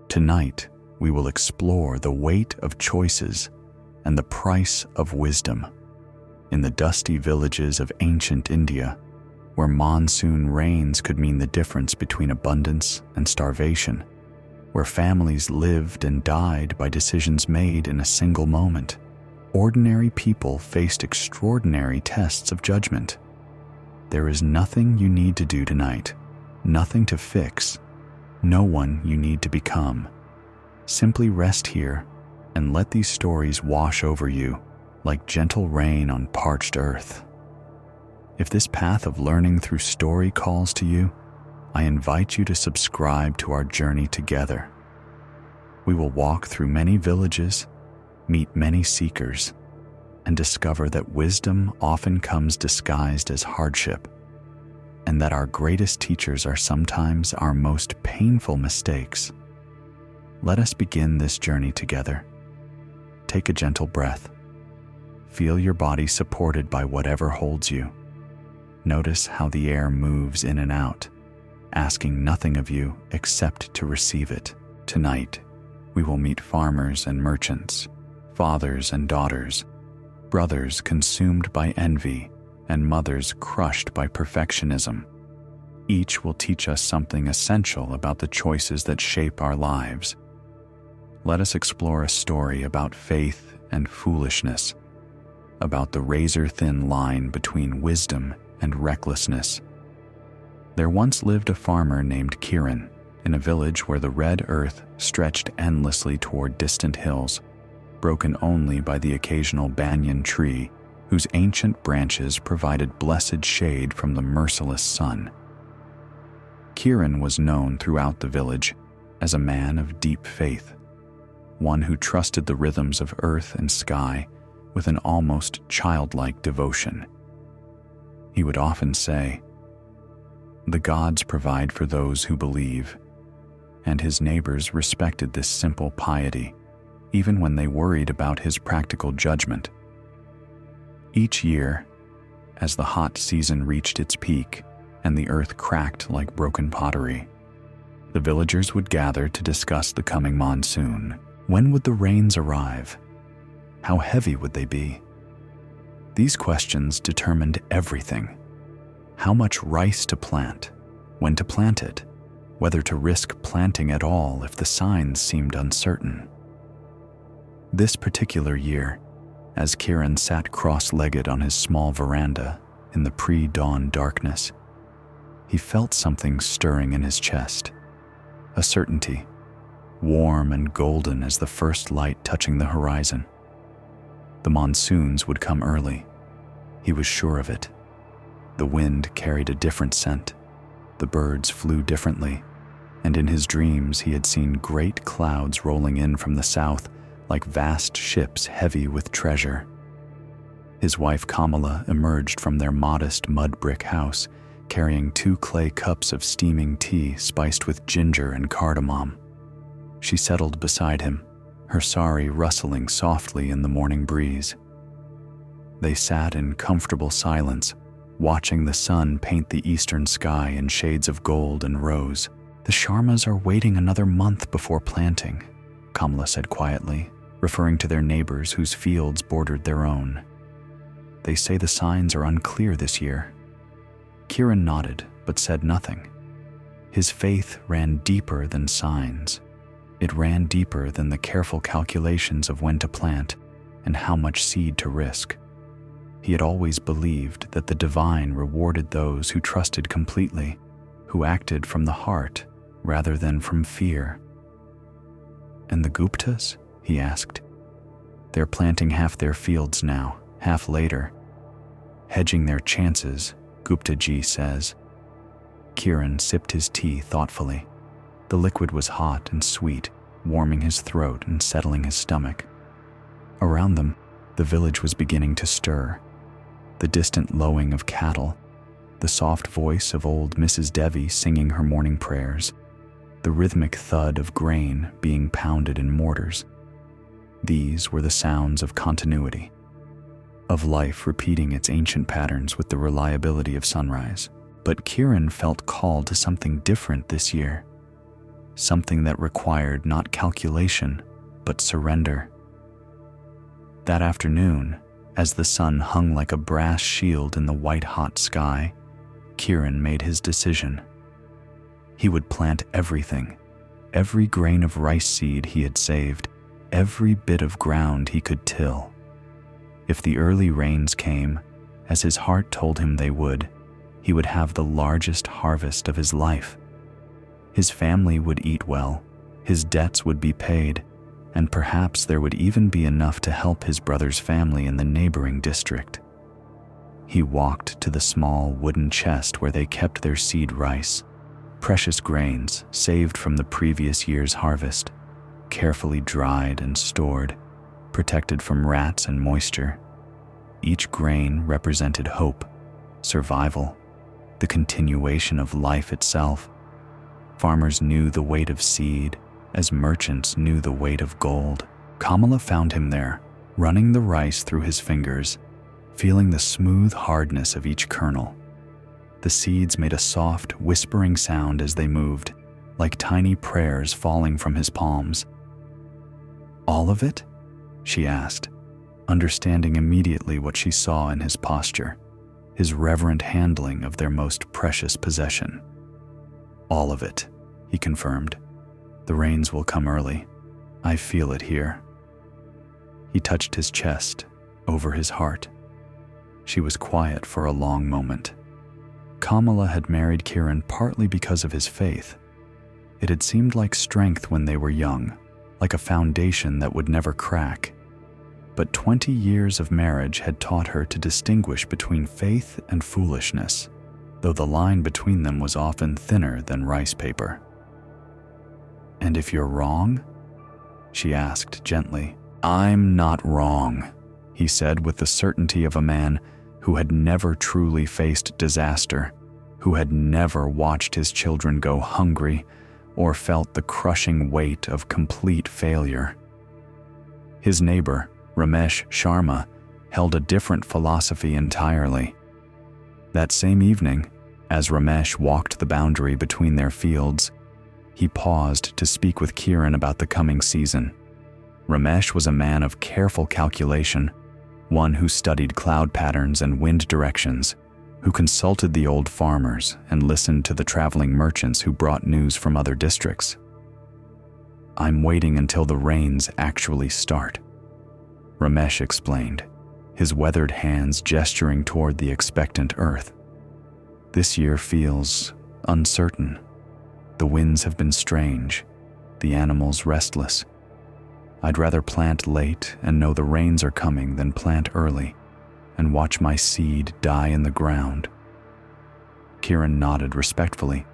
Tonight, we will explore the weight of choices and the price of wisdom in the dusty villages of ancient India, where monsoon rains could mean the difference between abundance and starvation, where families lived and died by decisions made in a single moment. Ordinary people faced extraordinary tests of judgment. There is nothing you need to do tonight, nothing to fix, no one you need to become. Simply rest here and let these stories wash over you like gentle rain on parched earth. If this path of learning through story calls to you, I invite you to subscribe to our journey together. We will walk through many villages, meet many seekers, and discover that wisdom often comes disguised as hardship, and that our greatest teachers are sometimes our most painful mistakes. Let us begin this journey together. Take a gentle breath. Feel your body supported by whatever holds you. Notice how the air moves in and out, asking nothing of you except to receive it. Tonight, we will meet farmers and merchants, fathers and daughters, brothers consumed by envy, and mothers crushed by perfectionism. Each will teach us something essential about the choices that shape our lives. Let us explore a story about faith and foolishness, about the razor-thin line between wisdom and recklessness. There once lived a farmer named Kiran in a village where the red earth stretched endlessly toward distant hills, broken only by the occasional banyan tree whose ancient branches provided blessed shade from the merciless sun. Kiran was known throughout the village as a man of deep faith, one who trusted the rhythms of earth and sky with an almost childlike devotion. He would often say, "The gods provide for those who believe," and his neighbors respected this simple piety, even when they worried about his practical judgment. Each year, as the hot season reached its peak and the earth cracked like broken pottery, the villagers would gather to discuss the coming monsoon. When would the rains arrive? How heavy would they be? These questions determined everything. How much rice to plant, when to plant it, whether to risk planting at all if the signs seemed uncertain. This particular year, as Kiran sat cross-legged on his small veranda in the pre-dawn darkness, he felt something stirring in his chest, a certainty, warm and golden as the first light touching the horizon. The monsoons would come early. He was sure of it. The wind carried a different scent. The birds flew differently, and in his dreams he had seen great clouds rolling in from the south like vast ships heavy with treasure. His wife Kamala emerged from their modest mud brick house, carrying 2 clay cups of steaming tea spiced with ginger and cardamom. She settled beside him, her sari rustling softly in the morning breeze. They sat in comfortable silence, watching the sun paint the eastern sky in shades of gold and rose. "The Sharmas are waiting another month before planting," Kamala said quietly, referring to their neighbors whose fields bordered their own. "They say the signs are unclear this year." Kiran nodded, but said nothing. His faith ran deeper than signs. It ran deeper than the careful calculations of when to plant and how much seed to risk. He had always believed that the divine rewarded those who trusted completely, who acted from the heart rather than from fear. "And the Guptas?" he asked. "They're planting half their fields now, half later. Hedging their chances, Gupta ji says." Kiran sipped his tea thoughtfully. The liquid was hot and sweet, warming his throat and settling his stomach. Around them, the village was beginning to stir. The distant lowing of cattle, the soft voice of old Mrs. Devi singing her morning prayers, the rhythmic thud of grain being pounded in mortars. These were the sounds of continuity, of life repeating its ancient patterns with the reliability of sunrise. But Kiran felt called to something different this year. something that required not calculation, but surrender. That afternoon, as the sun hung like a brass shield in the white-hot sky, Kieran made his decision. He would plant everything, every grain of rice seed he had saved, every bit of ground he could till. If the early rains came, as his heart told him they would, he would have the largest harvest of his life. His family would eat well, his debts would be paid, and perhaps there would even be enough to help his brother's family in the neighboring district. He walked to the small wooden chest where they kept their seed rice, precious grains saved from the previous year's harvest, carefully dried and stored, protected from rats and moisture. Each grain represented hope, survival, the continuation of life itself. Farmers knew the weight of seed, as merchants knew the weight of gold. Kamala found him there, running the rice through his fingers, feeling the smooth hardness of each kernel. The seeds made a soft, whispering sound as they moved, like tiny prayers falling from his palms. "All of it?" she asked, understanding immediately what she saw in his posture, his reverent handling of their most precious possession. "All of it," he confirmed. "The rains will come early. I feel it here." He touched his chest, over his heart. She was quiet for a long moment. Kamala had married Kieran partly because of his faith. It had seemed like strength when they were young, like a foundation that would never crack. But 20 years of marriage had taught her to distinguish between faith and foolishness, though the line between them was often thinner than rice paper. "And if you're wrong?" she asked gently. "I'm not wrong," he said with the certainty of a man who had never truly faced disaster, who had never watched his children go hungry or felt the crushing weight of complete failure. His neighbor, Ramesh Sharma, held a different philosophy entirely. That same evening, as Ramesh walked the boundary between their fields, he paused to speak with Kieran about the coming season. Ramesh was a man of careful calculation, one who studied cloud patterns and wind directions, who consulted the old farmers and listened to the traveling merchants who brought news from other districts. "I'm waiting until the rains actually start," Ramesh explained, his weathered hands gesturing toward the expectant earth. "This year feels uncertain. The winds have been strange, the animals restless. I'd rather plant late and know the rains are coming than plant early and watch my seed die in the ground." Kieran nodded respectfully,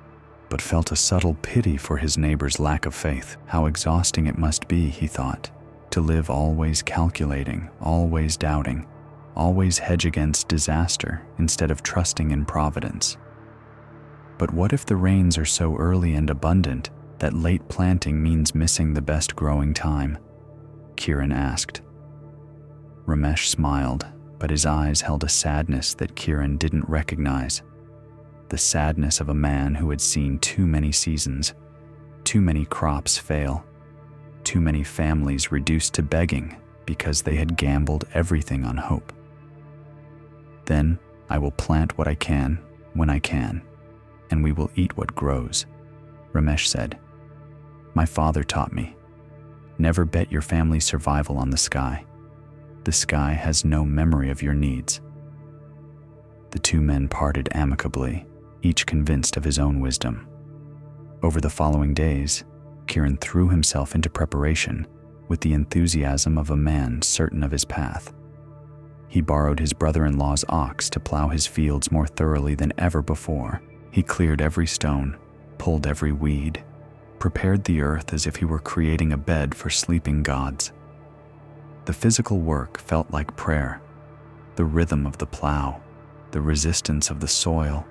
but felt a subtle pity for his neighbor's lack of faith. How exhausting it must be, he thought, to live always calculating, always doubting, always hedge against disaster instead of trusting in providence. But what if the rains are so early and abundant that late planting means missing the best growing time? Kieran asked. Ramesh smiled, but his eyes held a sadness that Kieran didn't recognize. The sadness of a man who had seen too many seasons, too many crops fail, too many families reduced to begging because they had gambled everything on hope. "Then I will plant what I can, when I can, and we will eat what grows," Ramesh said. "My father taught me, never bet your family's survival on the sky. The sky has no memory of your needs." The two men parted amicably, each convinced of his own wisdom. Over the following days, Kieran threw himself into preparation with the enthusiasm of a man certain of his path. He borrowed his brother-in-law's ox to plow his fields more thoroughly than ever before. He cleared every stone, pulled every weed, prepared the earth as if he were creating a bed for sleeping gods. The physical work felt like prayer, the rhythm of the plow, the resistance of the soil,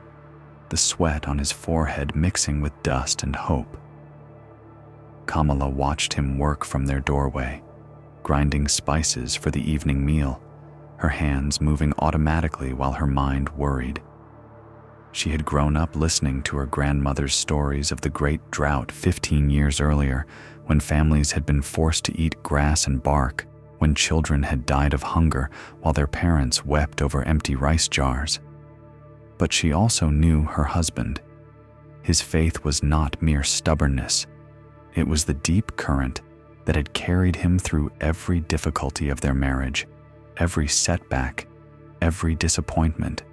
the sweat on his forehead mixing with dust and hope. Kamala watched him work from their doorway, grinding spices for the evening meal, her hands moving automatically while her mind worried. She had grown up listening to her grandmother's stories of the great drought 15 years earlier, when families had been forced to eat grass and bark, when children had died of hunger while their parents wept over empty rice jars. But she also knew her husband. His faith was not mere stubbornness. It was the deep current that had carried him through every difficulty of their marriage, every setback, every disappointment.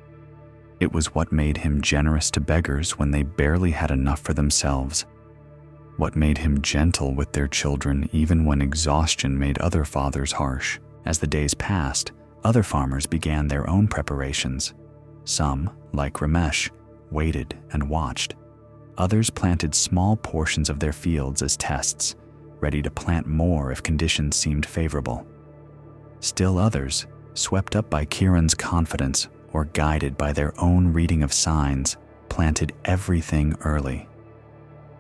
It was what made him generous to beggars when they barely had enough for themselves, what made him gentle with their children even when exhaustion made other fathers harsh. As the days passed, other farmers began their own preparations. Some, like Ramesh, waited and watched. Others planted small portions of their fields as tests, ready to plant more if conditions seemed favorable. Still others, swept up by Kiran's confidence or guided by their own reading of signs, planted everything early.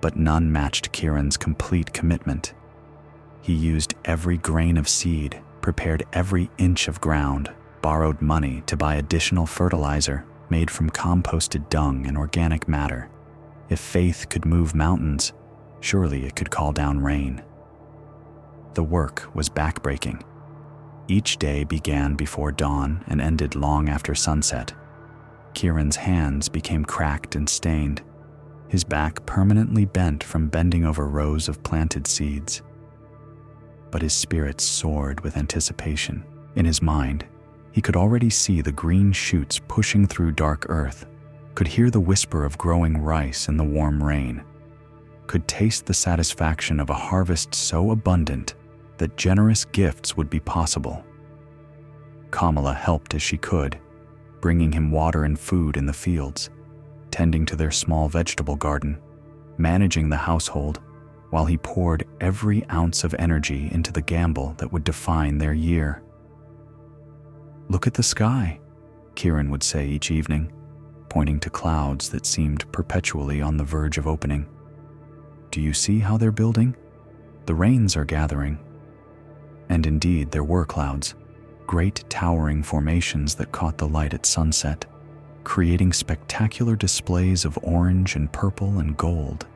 But none matched Kiran's complete commitment. He used every grain of seed, prepared every inch of ground, borrowed money to buy additional fertilizer made from composted dung and organic matter. If faith could move mountains, surely it could call down rain. The work was backbreaking. Each day began before dawn and ended long after sunset. Kiran's hands became cracked and stained, his back permanently bent from bending over rows of planted seeds. But his spirit soared with anticipation. In his mind, he could already see the green shoots pushing through dark earth, could hear the whisper of growing rice in the warm rain, could taste the satisfaction of a harvest so abundant that generous gifts would be possible. Kamala helped as she could, bringing him water and food in the fields, tending to their small vegetable garden, managing the household, while he poured every ounce of energy into the gamble that would define their year. "Look at the sky," Kiran would say each evening, pointing to clouds that seemed perpetually on the verge of opening. "Do you see how they're building? The rains are gathering." And indeed there were clouds, great towering formations that caught the light at sunset, creating spectacular displays of orange and purple and gold.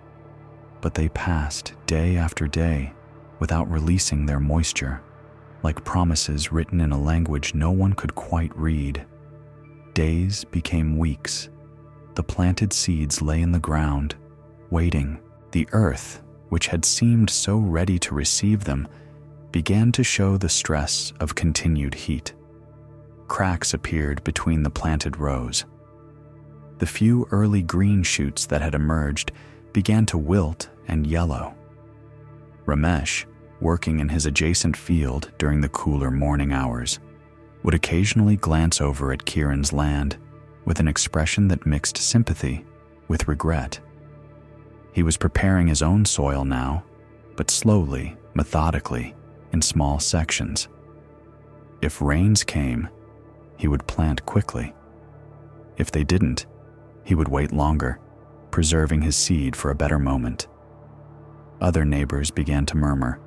But they passed day after day without releasing their moisture, like promises written in a language no one could quite read. Days became weeks. The planted seeds lay in the ground, waiting. The earth, which had seemed so ready to receive them, began to show the stress of continued heat. Cracks appeared between the planted rows. The few early green shoots that had emerged began to wilt and yellow. Ramesh, working in his adjacent field during the cooler morning hours, would occasionally glance over at Kiran's land with an expression that mixed sympathy with regret. He was preparing his own soil now, but slowly, methodically, in small sections. If rains came, he would plant quickly. If they didn't, he would wait longer, preserving his seed for a better moment. Other neighbors began to murmur.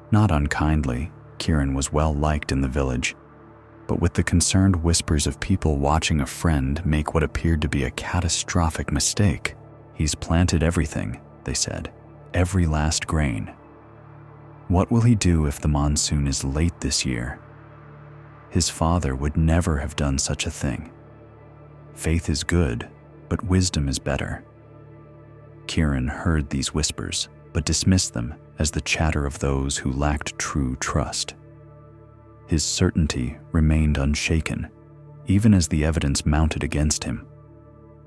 Not unkindly, Kiran was well liked in the village, but with the concerned whispers of people watching a friend make what appeared to be a catastrophic mistake. "He's planted everything," they said, "every last grain. What will he do if the monsoon is late this year? His father would never have done such a thing. Faith is good, but wisdom is better." Kiran heard these whispers, but dismissed them as the chatter of those who lacked true trust. His certainty remained unshaken, even as the evidence mounted against him.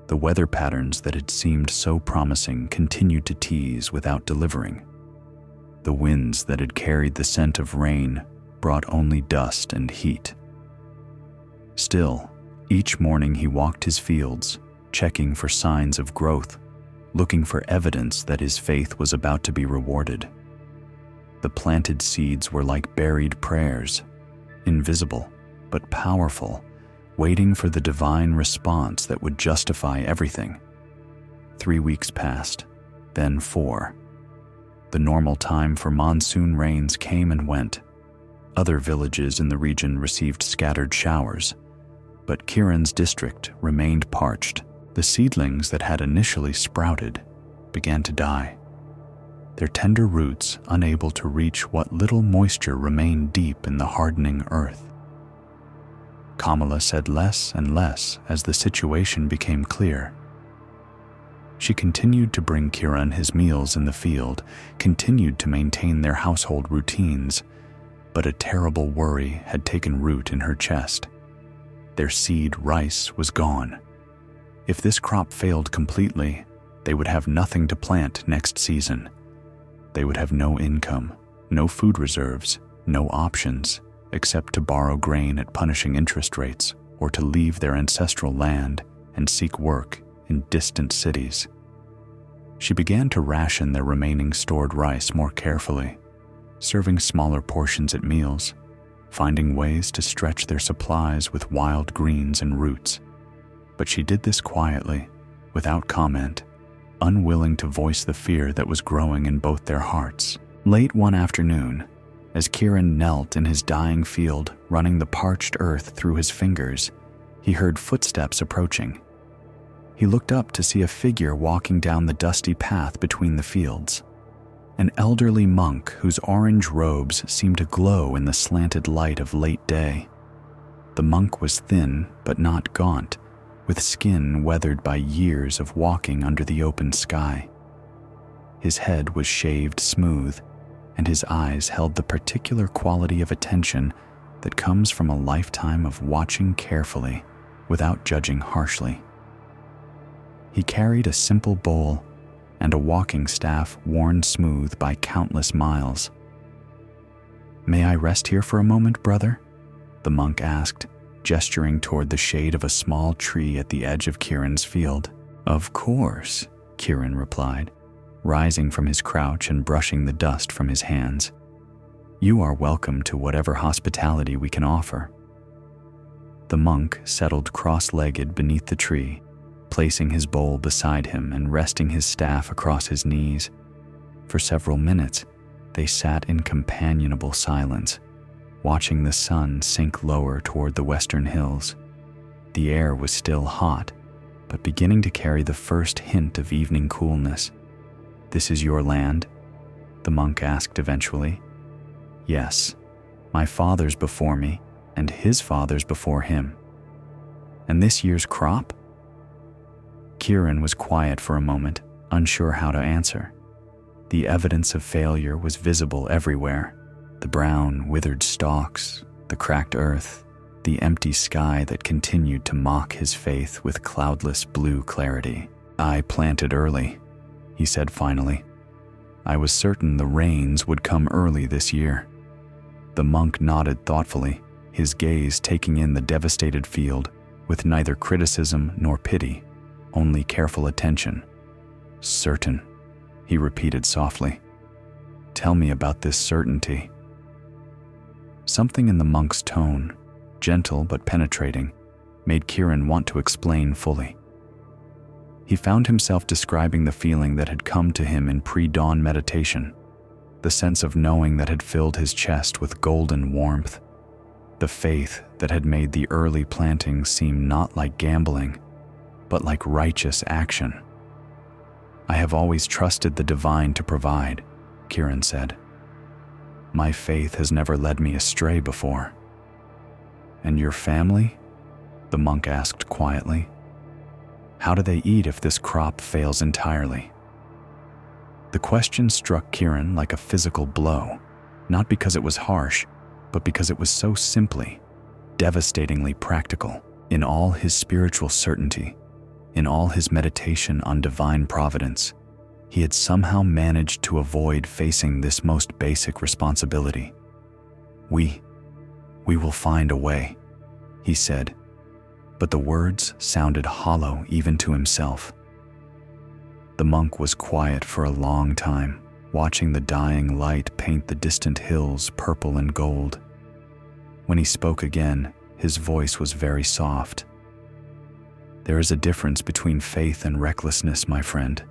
The weather patterns that had seemed so promising continued to tease without delivering. The winds that had carried the scent of rain brought only dust and heat. Still, each morning he walked his fields, checking for signs of growth, looking for evidence that his faith was about to be rewarded. The planted seeds were like buried prayers, invisible but powerful, waiting for the divine response that would justify everything. 3 weeks passed, then 4. The normal time for monsoon rains came and went. Other villages in the region received scattered showers, but Kiran's district remained parched. The The seedlings that had initially sprouted began to die, their tender roots unable to reach what little moisture remained deep in the hardening earth. Kamala said less and less as the situation became clear. She continued to bring Kiran his meals in the field, continued to maintain their household routines, but a terrible worry had taken root in her chest. Their seed rice was gone. If this crop failed completely, they would have nothing to plant next season. They would have no income, no food reserves, no options, except to borrow grain at punishing interest rates or to leave their ancestral land and seek work in distant cities. She began to ration their remaining stored rice more carefully, serving smaller portions at meals, finding ways to stretch their supplies with wild greens and roots. But she did this quietly, without comment, unwilling to voice the fear that was growing in both their hearts. Late one afternoon, as Kiran knelt in his dying field, running the parched earth through his fingers, he heard footsteps approaching. He looked up to see a figure walking down the dusty path between the fields. An elderly monk whose orange robes seemed to glow in the slanted light of late day. The monk was thin but not gaunt, with skin weathered by years of walking under the open sky. His head was shaved smooth, and his eyes held the particular quality of attention that comes from a lifetime of watching carefully without judging harshly. He carried a simple bowl and a walking staff worn smooth by countless miles. "May I rest here for a moment, brother?" the monk asked, gesturing toward the shade of a small tree at the edge of Kiran's field. "Of course," Kiran replied, rising from his crouch and brushing the dust from his hands. "You are welcome to whatever hospitality we can offer." The monk settled cross-legged beneath the tree, placing his bowl beside him and resting his staff across his knees. For several minutes, they sat in companionable silence, watching the sun sink lower toward the western hills. The air was still hot, but beginning to carry the first hint of evening coolness. "This is your land?" the monk asked eventually. "Yes, my father's before me, and his father's before him." "And this year's crop?" Kiran was quiet for a moment, unsure how to answer. The evidence of failure was visible everywhere. The brown, withered stalks, the cracked earth, the empty sky that continued to mock his faith with cloudless blue clarity. "I planted early," he said finally. "I was certain the rains would come early this year." The monk nodded thoughtfully, his gaze taking in the devastated field with neither criticism nor pity, only careful attention. "Certain," he repeated softly. "Tell me about this certainty." Something in the monk's tone, gentle but penetrating, made Kiran want to explain fully. He found himself describing the feeling that had come to him in pre-dawn meditation, the sense of knowing that had filled his chest with golden warmth, the faith that had made the early planting seem not like gambling, but like righteous action. "I have always trusted the divine to provide," Kiran said. "My faith has never led me astray before." "And your family?" the monk asked quietly. "How do they eat if this crop fails entirely?" The question struck Kiran like a physical blow, not because it was harsh, but because it was so simply, devastatingly practical. In all his spiritual certainty, in all his meditation on divine providence, he had somehow managed to avoid facing this most basic responsibility. We will find a way," he said, but the words sounded hollow even to himself. The monk was quiet for a long time, watching the dying light paint the distant hills purple and gold. When he spoke again, his voice was very soft. "There is a difference between faith and recklessness, my friend.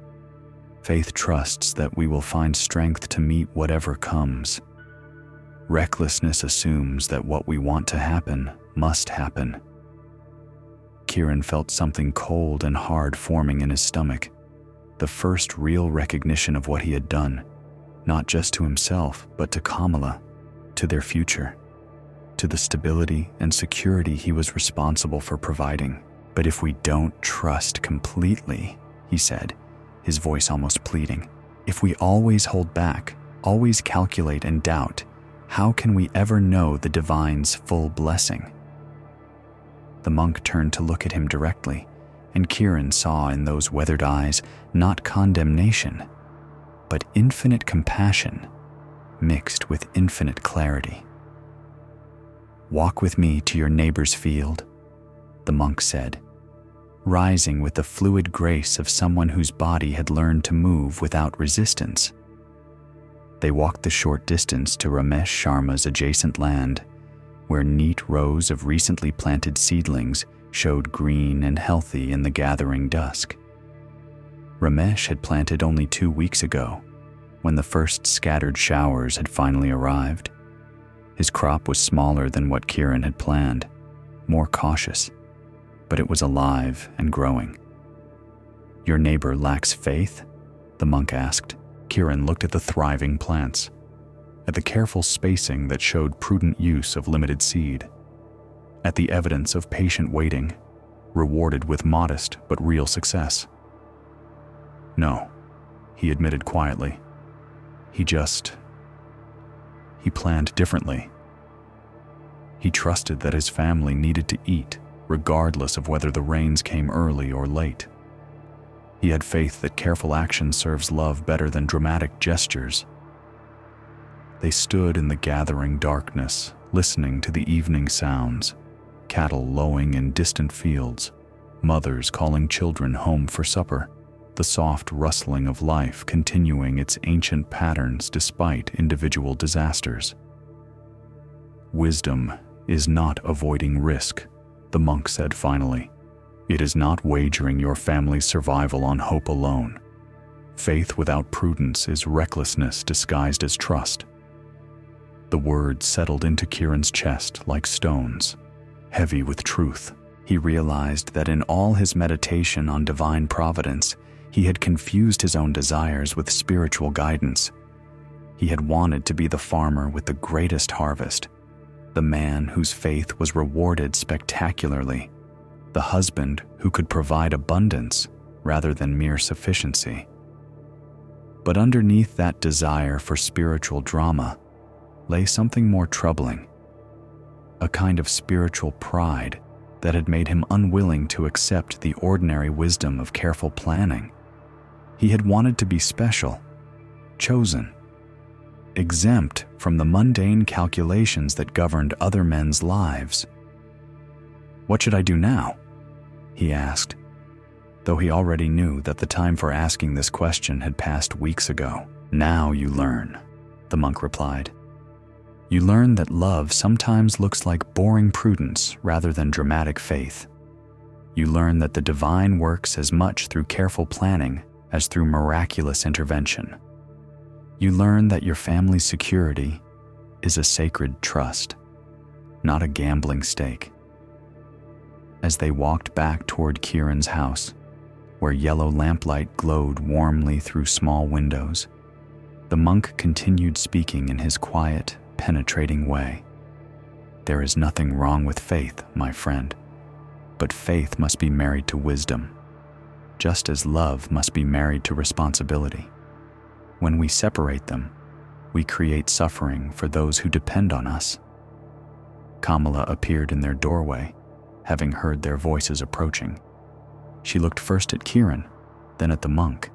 Faith trusts that we will find strength to meet whatever comes. Recklessness assumes that what we want to happen must happen." Kiran felt something cold and hard forming in his stomach. The first real recognition of what he had done, not just to himself, but to Kamala, to their future, to the stability and security he was responsible for providing. But if we don't trust completely, he said, his voice almost pleading, if we always hold back, always calculate and doubt, how can we ever know the divine's full blessing? The monk turned to look at him directly, and Kiran saw in those weathered eyes not condemnation, but infinite compassion mixed with infinite clarity. "Walk with me to your neighbor's field," the monk said, rising with the fluid grace of someone whose body had learned to move without resistance. They walked the short distance to Ramesh Sharma's adjacent land, where neat rows of recently planted seedlings showed green and healthy in the gathering dusk. Ramesh had planted only 2 weeks ago, when the first scattered showers had finally arrived. His crop was smaller than what Kiran had planned, more cautious, but it was alive and growing. "Your neighbor lacks faith?" the monk asked. Kiran looked at the thriving plants, at the careful spacing that showed prudent use of limited seed, at the evidence of patient waiting, rewarded with modest but real success. "No," he admitted quietly. He planned differently. He trusted that his family needed to eat, regardless of whether the rains came early or late. He had faith that careful action serves love better than dramatic gestures. They stood in the gathering darkness, listening to the evening sounds, cattle lowing in distant fields, mothers calling children home for supper, the soft rustling of life continuing its ancient patterns despite individual disasters. "Wisdom is not avoiding risk," the monk said finally. "It is not wagering your family's survival on hope alone. Faith without prudence is recklessness disguised as trust." The words settled into Kiran's chest like stones, heavy with truth. He realized that in all his meditation on divine providence, he had confused his own desires with spiritual guidance. He had wanted to be the farmer with the greatest harvest, the man whose faith was rewarded spectacularly, the husband who could provide abundance rather than mere sufficiency. But underneath that desire for spiritual drama lay something more troubling, a kind of spiritual pride that had made him unwilling to accept the ordinary wisdom of careful planning. He had wanted to be special, chosen, exempt from the mundane calculations that governed other men's lives. "What should I do now?" he asked, though he already knew that the time for asking this question had passed weeks ago. "Now you learn," the monk replied. "You learn that love sometimes looks like boring prudence rather than dramatic faith. You learn that the divine works as much through careful planning as through miraculous intervention. You learn that your family's security is a sacred trust, not a gambling stake." As they walked back toward Kiran's house, where yellow lamplight glowed warmly through small windows, the monk continued speaking in his quiet, penetrating way. "There is nothing wrong with faith, my friend, but faith must be married to wisdom, just as love must be married to responsibility. When we separate them, we create suffering for those who depend on us." Kamala appeared in their doorway, having heard their voices approaching. She looked first at Kiran, then at the monk,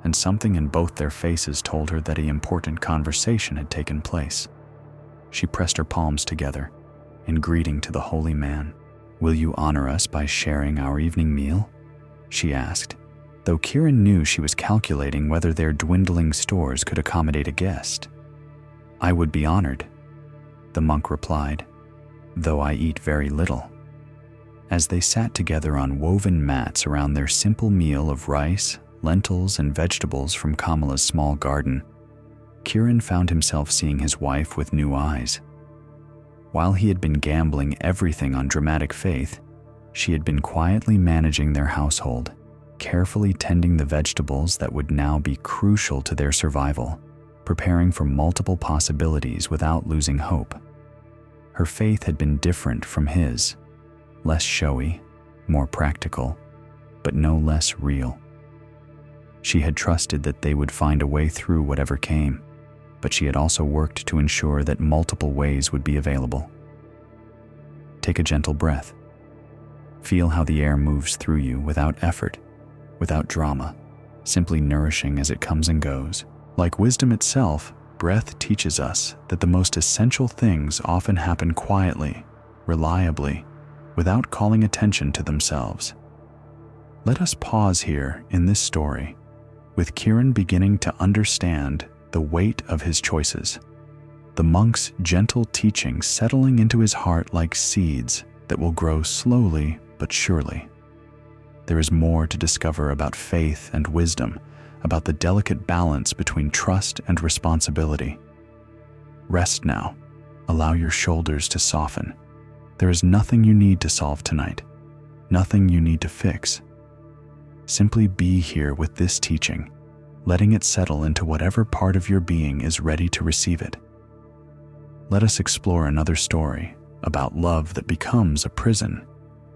and something in both their faces told her that an important conversation had taken place. She pressed her palms together in greeting to the holy man. "Will you honor us by sharing our evening meal?" she asked, though Kiran knew she was calculating whether their dwindling stores could accommodate a guest. "I would be honored," the monk replied, "though I eat very little." As they sat together on woven mats around their simple meal of rice, lentils, and vegetables from Kamala's small garden, Kiran found himself seeing his wife with new eyes. While he had been gambling everything on dramatic faith, She had been quietly managing their household, carefully tending the vegetables that would now be crucial to their survival, preparing for multiple possibilities without losing hope. Her faith had been different from his, less showy, more practical, but no less real. She had trusted that they would find a way through whatever came, but she had also worked to ensure that multiple ways would be available. Take a gentle breath. Feel how the air moves through you without effort, without drama, simply nourishing as it comes and goes. Like wisdom itself, breath teaches us that the most essential things often happen quietly, reliably, without calling attention to themselves. Let us pause here in this story, with Kiran beginning to understand the weight of his choices, the monk's gentle teaching settling into his heart like seeds that will grow slowly but surely. There is more to discover about faith and wisdom, about the delicate balance between trust and responsibility. Rest now. Allow your shoulders to soften. There is nothing you need to solve tonight, nothing you need to fix. Simply be here with this teaching, letting it settle into whatever part of your being is ready to receive it. Let us explore another story about love that becomes a prison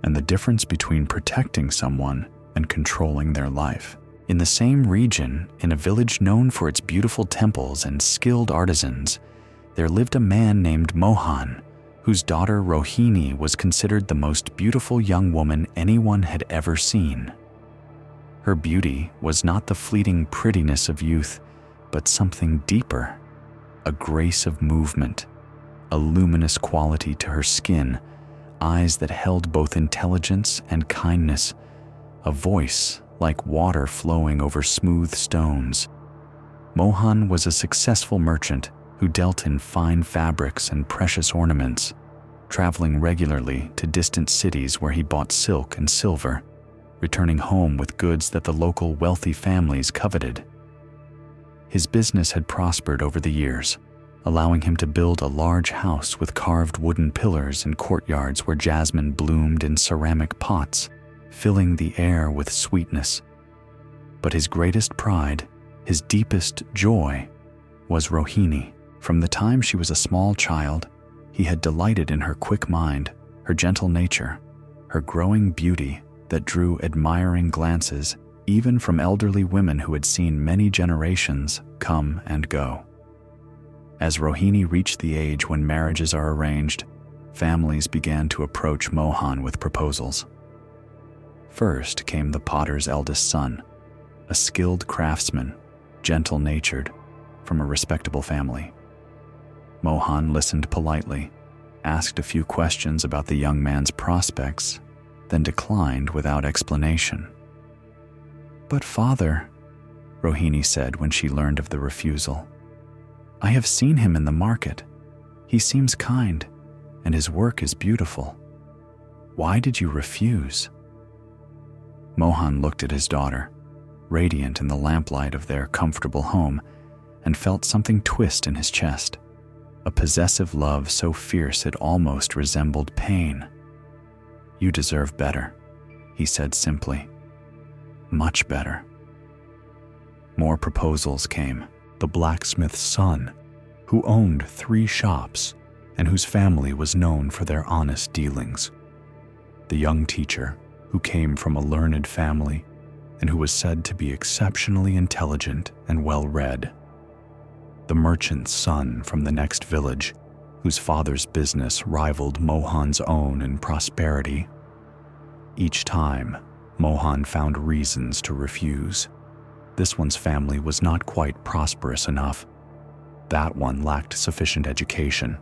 and the difference between protecting someone and controlling their life. In the same region, in a village known for its beautiful temples and skilled artisans, there lived a man named Mohan, whose daughter Rohini was considered the most beautiful young woman anyone had ever seen. Her beauty was not the fleeting prettiness of youth, but something deeper, a grace of movement, a luminous quality to her skin, eyes that held both intelligence and kindness, a voice like water flowing over smooth stones. Mohan was a successful merchant who dealt in fine fabrics and precious ornaments, traveling regularly to distant cities where he bought silk and silver, returning home with goods that the local wealthy families coveted. His business had prospered over the years, allowing him to build a large house with carved wooden pillars and courtyards where jasmine bloomed in ceramic pots, filling the air with sweetness. But his greatest pride, his deepest joy, was Rohini. From the time she was a small child, he had delighted in her quick mind, her gentle nature, her growing beauty that drew admiring glances even from elderly women who had seen many generations come and go. As Rohini reached the age when marriages are arranged, families began to approach Mohan with proposals. First came the potter's eldest son, a skilled craftsman, gentle-natured, from a respectable family. Mohan listened politely, asked a few questions about the young man's prospects, then declined without explanation. "But father," Rohini said when she learned of the refusal, "I have seen him in the market. He seems kind, and his work is beautiful. Why did you refuse?" Mohan looked at his daughter, radiant in the lamplight of their comfortable home, and felt something twist in his chest, a possessive love so fierce it almost resembled pain. "You deserve better," he said simply. "Much better." More proposals came. The blacksmith's son, who owned 3 shops and whose family was known for their honest dealings. The young teacher, who came from a learned family and who was said to be exceptionally intelligent and well-read. The merchant's son from the next village, whose father's business rivaled Mohan's own in prosperity. Each time, Mohan found reasons to refuse. This one's family was not quite prosperous enough. That one lacked sufficient education.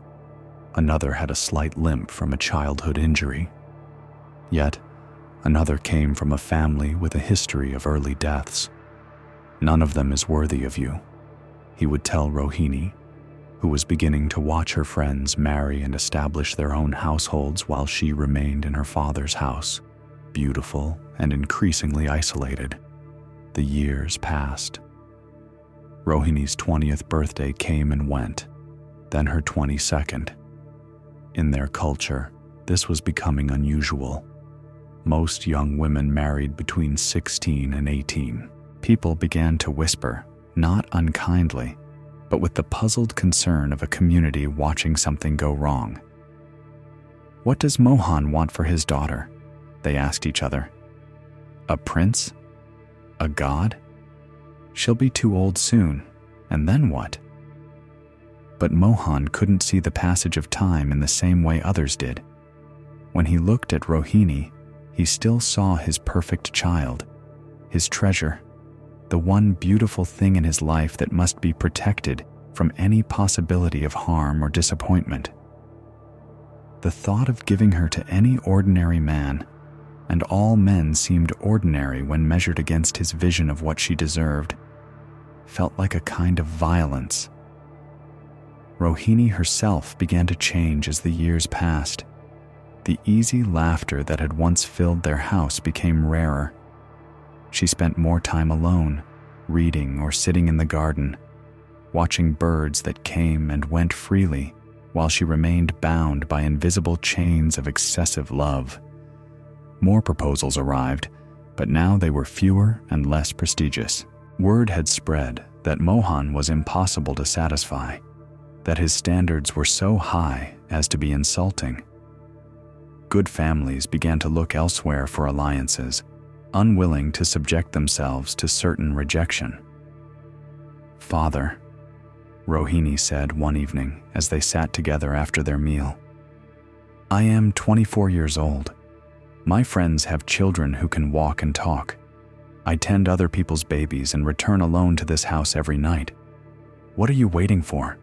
Another had a slight limp from a childhood injury. Yet, another came from a family with a history of early deaths. "None of them is worthy of you," he would tell Rohini, who was beginning to watch her friends marry and establish their own households while she remained in her father's house, beautiful and increasingly isolated. The years passed. Rohini's 20th birthday came and went, then her 22nd. In their culture, this was becoming unusual. Most young women married between 16 and 18. People began to whisper, not unkindly, but with the puzzled concern of a community watching something go wrong. "What does Mohan want for his daughter?" they asked each other. "A prince? A god? She'll be too old soon, and then what?" But Mohan couldn't see the passage of time in the same way others did. When he looked at Rohini, he still saw his perfect child, his treasure, the one beautiful thing in his life that must be protected from any possibility of harm or disappointment. The thought of giving her to any ordinary man, and all men seemed ordinary when measured against his vision of what she deserved, felt like a kind of violence. Rohini herself began to change as the years passed. The easy laughter that had once filled their house became rarer. She spent more time alone, reading or sitting in the garden, watching birds that came and went freely, while she remained bound by invisible chains of excessive love. More proposals arrived, but now they were fewer and less prestigious. Word had spread that Mohan was impossible to satisfy, that his standards were so high as to be insulting. Good families began to look elsewhere for alliances, unwilling to subject themselves to certain rejection. "Father," Rohini said one evening as they sat together after their meal, "I am 24 years old. My friends have children who can walk and talk. I tend other people's babies and return alone to this house every night. What are you waiting for?"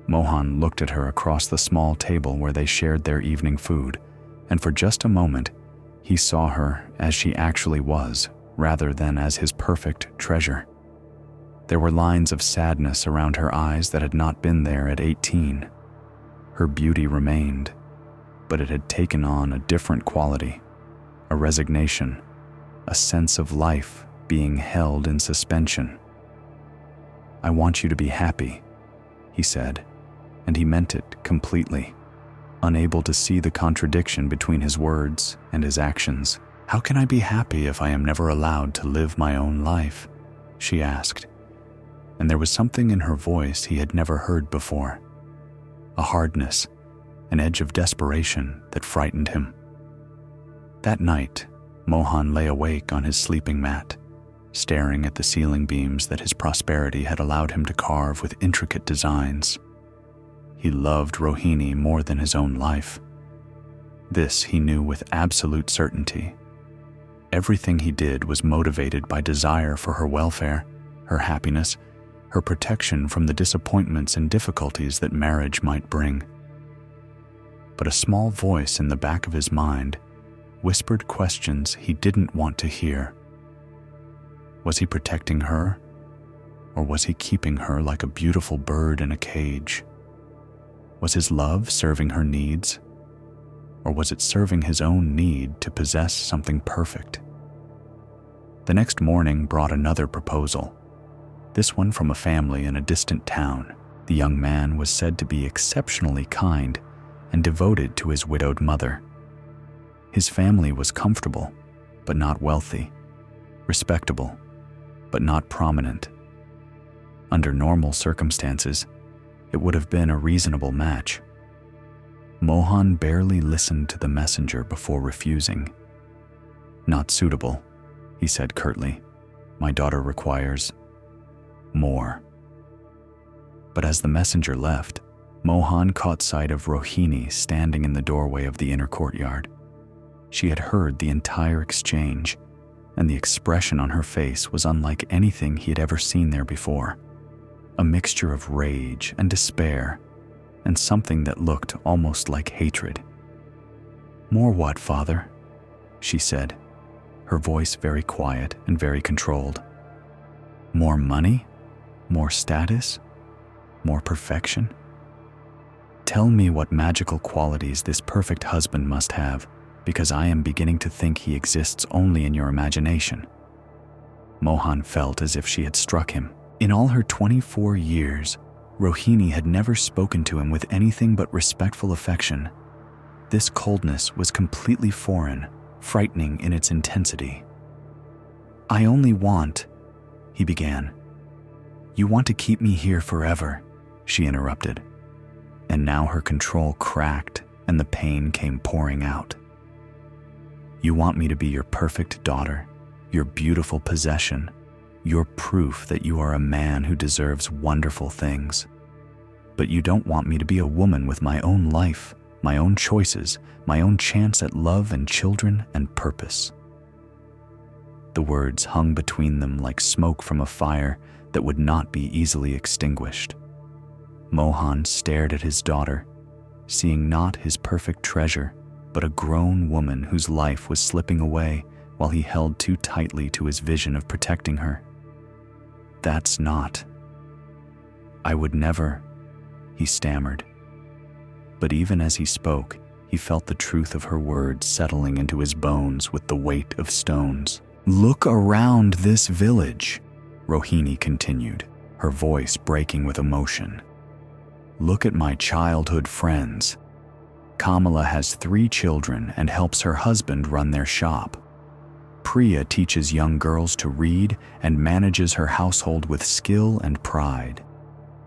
Mohan looked at her across the small table where they shared their evening food, and for just a moment, he saw her as she actually was, rather than as his perfect treasure. There were lines of sadness around her eyes that had not been there at 18. Her beauty remained, but it had taken on a different quality, a resignation, a sense of life being held in suspension. "I want you to be happy," he said, and he meant it completely, unable to see the contradiction between his words and his actions. "How can I be happy if I am never allowed to live my own life?" she asked, and there was something in her voice he had never heard before, a hardness, an edge of desperation that frightened him. That night, Mohan lay awake on his sleeping mat, staring at the ceiling beams that his prosperity had allowed him to carve with intricate designs. He loved Rohini more than his own life. This he knew with absolute certainty. Everything he did was motivated by desire for her welfare, her happiness, her protection from the disappointments and difficulties that marriage might bring. But a small voice in the back of his mind whispered questions he didn't want to hear. Was he protecting her, or was he keeping her like a beautiful bird in a cage? Was his love serving her needs, or was it serving his own need to possess something perfect? The next morning brought another proposal, this one from a family in a distant town. The young man was said to be exceptionally kind and devoted to his widowed mother. His family was comfortable, but not wealthy, respectable, but not prominent. Under normal circumstances, it would have been a reasonable match. Mohan barely listened to the messenger before refusing. "Not suitable," he said curtly. "My daughter requires more." But as the messenger left, Mohan caught sight of Rohini standing in the doorway of the inner courtyard. She had heard the entire exchange, and the expression on her face was unlike anything he had ever seen there before. A mixture of rage and despair, and something that looked almost like hatred. "More what, father?" she said, her voice very quiet and very controlled. "More money? More status? More perfection? Tell me what magical qualities this perfect husband must have, because I am beginning to think he exists only in your imagination." Mohan felt as if she had struck him. In all her 24 years, Rohini had never spoken to him with anything but respectful affection. This coldness was completely foreign, frightening in its intensity. "I only want," he began. "You want to keep me here forever," she interrupted. And now her control cracked and the pain came pouring out. "You want me to be your perfect daughter, your beautiful possession, your proof that you are a man who deserves wonderful things. But you don't want me to be a woman with my own life, my own choices, my own chance at love and children and purpose." The words hung between them like smoke from a fire that would not be easily extinguished. Mohan stared at his daughter, seeing not his perfect treasure, but a grown woman whose life was slipping away while he held too tightly to his vision of protecting her. "That's not. I would never," he stammered. But even as he spoke, he felt the truth of her words settling into his bones with the weight of stones. "Look around this village," Rohini continued, her voice breaking with emotion. "Look at my childhood friends. Kamala has 3 children and helps her husband run their shop. Priya teaches young girls to read and manages her household with skill and pride.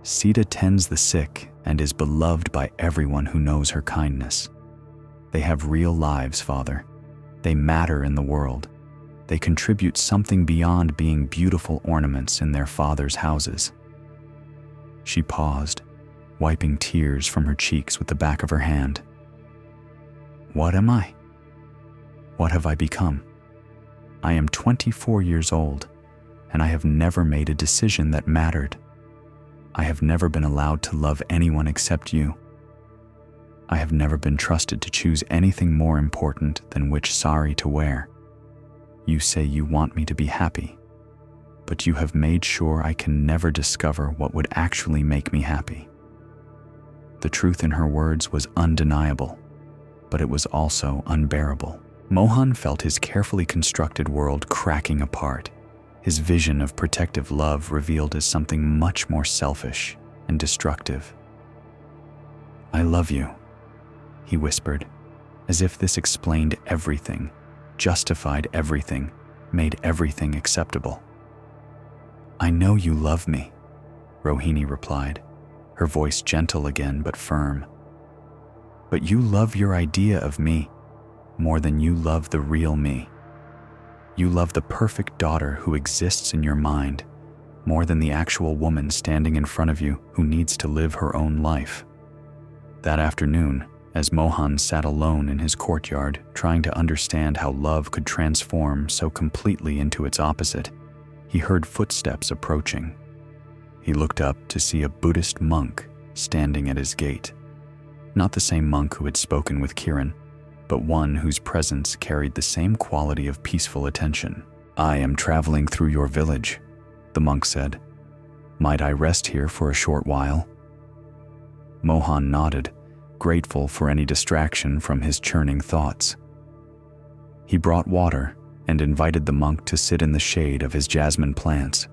Sita tends the sick and is beloved by everyone who knows her kindness. They have real lives, Father. They matter in the world. They contribute something beyond being beautiful ornaments in their father's houses." She paused, wiping tears from her cheeks with the back of her hand. "What am I? What have I become? I am 24 years old, and I have never made a decision that mattered. I have never been allowed to love anyone except you. I have never been trusted to choose anything more important than which sari to wear. You say you want me to be happy, but you have made sure I can never discover what would actually make me happy." The truth in her words was undeniable, but it was also unbearable. Mohan felt his carefully constructed world cracking apart, his vision of protective love revealed as something much more selfish and destructive. "I love you," he whispered, as if this explained everything, justified everything, made everything acceptable. "I know you love me," Rohini replied, her voice gentle again but firm. "But you love your idea of me more than you love the real me. You love the perfect daughter who exists in your mind more than the actual woman standing in front of you who needs to live her own life." That afternoon, as Mohan sat alone in his courtyard trying to understand how love could transform so completely into its opposite, he heard footsteps approaching. He looked up to see a Buddhist monk standing at his gate. Not the same monk who had spoken with Kiran, but one whose presence carried the same quality of peaceful attention. "I am traveling through your village," the monk said. "Might I rest here for a short while?" Mohan nodded, grateful for any distraction from his churning thoughts. He brought water and invited the monk to sit in the shade of his jasmine plants,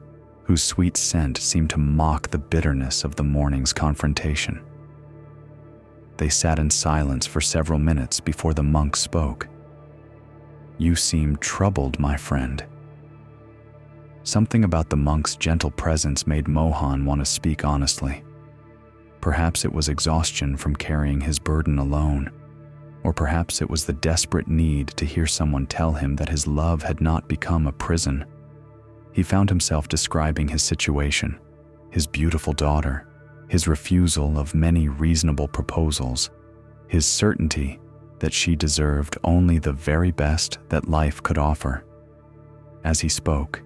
whose sweet scent seemed to mock the bitterness of the morning's confrontation. They sat in silence for several minutes before the monk spoke. "You seem troubled, my friend." Something about the monk's gentle presence made Mohan want to speak honestly. Perhaps it was exhaustion from carrying his burden alone, or perhaps it was the desperate need to hear someone tell him that his love had not become a prison. He found himself describing his situation, his beautiful daughter, his refusal of many reasonable proposals, his certainty that she deserved only the very best that life could offer. As he spoke,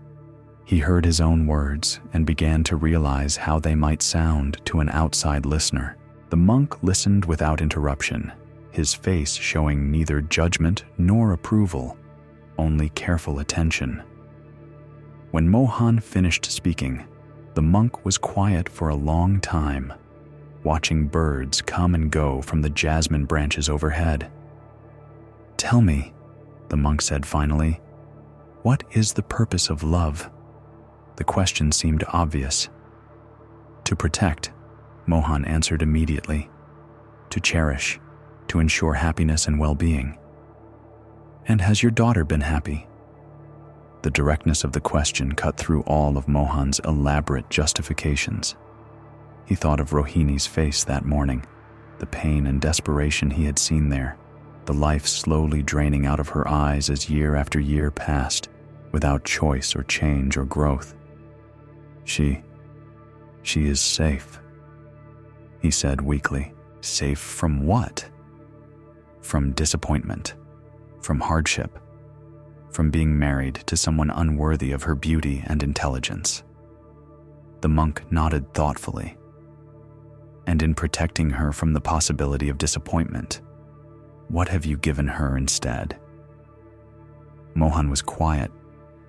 he heard his own words and began to realize how they might sound to an outside listener. The monk listened without interruption, his face showing neither judgment nor approval, only careful attention. When Mohan finished speaking, the monk was quiet for a long time, watching birds come and go from the jasmine branches overhead. "Tell me," the monk said finally, "what is the purpose of love?" The question seemed obvious. "To protect," Mohan answered immediately. "To cherish, to ensure happiness and well-being." "And has your daughter been happy?" The directness of the question cut through all of Mohan's elaborate justifications. He thought of Rohini's face that morning, the pain and desperation he had seen there, the life slowly draining out of her eyes as year after year passed, without choice or change or growth. She is safe," he said weakly. "Safe from what?" "From disappointment, from hardship, from being married to someone unworthy of her beauty and intelligence." The monk nodded thoughtfully. "And in protecting her from the possibility of disappointment, what have you given her instead?" Mohan was quiet,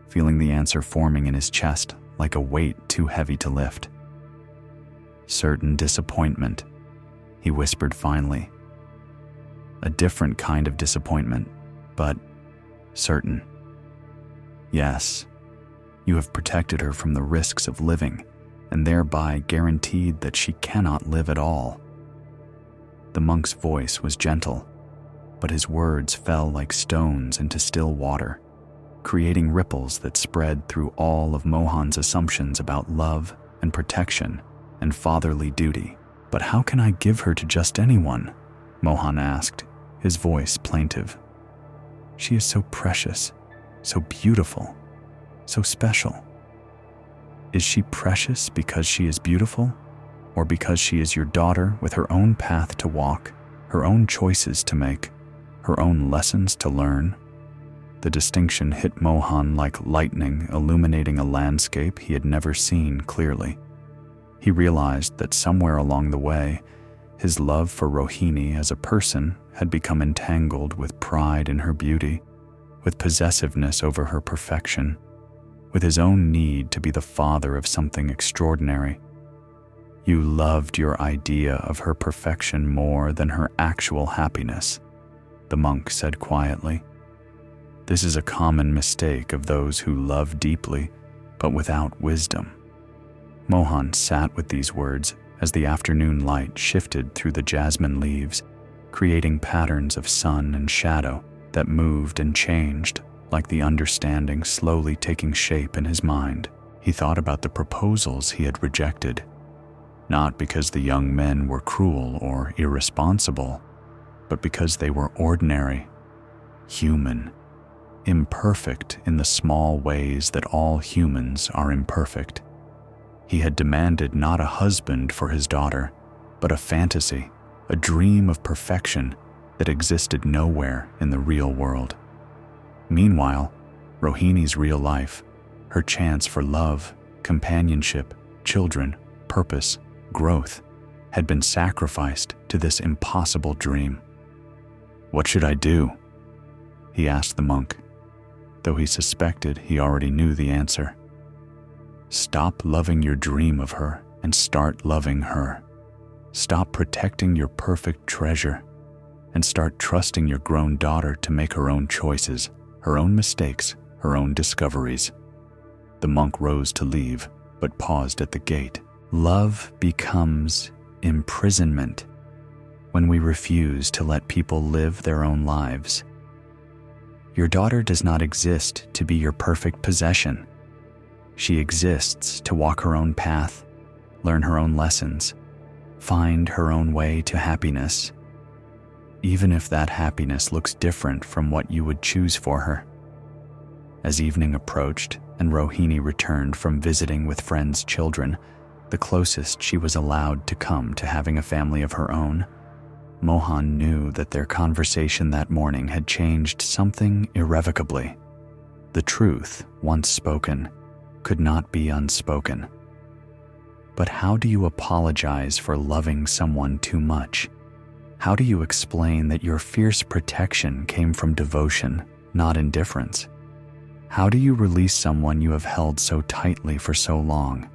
feeling the answer forming in his chest like a weight too heavy to lift. "Certain disappointment," he whispered finally. "A different kind of disappointment, but certain. Yes, you have protected her from the risks of living and thereby guaranteed that she cannot live at all." The monk's voice was gentle, but his words fell like stones into still water, creating ripples that spread through all of Mohan's assumptions about love and protection and fatherly duty. "But how can I give her to just anyone?" Mohan asked, his voice plaintive. "She is so precious, so beautiful, so special." "Is she precious because she is beautiful, or because she is your daughter with her own path to walk, her own choices to make, her own lessons to learn?" The distinction hit Mohan like lightning illuminating a landscape he had never seen clearly. He realized that somewhere along the way, his love for Rohini as a person had become entangled with pride in her beauty, with possessiveness over her perfection, with his own need to be the father of something extraordinary. "You loved your idea of her perfection more than her actual happiness," the monk said quietly. "This is a common mistake of those who love deeply, but without wisdom." Mohan sat with these words as the afternoon light shifted through the jasmine leaves, creating patterns of sun and shadow that moved and changed, like the understanding slowly taking shape in his mind. He thought about the proposals he had rejected, not because the young men were cruel or irresponsible, but because they were ordinary, human, imperfect in the small ways that all humans are imperfect. He had demanded not a husband for his daughter, but a fantasy, a dream of perfection that existed nowhere in the real world. Meanwhile, Rohini's real life, her chance for love, companionship, children, purpose, growth, had been sacrificed to this impossible dream. "What should I do?" he asked the monk, though he suspected he already knew the answer. "Stop loving your dream of her and start loving her. Stop protecting your perfect treasure and start trusting your grown daughter to make her own choices, her own mistakes, her own discoveries." The monk rose to leave, but paused at the gate. "Love becomes imprisonment when we refuse to let people live their own lives. Your daughter does not exist to be your perfect possession. She exists to walk her own path, learn her own lessons, find her own way to happiness, even if that happiness looks different from what you would choose for her." As evening approached and Rohini returned from visiting with friends' children, the closest she was allowed to come to having a family of her own, Mohan knew that their conversation that morning had changed something irrevocably. The truth, once spoken, could not be unspoken. But how do you apologize for loving someone too much? How do you explain that your fierce protection came from devotion, not indifference? How do you release someone you have held so tightly for so long?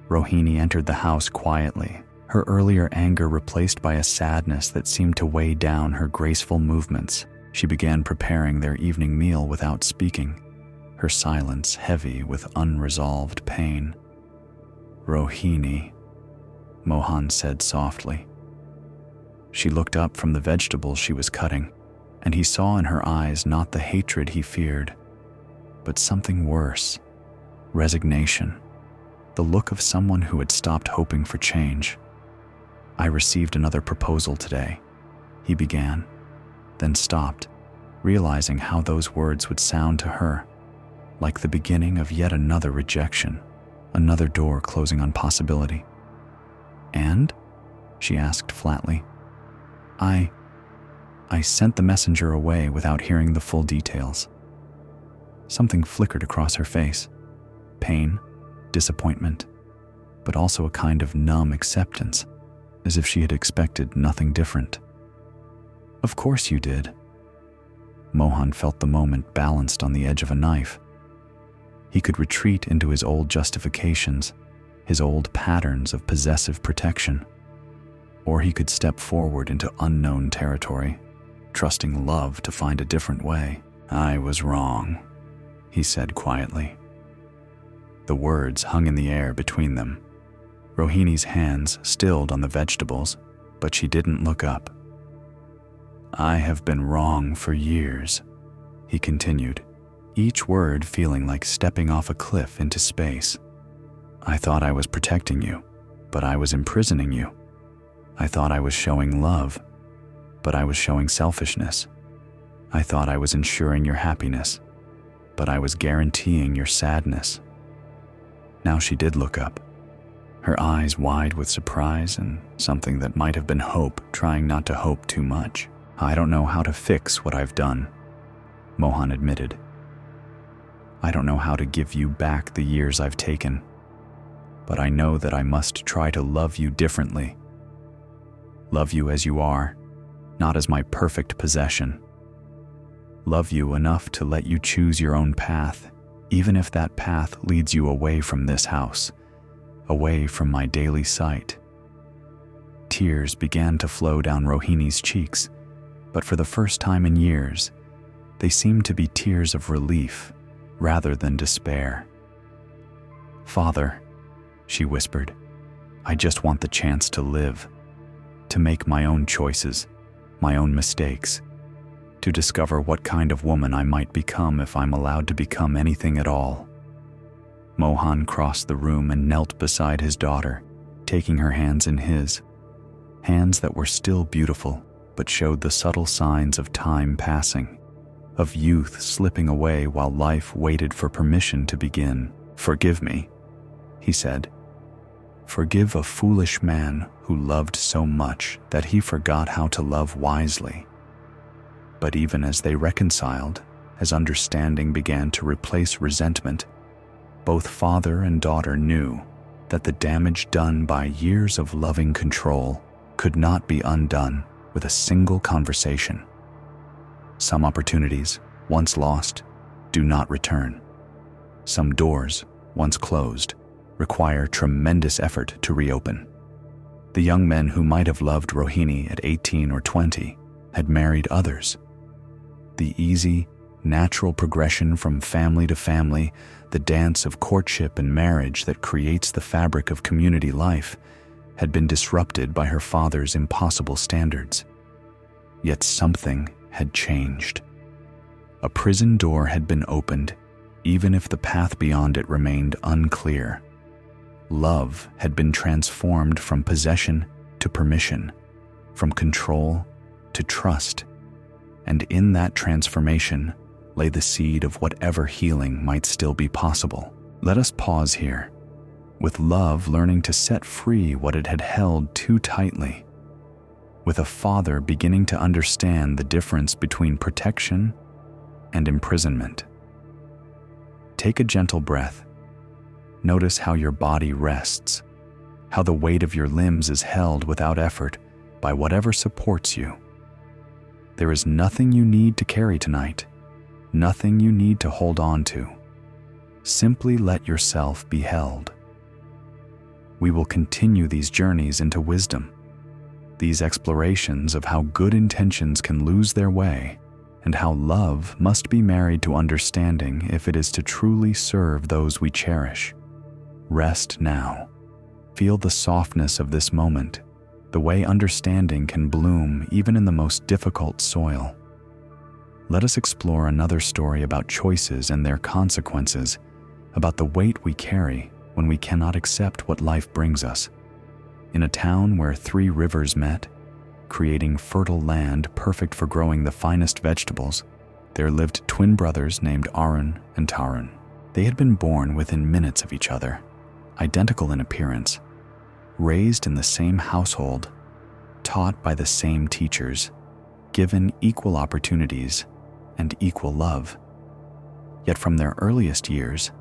Rohini entered the house quietly, her earlier anger replaced by a sadness that seemed to weigh down her graceful movements. She began preparing their evening meal without speaking, her silence heavy with unresolved pain. "Rohini," Mohan said softly. She looked up from the vegetables she was cutting, and he saw in her eyes not the hatred he feared, but something worse, resignation, the look of someone who had stopped hoping for change. "I received another proposal today," he began, then stopped, realizing how those words would sound to her, like the beginning of yet another rejection, another door closing on possibility. "And?" she asked flatly. I sent the messenger away without hearing the full details." Something flickered across her face. Pain, disappointment, but also a kind of numb acceptance, as if she had expected nothing different. "Of course you did." Mohan felt the moment balanced on the edge of a knife. He could retreat into his old justifications, his old patterns of possessive protection, or he could step forward into unknown territory, trusting love to find a different way. "I was wrong," he said quietly. The words hung in the air between them. Rohini's hands stilled on the vegetables, but she didn't look up. "I have been wrong for years," he continued, each word feeling like stepping off a cliff into space. "I thought I was protecting you, but I was imprisoning you. I thought I was showing love, but I was showing selfishness. I thought I was ensuring your happiness, but I was guaranteeing your sadness." Now she did look up, her eyes wide with surprise and something that might have been hope trying not to hope too much. "I don't know how to fix what I've done," Mohan admitted. "I don't know how to give you back the years I've taken, but I know that I must try to love you differently. Love you as you are, not as my perfect possession. Love you enough to let you choose your own path, even if that path leads you away from this house, away from my daily sight." Tears began to flow down Rohini's cheeks, but for the first time in years, they seemed to be tears of relief rather than despair. "Father," she whispered, "I just want the chance to live, to make my own choices, my own mistakes, to discover what kind of woman I might become if I'm allowed to become anything at all." Mohan crossed the room and knelt beside his daughter, taking her hands in his, hands that were still beautiful but showed the subtle signs of time passing, of youth slipping away while life waited for permission to begin. "Forgive me," he said. "Forgive a foolish man who loved so much that he forgot how to love wisely." But even as they reconciled, as understanding began to replace resentment, both father and daughter knew that the damage done by years of loving control could not be undone with a single conversation. Some opportunities, once lost, do not return. Some doors, once closed, require tremendous effort to reopen. The young men who might have loved Rohini at 18 or 20 had married others. The easy, natural progression from family to family, the dance of courtship and marriage that creates the fabric of community life, had been disrupted by her father's impossible standards. Yet something had changed. A prison door had been opened, even if the path beyond it remained unclear. Love had been transformed from possession to permission, from control to trust, and in that transformation lay the seed of whatever healing might still be possible. Let us pause here, with love learning to set free what it had held too tightly, with a father beginning to understand the difference between protection and imprisonment. Take a gentle breath. Notice how your body rests, how the weight of your limbs is held without effort by whatever supports you. There is nothing you need to carry tonight, nothing you need to hold on to. Simply let yourself be held. We will continue these journeys into wisdom, these explorations of how good intentions can lose their way and how love must be married to understanding if it is to truly serve those we cherish. Rest now. Feel the softness of this moment, the way understanding can bloom even in the most difficult soil. let us explore another story about choices and their consequences, about the weight we carry when we cannot accept what life brings us. In a town where 3 rivers met, creating fertile land perfect for growing the finest vegetables, there lived twin brothers named Arun and Tarun. They had been born within minutes of each other, identical in appearance, raised in the same household, taught by the same teachers, given equal opportunities and equal love. Yet from their earliest years,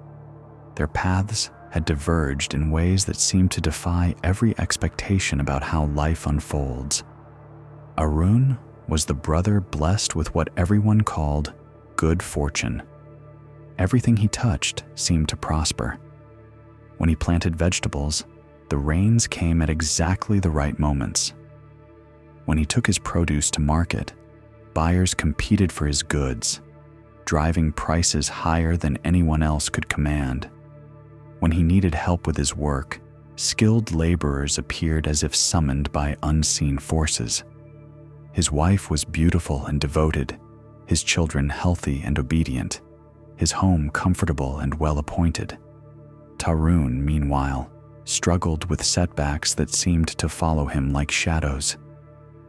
their paths had diverged in ways that seemed to defy every expectation about how life unfolds. Arun was the brother blessed with what everyone called good fortune. Everything he touched seemed to prosper. When he planted vegetables, the rains came at exactly the right moments. When he took his produce to market, buyers competed for his goods, driving prices higher than anyone else could command. When he needed help with his work, skilled laborers appeared as if summoned by unseen forces. His wife was beautiful and devoted, his children healthy and obedient, his home comfortable and well-appointed. Tarun, meanwhile, struggled with setbacks that seemed to follow him like shadows.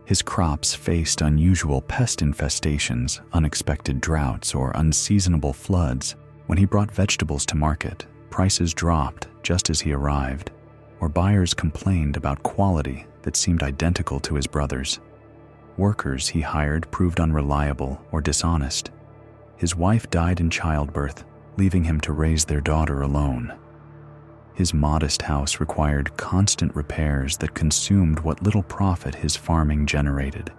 His crops faced unusual pest infestations, unexpected droughts, or unseasonable floods. When he brought vegetables to market, prices dropped just as he arrived, or buyers complained about quality that seemed identical to his brother's. Workers he hired proved unreliable or dishonest. His wife died in childbirth, leaving him to raise their daughter alone. His modest house required constant repairs that consumed what little profit his farming generated.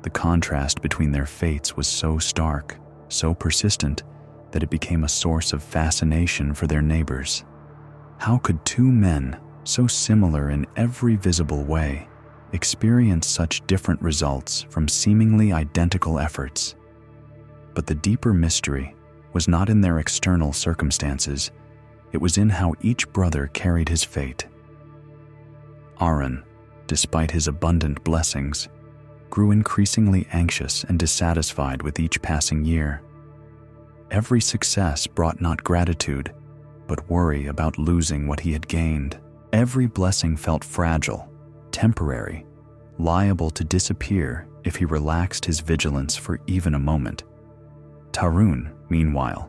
The contrast between their fates was so stark, so persistent, that it became a source of fascination for their neighbors. How could 2 men, so similar in every visible way, experience such different results from seemingly identical efforts? But the deeper mystery was not in their external circumstances. It was in how each brother carried his fate. Arun, despite his abundant blessings, grew increasingly anxious and dissatisfied with each passing year. Every success brought not gratitude, but worry about losing what he had gained. Every blessing felt fragile, temporary, liable to disappear if he relaxed his vigilance for even a moment. Tarun, meanwhile,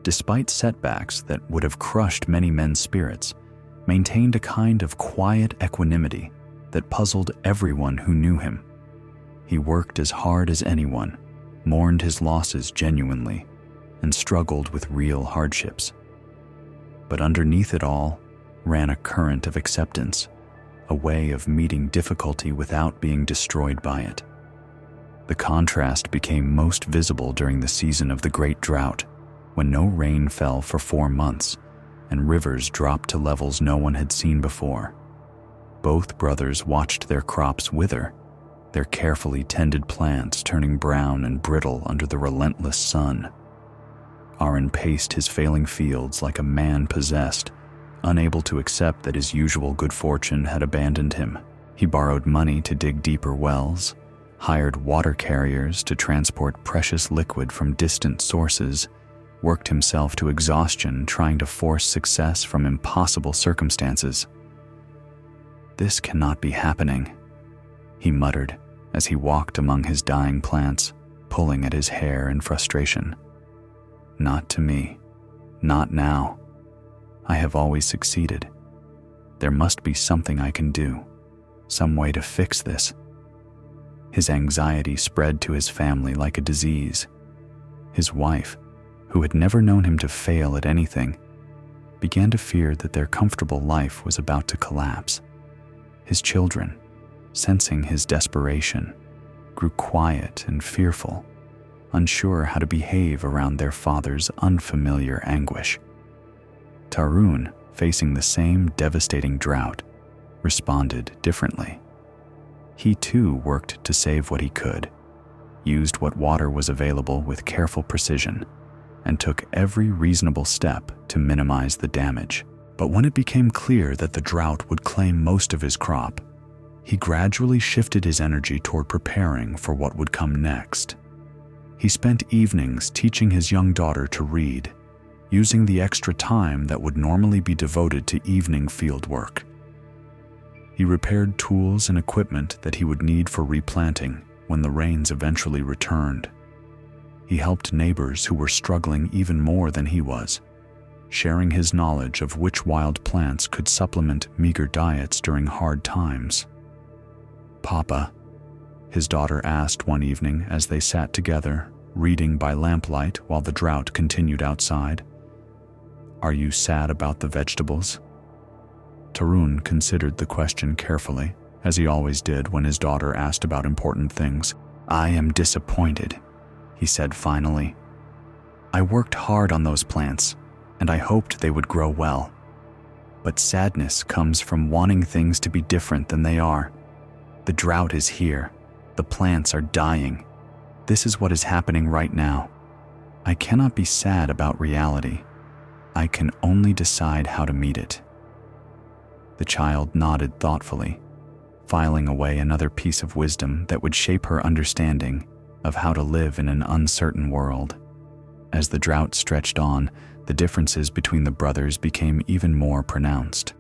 despite setbacks that would have crushed many men's spirits, maintained a kind of quiet equanimity that puzzled everyone who knew him. He worked as hard as anyone, mourned his losses genuinely, and struggled with real hardships. But underneath it all ran a current of acceptance, a way of meeting difficulty without being destroyed by it. The contrast became most visible during the season of the Great Drought, when no rain fell for 4 months and rivers dropped to levels no one had seen before. Both brothers watched their crops wither, their carefully tended plants turning brown and brittle under the relentless sun. Arun paced his failing fields like a man possessed, unable to accept that his usual good fortune had abandoned him. He borrowed money to dig deeper wells, hired water carriers to transport precious liquid from distant sources, worked himself to exhaustion trying to force success from impossible circumstances. "This cannot be happening," he muttered as he walked among his dying plants, pulling at his hair in frustration. "Not to me. Not now. I have always succeeded. There must be something I can do, some way to fix this." His anxiety spread to his family like a disease. His wife, who had never known him to fail at anything, began to fear that their comfortable life was about to collapse. His children, sensing his desperation, grew quiet and fearful, unsure how to behave around their father's unfamiliar anguish. Tarun, facing the same devastating drought, responded differently. He too worked to save what he could, used what water was available with careful precision, and took every reasonable step to minimize the damage. But when it became clear that the drought would claim most of his crop, he gradually shifted his energy toward preparing for what would come next. He spent evenings teaching his young daughter to read, using the extra time that would normally be devoted to evening field work. He repaired tools and equipment that he would need for replanting when the rains eventually returned. He helped neighbors who were struggling even more than he was, sharing his knowledge of which wild plants could supplement meager diets during hard times. "Papa," his daughter asked one evening as they sat together, reading by lamplight while the drought continued outside, "are you sad about the vegetables?" Tarun considered the question carefully, as he always did when his daughter asked about important things. "I am disappointed," he said finally. "I worked hard on those plants, and I hoped they would grow well. But sadness comes from wanting things to be different than they are. The drought is here. The plants are dying. This is what is happening right now. I cannot be sad about reality. I can only decide how to meet it." The child nodded thoughtfully, filing away another piece of wisdom that would shape her understanding of how to live in an uncertain world. As the drought stretched on, the differences between the brothers became even more pronounced.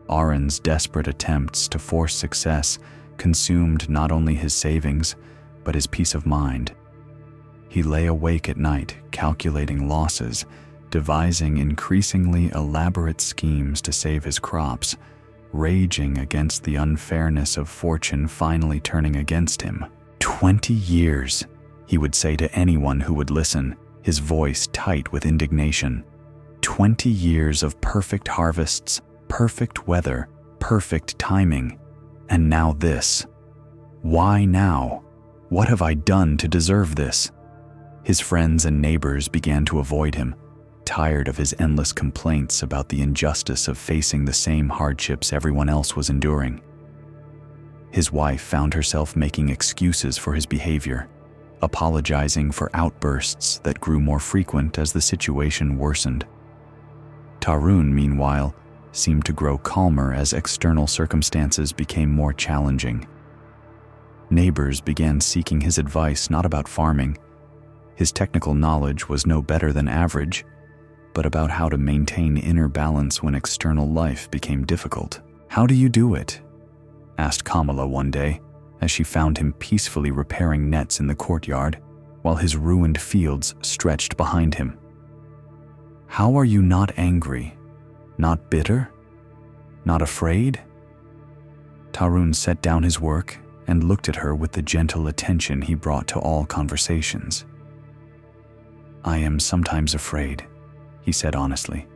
Aaron's desperate attempts to force success consumed not only his savings, but his peace of mind. He lay awake at night, calculating losses, devising increasingly elaborate schemes to save his crops, raging against the unfairness of fortune finally turning against him. 20 years, he would say to anyone who would listen, his voice tight with indignation. 20 years of perfect harvests, perfect weather, perfect timing, and now this. Why now? What have I done to deserve this? His friends and neighbors began to avoid him, tired of his endless complaints about the injustice of facing the same hardships everyone else was enduring. His wife found herself making excuses for his behavior, apologizing for outbursts that grew more frequent as the situation worsened. Tarun, meanwhile, seemed to grow calmer as external circumstances became more challenging. Neighbors began seeking his advice not about farming. His technical knowledge was no better than average, but about how to maintain inner balance when external life became difficult. "How do you do it?" asked Kamala one day, as she found him peacefully repairing nets in the courtyard, while his ruined fields stretched behind him. "How are you not angry? Not bitter? Not afraid?" Tarun set down his work and looked at her with the gentle attention he brought to all conversations. "I am sometimes afraid," he said honestly.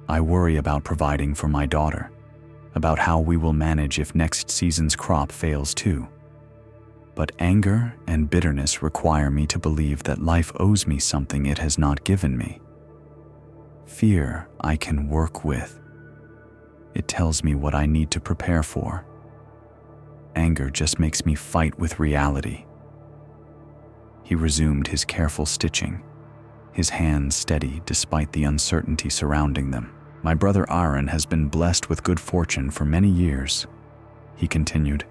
"I worry about providing for my daughter, about how we will manage if next season's crop fails too. But anger and bitterness require me to believe that life owes me something it has not given me. Fear I can work with. It tells me what I need to prepare for. Anger just makes me fight with reality." He resumed his careful stitching, his hands steady despite the uncertainty surrounding them. "My brother Aaron has been blessed with good fortune for many years," he continued.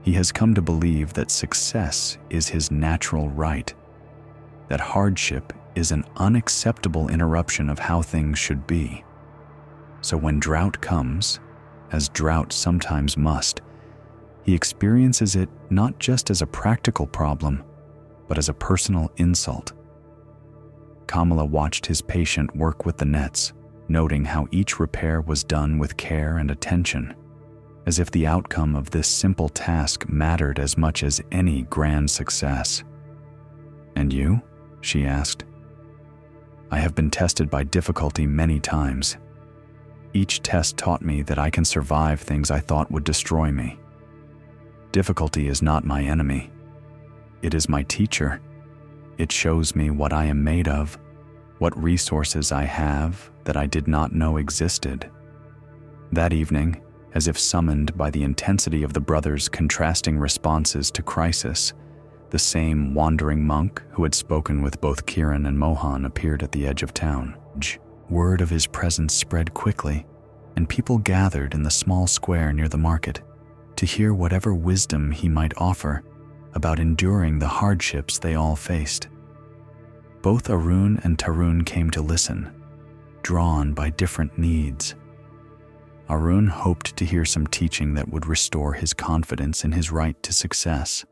"He has come to believe that success is his natural right, that hardship is an unacceptable interruption of how things should be. So when drought comes, as drought sometimes must, he experiences it not just as a practical problem, but as a personal insult." Kamala watched his patient work with the nets, noting how each repair was done with care and attention, as if the outcome of this simple task mattered as much as any grand success. "And you?" she asked. "I have been tested by difficulty many times. Each test taught me that I can survive things I thought would destroy me. Difficulty is not my enemy. It is my teacher. It shows me what I am made of, what resources I have that I did not know existed." That evening, as if summoned by the intensity of the brothers' contrasting responses to crisis, the same wandering monk who had spoken with both Kiran and Mohan appeared at the edge of town. Word of his presence spread quickly, and people gathered in the small square near the market to hear whatever wisdom he might offer about enduring the hardships they all faced. Both Arun and Tarun came to listen, drawn by different needs. Arun hoped to hear some teaching that would restore his confidence in his right to success,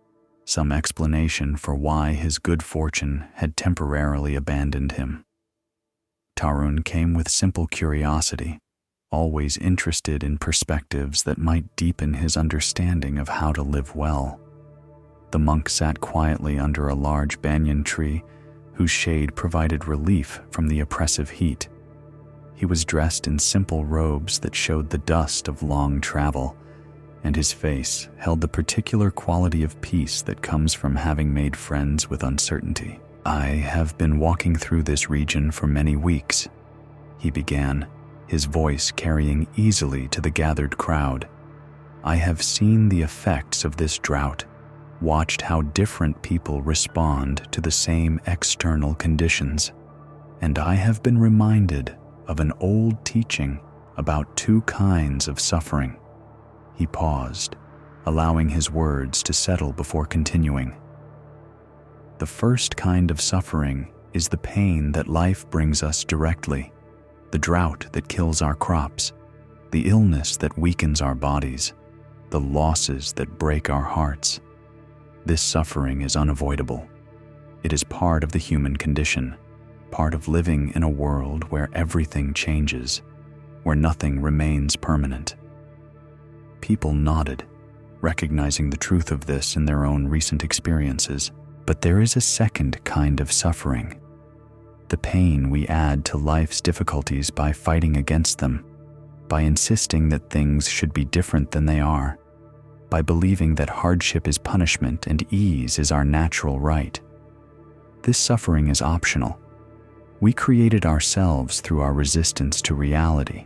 some explanation for why his good fortune had temporarily abandoned him. Tarun came with simple curiosity, always interested in perspectives that might deepen his understanding of how to live well. The monk sat quietly under a large banyan tree, whose shade provided relief from the oppressive heat. He was dressed in simple robes that showed the dust of long travel, and his face held the particular quality of peace that comes from having made friends with uncertainty. "I have been walking through this region for many weeks," he began, his voice carrying easily to the gathered crowd. "I have seen the effects of this drought, watched how different people respond to the same external conditions, and I have been reminded of an old teaching about two kinds of suffering." He paused, allowing his words to settle before continuing. "The first kind of suffering is the pain that life brings us directly, the drought that kills our crops, the illness that weakens our bodies, the losses that break our hearts. This suffering is unavoidable. It is part of the human condition, part of living in a world where everything changes, where nothing remains permanent." People nodded, recognizing the truth of this in their own recent experiences. But there is a second kind of suffering, the pain we add to life's difficulties by fighting against them, by insisting that things should be different than they are, by believing that hardship is punishment and ease is our natural right. This suffering is optional. We create it ourselves through our resistance to reality.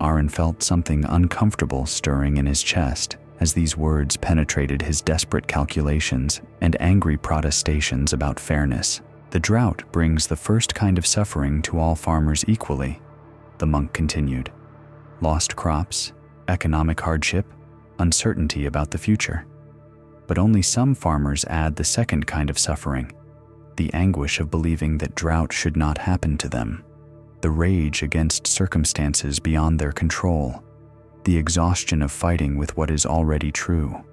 Arun felt something uncomfortable stirring in his chest as these words penetrated his desperate calculations and angry protestations about fairness. "The drought brings the first kind of suffering to all farmers equally," the monk continued. "Lost crops, economic hardship, uncertainty about the future. But only some farmers add the second kind of suffering, the anguish of believing that drought should not happen to them, the rage against circumstances beyond their control, the exhaustion of fighting with what is already true."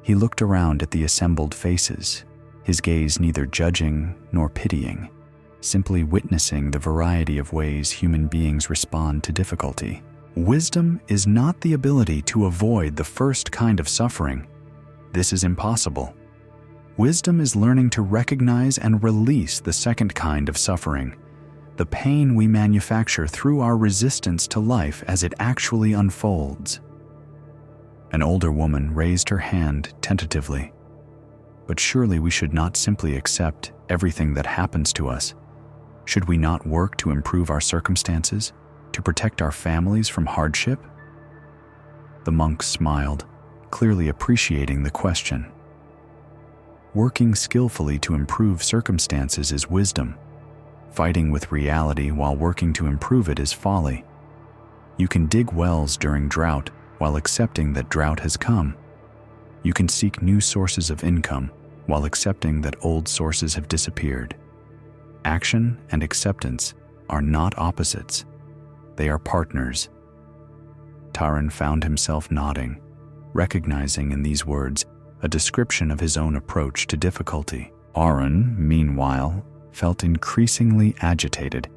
He looked around at the assembled faces, his gaze neither judging nor pitying, simply witnessing the variety of ways human beings respond to difficulty. "Wisdom is not the ability to avoid the first kind of suffering. This is impossible. Wisdom is learning to recognize and release the second kind of suffering, the pain we manufacture through our resistance to life as it actually unfolds." An older woman raised her hand tentatively. "But surely we should not simply accept everything that happens to us. Should we not work to improve our circumstances, to protect our families from hardship?" The monk smiled, clearly appreciating the question. "Working skillfully to improve circumstances is wisdom. Fighting with reality while working to improve it is folly. You can dig wells during drought while accepting that drought has come. You can seek new sources of income while accepting that old sources have disappeared. Action and acceptance are not opposites. They are partners." Tarun found himself nodding, recognizing in these words a description of his own approach to difficulty. Arun, meanwhile, felt increasingly agitated,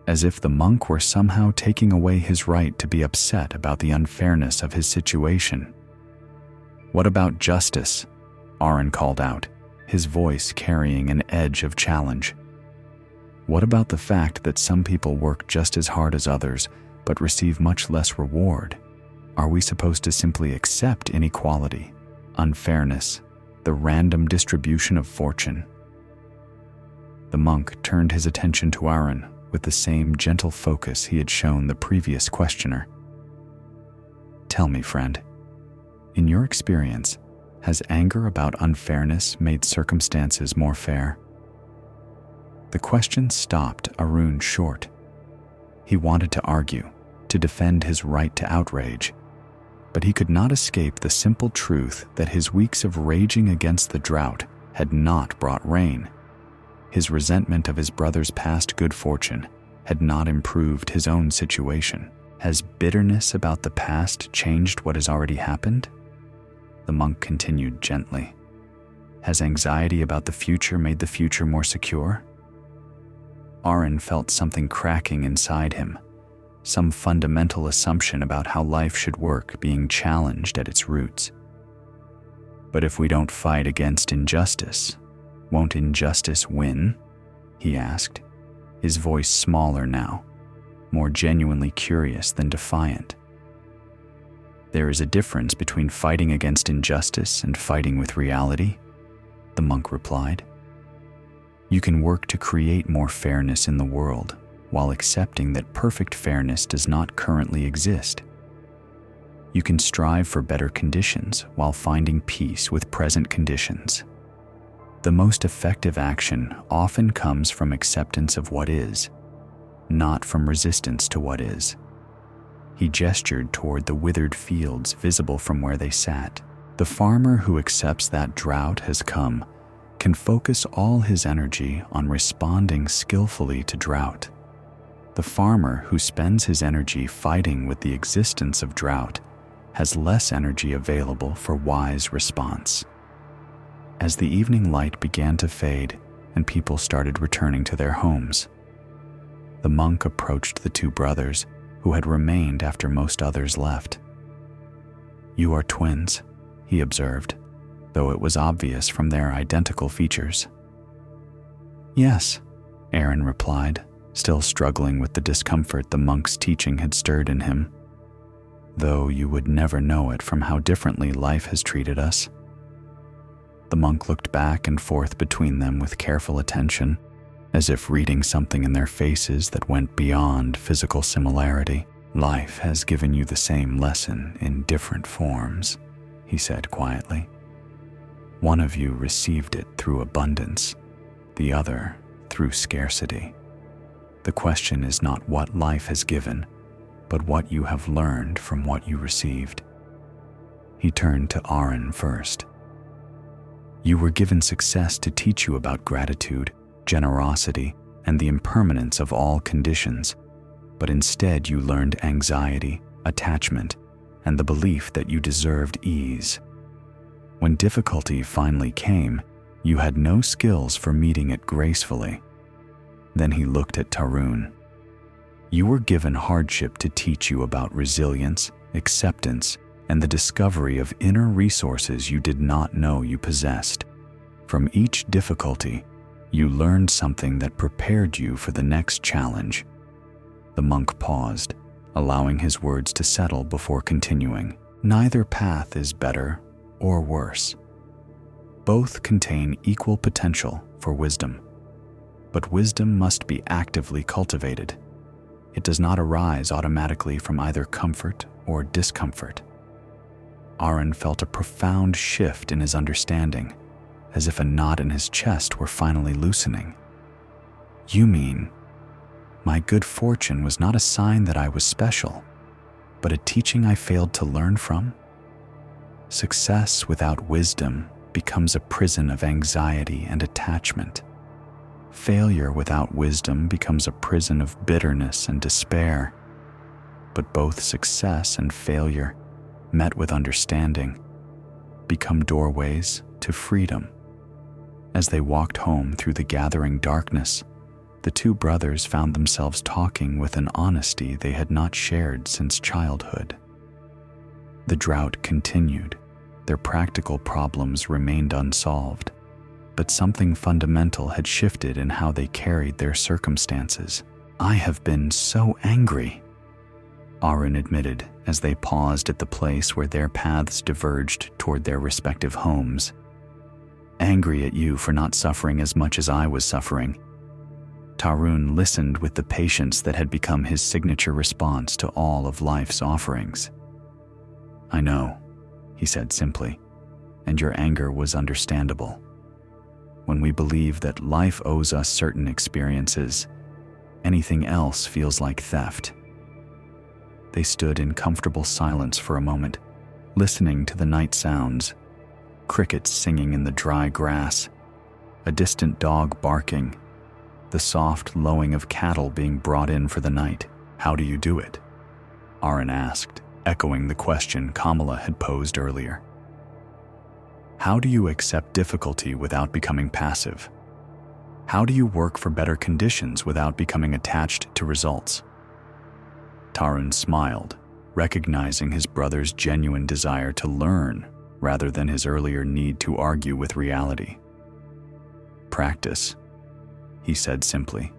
as if the monk were somehow taking away his right to be upset about the unfairness of his situation. "What about justice?" Arun called out, his voice carrying an edge of challenge. "What about the fact that some people work just as hard as others, but receive much less reward? Are we supposed to simply accept inequality, unfairness, the random distribution of fortune?" The monk turned his attention to Arun with the same gentle focus he had shown the previous questioner. "Tell me, friend, in your experience, has anger about unfairness made circumstances more fair?" The question stopped Arun short. He wanted to argue, to defend his right to outrage. But he could not escape the simple truth that his weeks of raging against the drought had not brought rain. His resentment of his brother's past good fortune had not improved his own situation. Has bitterness about the past changed what has already happened? The monk continued gently. Has anxiety about the future made the future more secure? Aaron felt something cracking inside him, some fundamental assumption about how life should work being challenged at its roots. But if we don't fight against injustice, won't injustice win? He asked, his voice smaller now, more genuinely curious than defiant. There is a difference between fighting against injustice and fighting with reality, the monk replied. You can work to create more fairness in the world while accepting that perfect fairness does not currently exist. You can strive for better conditions while finding peace with present conditions. The most effective action often comes from acceptance of what is, not from resistance to what is. He gestured toward the withered fields visible from where they sat. The farmer who accepts that drought has come can focus all his energy on responding skillfully to drought. The farmer who spends his energy fighting with the existence of drought has less energy available for wise response. As the evening light began to fade and people started returning to their homes, the monk approached the two brothers who had remained after most others left. You are twins, he observed, though it was obvious from their identical features. Yes, Aaron replied, still struggling with the discomfort the monk's teaching had stirred in him. Though you would never know it from how differently life has treated us. The monk looked back and forth between them with careful attention, as if reading something in their faces that went beyond physical similarity. Life has given you the same lesson in different forms, he said quietly. One of you received it through abundance, the other through scarcity. The question is not what life has given, but what you have learned from what you received. He turned to Aaron first. You were given success to teach you about gratitude, generosity, and the impermanence of all conditions, but instead you learned anxiety, attachment, and the belief that you deserved ease. When difficulty finally came, you had no skills for meeting it gracefully. Then he looked at Tarun. You were given hardship to teach you about resilience, acceptance, and the discovery of inner resources you did not know you possessed. From each difficulty, you learned something that prepared you for the next challenge. The monk paused, allowing his words to settle before continuing. Neither path is better or worse. Both contain equal potential for wisdom. But wisdom must be actively cultivated. It does not arise automatically from either comfort or discomfort. Aaron felt a profound shift in his understanding, as if a knot in his chest were finally loosening. You mean, my good fortune was not a sign that I was special, but a teaching I failed to learn from? Success without wisdom becomes a prison of anxiety and attachment. Failure without wisdom becomes a prison of bitterness and despair. But both success and failure, met with understanding, become doorways to freedom. As they walked home through the gathering darkness, the two brothers found themselves talking with an honesty they had not shared since childhood. The drought continued. Their practical problems remained unsolved, but something fundamental had shifted in how they carried their circumstances. I have been so angry, Aaron admitted as they paused at the place where their paths diverged toward their respective homes. Angry at you for not suffering as much as I was suffering. Tarun listened with the patience that had become his signature response to all of life's offerings. I know, he said simply, and your anger was understandable. When we believe that life owes us certain experiences, anything else feels like theft. They stood in comfortable silence for a moment, listening to the night sounds, crickets singing in the dry grass, a distant dog barking, the soft lowing of cattle being brought in for the night. "How do you do it?" Aaron asked, echoing the question Kamala had posed earlier. How do you accept difficulty without becoming passive? How do you work for better conditions without becoming attached to results? Tarun smiled, recognizing his brother's genuine desire to learn rather than his earlier need to argue with reality. "Practice," he said simply.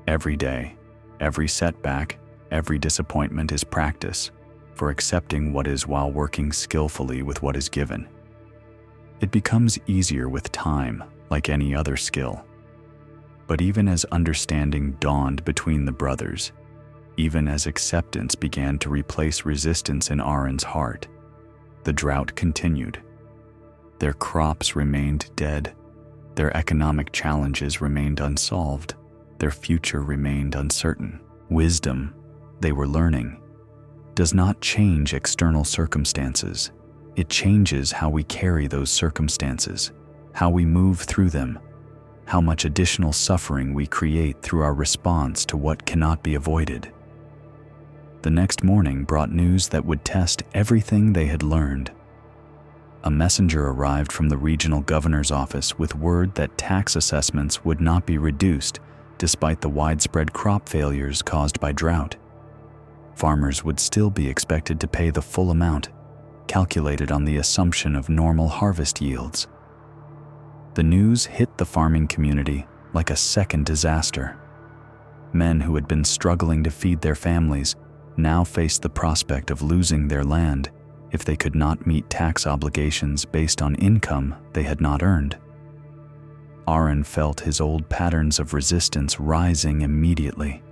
"Every day, every setback, every disappointment is practice for accepting what is while working skillfully with what is given. It becomes easier with time, like any other skill. But even as understanding dawned between the brothers, even as acceptance began to replace resistance in Aaron's heart, the drought continued. Their crops remained dead, their economic challenges remained unsolved, their future remained uncertain. Wisdom, they were learning, does not change external circumstances. It changes how we carry those circumstances, how we move through them, how much additional suffering we create through our response to what cannot be avoided. The next morning brought news that would test everything they had learned. A messenger arrived from the regional governor's office with word that tax assessments would not be reduced despite the widespread crop failures caused by drought. Farmers would still be expected to pay the full amount, calculated on the assumption of normal harvest yields. The news hit the farming community like a second disaster. Men who had been struggling to feed their families now faced the prospect of losing their land if they could not meet tax obligations based on income they had not earned. Aaron felt his old patterns of resistance rising immediately.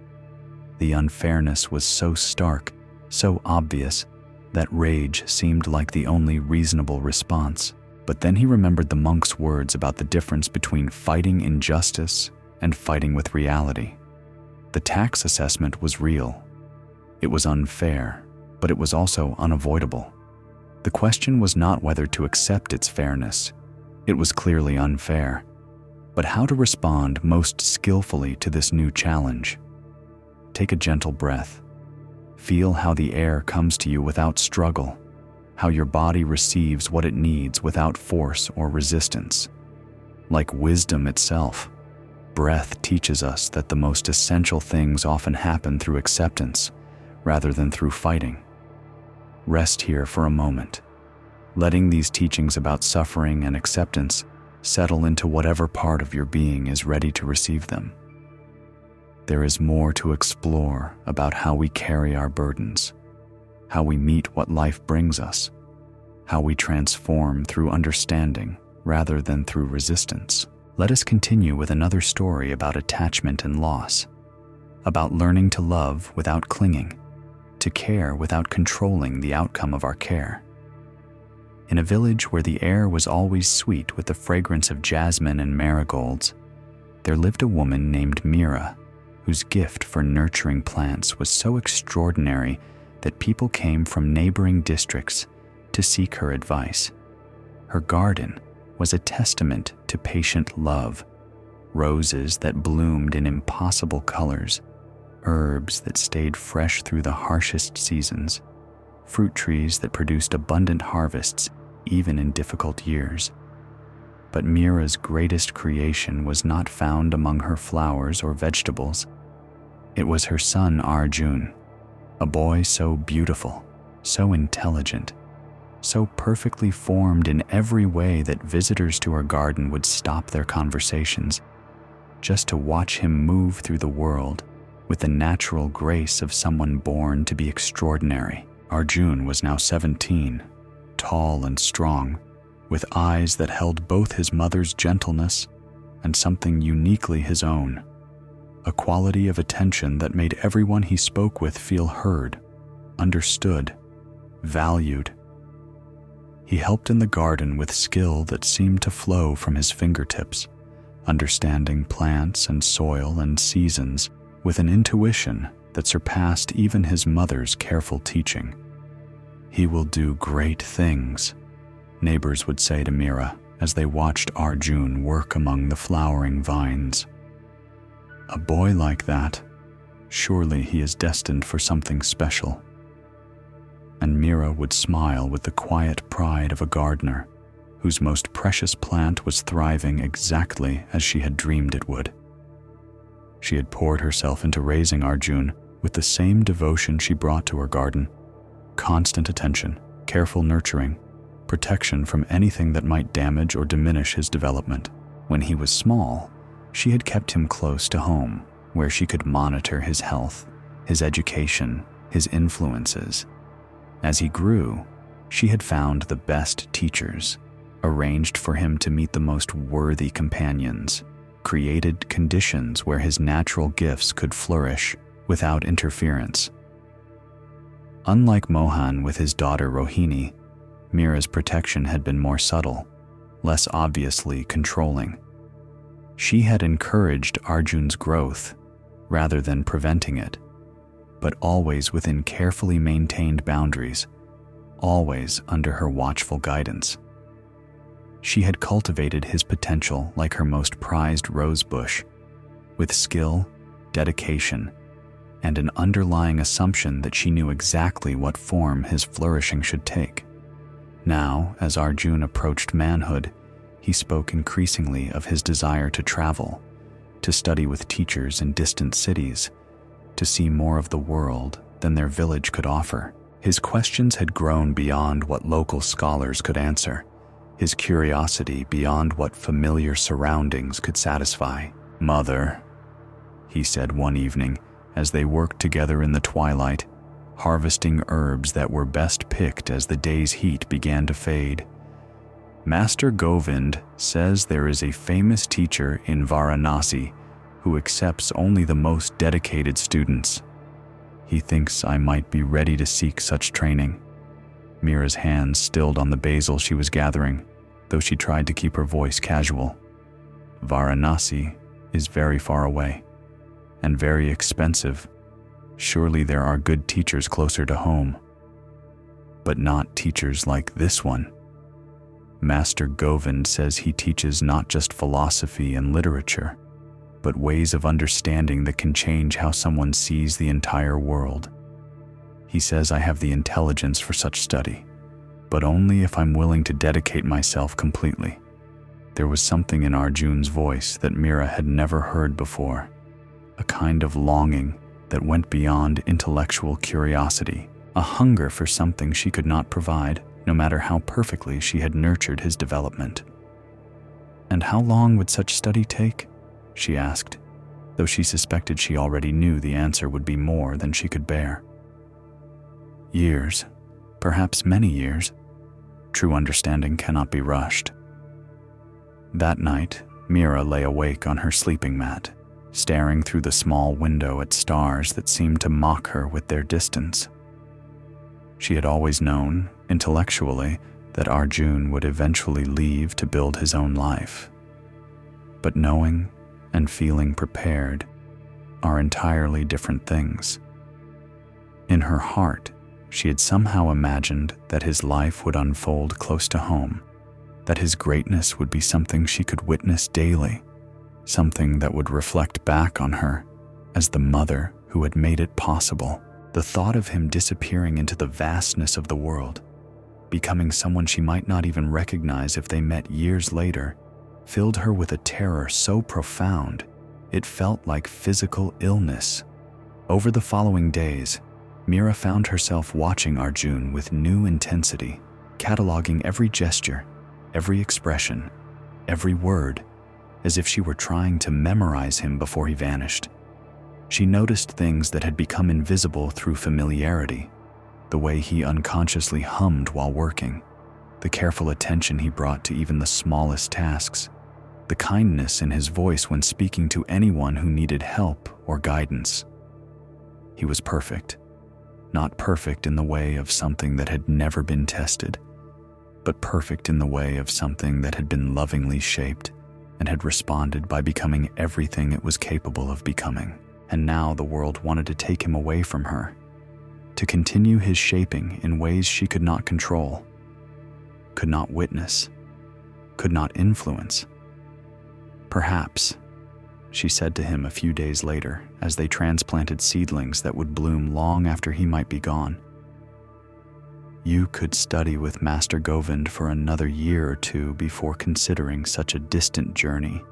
The unfairness was so stark, so obvious, that rage seemed like the only reasonable response. But then he remembered the monk's words about the difference between fighting injustice and fighting with reality. The tax assessment was real. It was unfair, but it was also unavoidable. The question was not whether to accept its fairness. It was clearly unfair. But how to respond most skillfully to this new challenge? Take a gentle breath. Feel how the air comes to you without struggle, how your body receives what it needs without force or resistance. Like wisdom itself, breath teaches us that the most essential things often happen through acceptance rather than through fighting. Rest here for a moment, letting these teachings about suffering and acceptance settle into whatever part of your being is ready to receive them. There is more to explore about how we carry our burdens, how we meet what life brings us, how we transform through understanding rather than through resistance. Let us continue with another story about attachment and loss, about learning to love without clinging, to care without controlling the outcome of our care. In a village where the air was always sweet with the fragrance of jasmine and marigolds, there lived a woman named Mira, whose gift for nurturing plants was so extraordinary that people came from neighboring districts to seek her advice. Her garden was a testament to patient love, roses that bloomed in impossible colors, herbs that stayed fresh through the harshest seasons, fruit trees that produced abundant harvests even in difficult years. But Mira's greatest creation was not found among her flowers or vegetables. It was her son Arjun, a boy so beautiful, so intelligent, so perfectly formed in every way that visitors to her garden would stop their conversations just to watch him move through the world with the natural grace of someone born to be extraordinary. Arjun was now 17, tall and strong, with eyes that held both his mother's gentleness and something uniquely his own, a quality of attention that made everyone he spoke with feel heard, understood, valued. He helped in the garden with skill that seemed to flow from his fingertips, understanding plants and soil and seasons with an intuition that surpassed even his mother's careful teaching. "He will do great things," neighbors would say to Mira as they watched Arjun work among the flowering vines. "A boy like that, surely he is destined for something special." And Mira would smile with the quiet pride of a gardener whose most precious plant was thriving exactly as she had dreamed it would. She had poured herself into raising Arjun with the same devotion she brought to her garden: constant attention, careful nurturing, protection from anything that might damage or diminish his development. When he was small, she had kept him close to home, where she could monitor his health, his education, his influences. As he grew, she had found the best teachers, arranged for him to meet the most worthy companions, created conditions where his natural gifts could flourish without interference. Unlike Mohan with his daughter Rohini, Mira's protection had been more subtle, less obviously controlling. She had encouraged Arjun's growth rather than preventing it, but always within carefully maintained boundaries, always under her watchful guidance. She had cultivated his potential like her most prized rosebush, with skill, dedication, and an underlying assumption that she knew exactly what form his flourishing should take. Now, as Arjun approached manhood, he spoke increasingly of his desire to travel, to study with teachers in distant cities, to see more of the world than their village could offer. His questions had grown beyond what local scholars could answer, his curiosity beyond what familiar surroundings could satisfy. "Mother," he said one evening as they worked together in the twilight, harvesting herbs that were best picked as the day's heat began to fade. "Master Govind says there is a famous teacher in Varanasi who accepts only the most dedicated students. He thinks I might be ready to seek such training." Mira's hands stilled on the basil she was gathering, though she tried to keep her voice casual. "Varanasi is very far away, and very expensive. Surely there are good teachers closer to home, but not teachers like this one. Master Govind says he teaches not just philosophy and literature, but ways of understanding that can change how someone sees the entire world. He says I have the intelligence for such study, but only if I'm willing to dedicate myself completely." There was something in Arjun's voice that Mira had never heard before, a kind of longing that went beyond intellectual curiosity, a hunger for something she could not provide, no matter how perfectly she had nurtured his development. "And how long would such study take?" she asked, though she suspected she already knew the answer would be more than she could bear. "Years, perhaps many years. True understanding cannot be rushed." That night, Mira lay awake on her sleeping mat, staring through the small window at stars that seemed to mock her with their distance. She had always known, intellectually, that Arjun would eventually leave to build his own life. But knowing and feeling prepared are entirely different things. In her heart, she had somehow imagined that his life would unfold close to home, that his greatness would be something she could witness daily, something that would reflect back on her as the mother who had made it possible. The thought of him disappearing into the vastness of the world, becoming someone she might not even recognize if they met years later, filled her with a terror so profound it felt like physical illness. Over the following days, Mira found herself watching Arjun with new intensity, cataloging every gesture, every expression, every word, as if she were trying to memorize him before he vanished. She noticed things that had become invisible through familiarity, the way he unconsciously hummed while working, the careful attention he brought to even the smallest tasks, the kindness in his voice when speaking to anyone who needed help or guidance. He was perfect, not perfect in the way of something that had never been tested, but perfect in the way of something that had been lovingly shaped and had responded by becoming everything it was capable of becoming. And now the world wanted to take him away from her, to continue his shaping in ways she could not control, could not witness, could not influence. Perhaps, she said to him a few days later as they transplanted seedlings that would bloom long after he might be gone, you could study with Master Govind for another year or two before considering such a distant journey.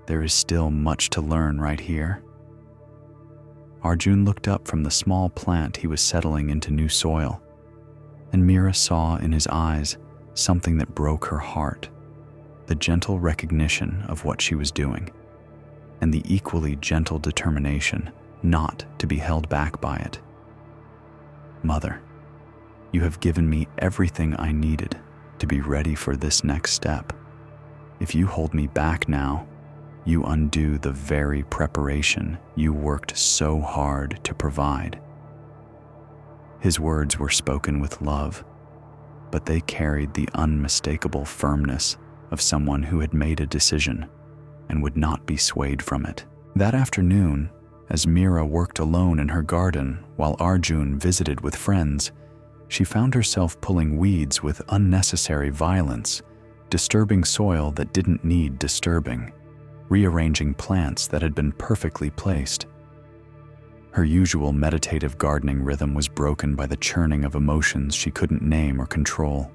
There is still much to learn right here. Arjun looked up from the small plant he was settling into new soil, and Mira saw in his eyes something that broke her heart, the gentle recognition of what she was doing, and the equally gentle determination not to be held back by it. Mother, you have given me everything I needed to be ready for this next step. If you hold me back now, you undo the very preparation you worked so hard to provide. His words were spoken with love, but they carried the unmistakable firmness of someone who had made a decision and would not be swayed from it. That afternoon, as Mira worked alone in her garden while Arjun visited with friends, she found herself pulling weeds with unnecessary violence, disturbing soil that didn't need disturbing, rearranging plants that had been perfectly placed. Her usual meditative gardening rhythm was broken by the churning of emotions she couldn't name or control.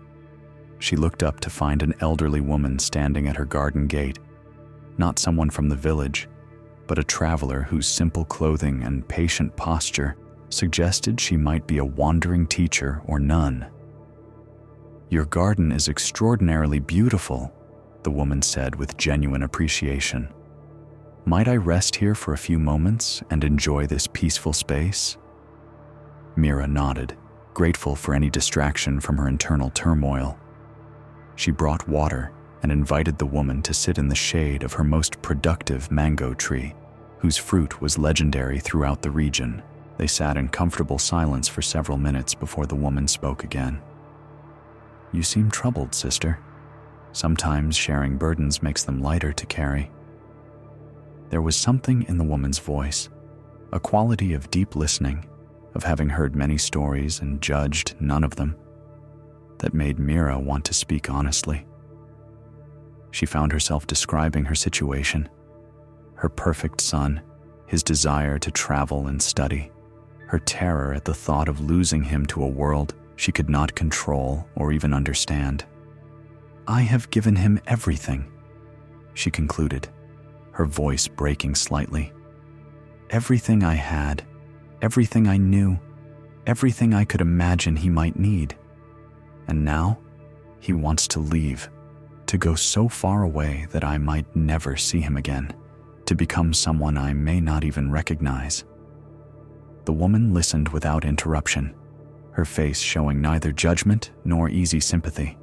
She looked up to find an elderly woman standing at her garden gate, not someone from the village, but a traveler whose simple clothing and patient posture suggested she might be a wandering teacher or nun. "Your garden is extraordinarily beautiful," the woman said with genuine appreciation. "Might I rest here for a few moments and enjoy this peaceful space?" Mira nodded, grateful for any distraction from her internal turmoil. She brought water and invited the woman to sit in the shade of her most productive mango tree, whose fruit was legendary throughout the region. They sat in comfortable silence for several minutes before the woman spoke again. "You seem troubled, sister. Sometimes sharing burdens makes them lighter to carry." There was something in the woman's voice, a quality of deep listening, of having heard many stories and judged none of them, that made Mira want to speak honestly. She found herself describing her situation, her perfect son, his desire to travel and study, her terror at the thought of losing him to a world she could not control or even understand. "I have given him everything," she concluded, her voice breaking slightly. "Everything I had, everything I knew, everything I could imagine he might need. And now, he wants to leave, to go so far away that I might never see him again, to become someone I may not even recognize." The woman listened without interruption, her face showing neither judgment nor easy sympathy,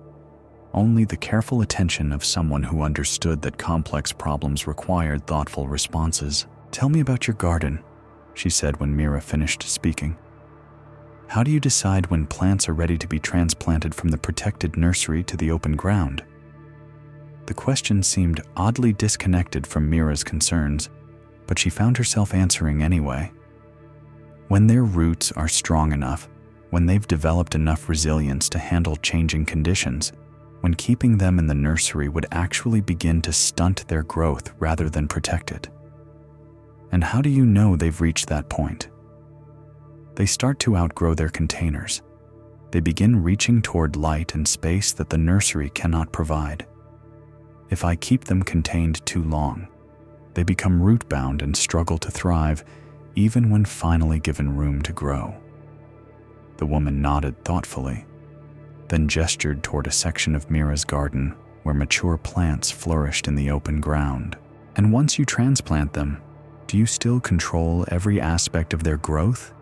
only the careful attention of someone who understood that complex problems required thoughtful responses. "Tell me about your garden," she said when Mira finished speaking. "How do you decide when plants are ready to be transplanted from the protected nursery to the open ground?" The question seemed oddly disconnected from Mira's concerns, but she found herself answering anyway. When their roots are strong enough, when they've developed enough resilience to handle changing conditions, when keeping them in the nursery would actually begin to stunt their growth rather than protect it. And how do you know they've reached that point? They start to outgrow their containers. They begin reaching toward light and space that the nursery cannot provide. If I keep them contained too long, they become root-bound and struggle to thrive, even when finally given room to grow. The woman nodded thoughtfully, then gestured toward a section of Mira's garden where mature plants flourished in the open ground. "And once you transplant them, do you still control every aspect of their growth?"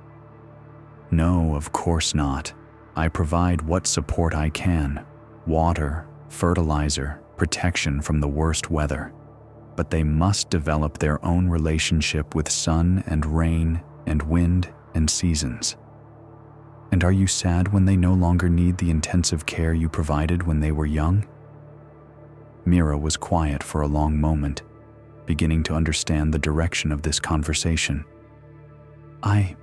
"No, of course not. I provide what support I can: water, fertilizer, protection from the worst weather. But they must develop their own relationship with sun and rain and wind and seasons." "And are you sad when they no longer need the intensive care you provided when they were young?" Mira was quiet for a long moment, beginning to understand the direction of this conversation. I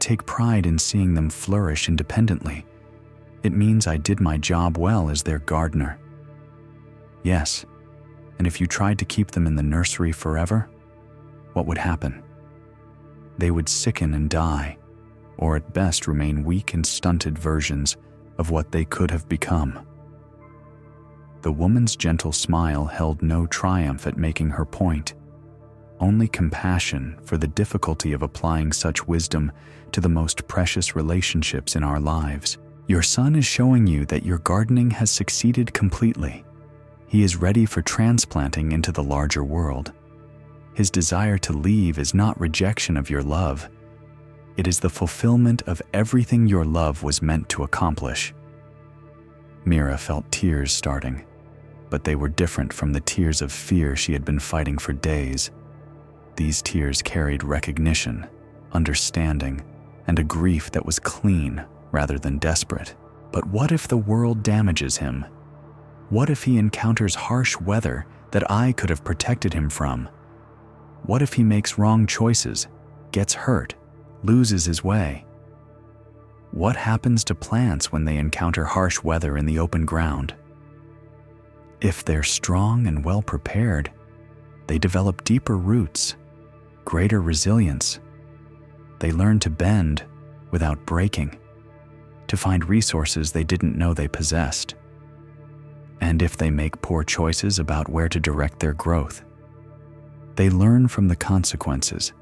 take pride in seeing them flourish independently. It means I did my job well as their gardener. Yes, and if you tried to keep them in the nursery forever, what would happen? They would sicken and die, or at best remain weak and stunted versions of what they could have become. The woman's gentle smile held no triumph at making her point, only compassion for the difficulty of applying such wisdom to the most precious relationships in our lives. Your son is showing you that your gardening has succeeded completely. He is ready for transplanting into the larger world. His desire to leave is not rejection of your love. It is the fulfillment of everything your love was meant to accomplish. Mira felt tears starting, but they were different from the tears of fear she had been fighting for days. These tears carried recognition, understanding, and a grief that was clean rather than desperate. But what if the world damages him? What if he encounters harsh weather that I could have protected him from? What if he makes wrong choices, gets hurt, loses his way? What happens to plants when they encounter harsh weather in the open ground? If they're strong and well prepared, they develop deeper roots, greater resilience. They learn to bend without breaking, to find resources they didn't know they possessed. And if they make poor choices about where to direct their growth, they learn from the consequences.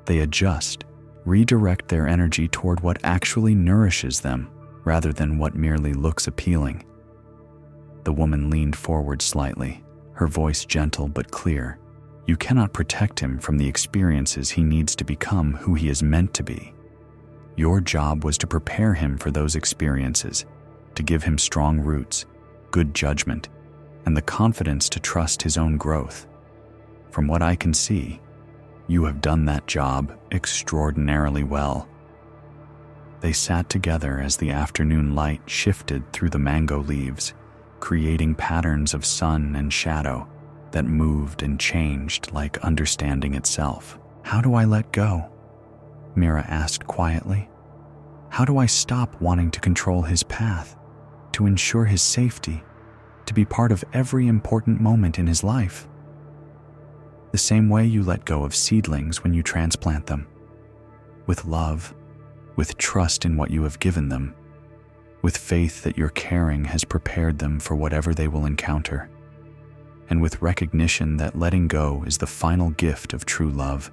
They adjust, redirect their energy toward what actually nourishes them rather than what merely looks appealing. The woman leaned forward slightly, her voice gentle but clear. You cannot protect him from the experiences he needs to become who he is meant to be. Your job was to prepare him for those experiences, to give him strong roots, good judgment, and the confidence to trust his own growth. From what I can see, you have done that job extraordinarily well. They sat together as the afternoon light shifted through the mango leaves, creating patterns of sun and shadow that moved and changed like understanding itself. How do I let go? Mira asked quietly. How do I stop wanting to control his path, to ensure his safety, to be part of every important moment in his life? The same way you let go of seedlings when you transplant them, with love, with trust in what you have given them, with faith that your caring has prepared them for whatever they will encounter, and with recognition that letting go is the final gift of true love,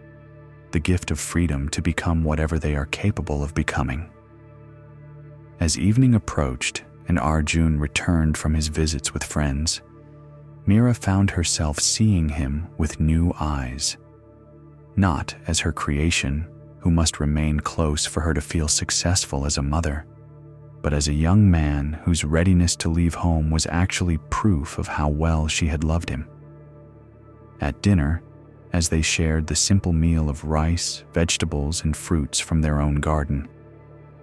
the gift of freedom to become whatever they are capable of becoming. As evening approached and Arjun returned from his visits with friends, Mira found herself seeing him with new eyes, not as her creation, who must remain close for her to feel successful as a mother, but as a young man whose readiness to leave home was actually proof of how well she had loved him. At dinner, as they shared the simple meal of rice, vegetables, and fruits from their own garden,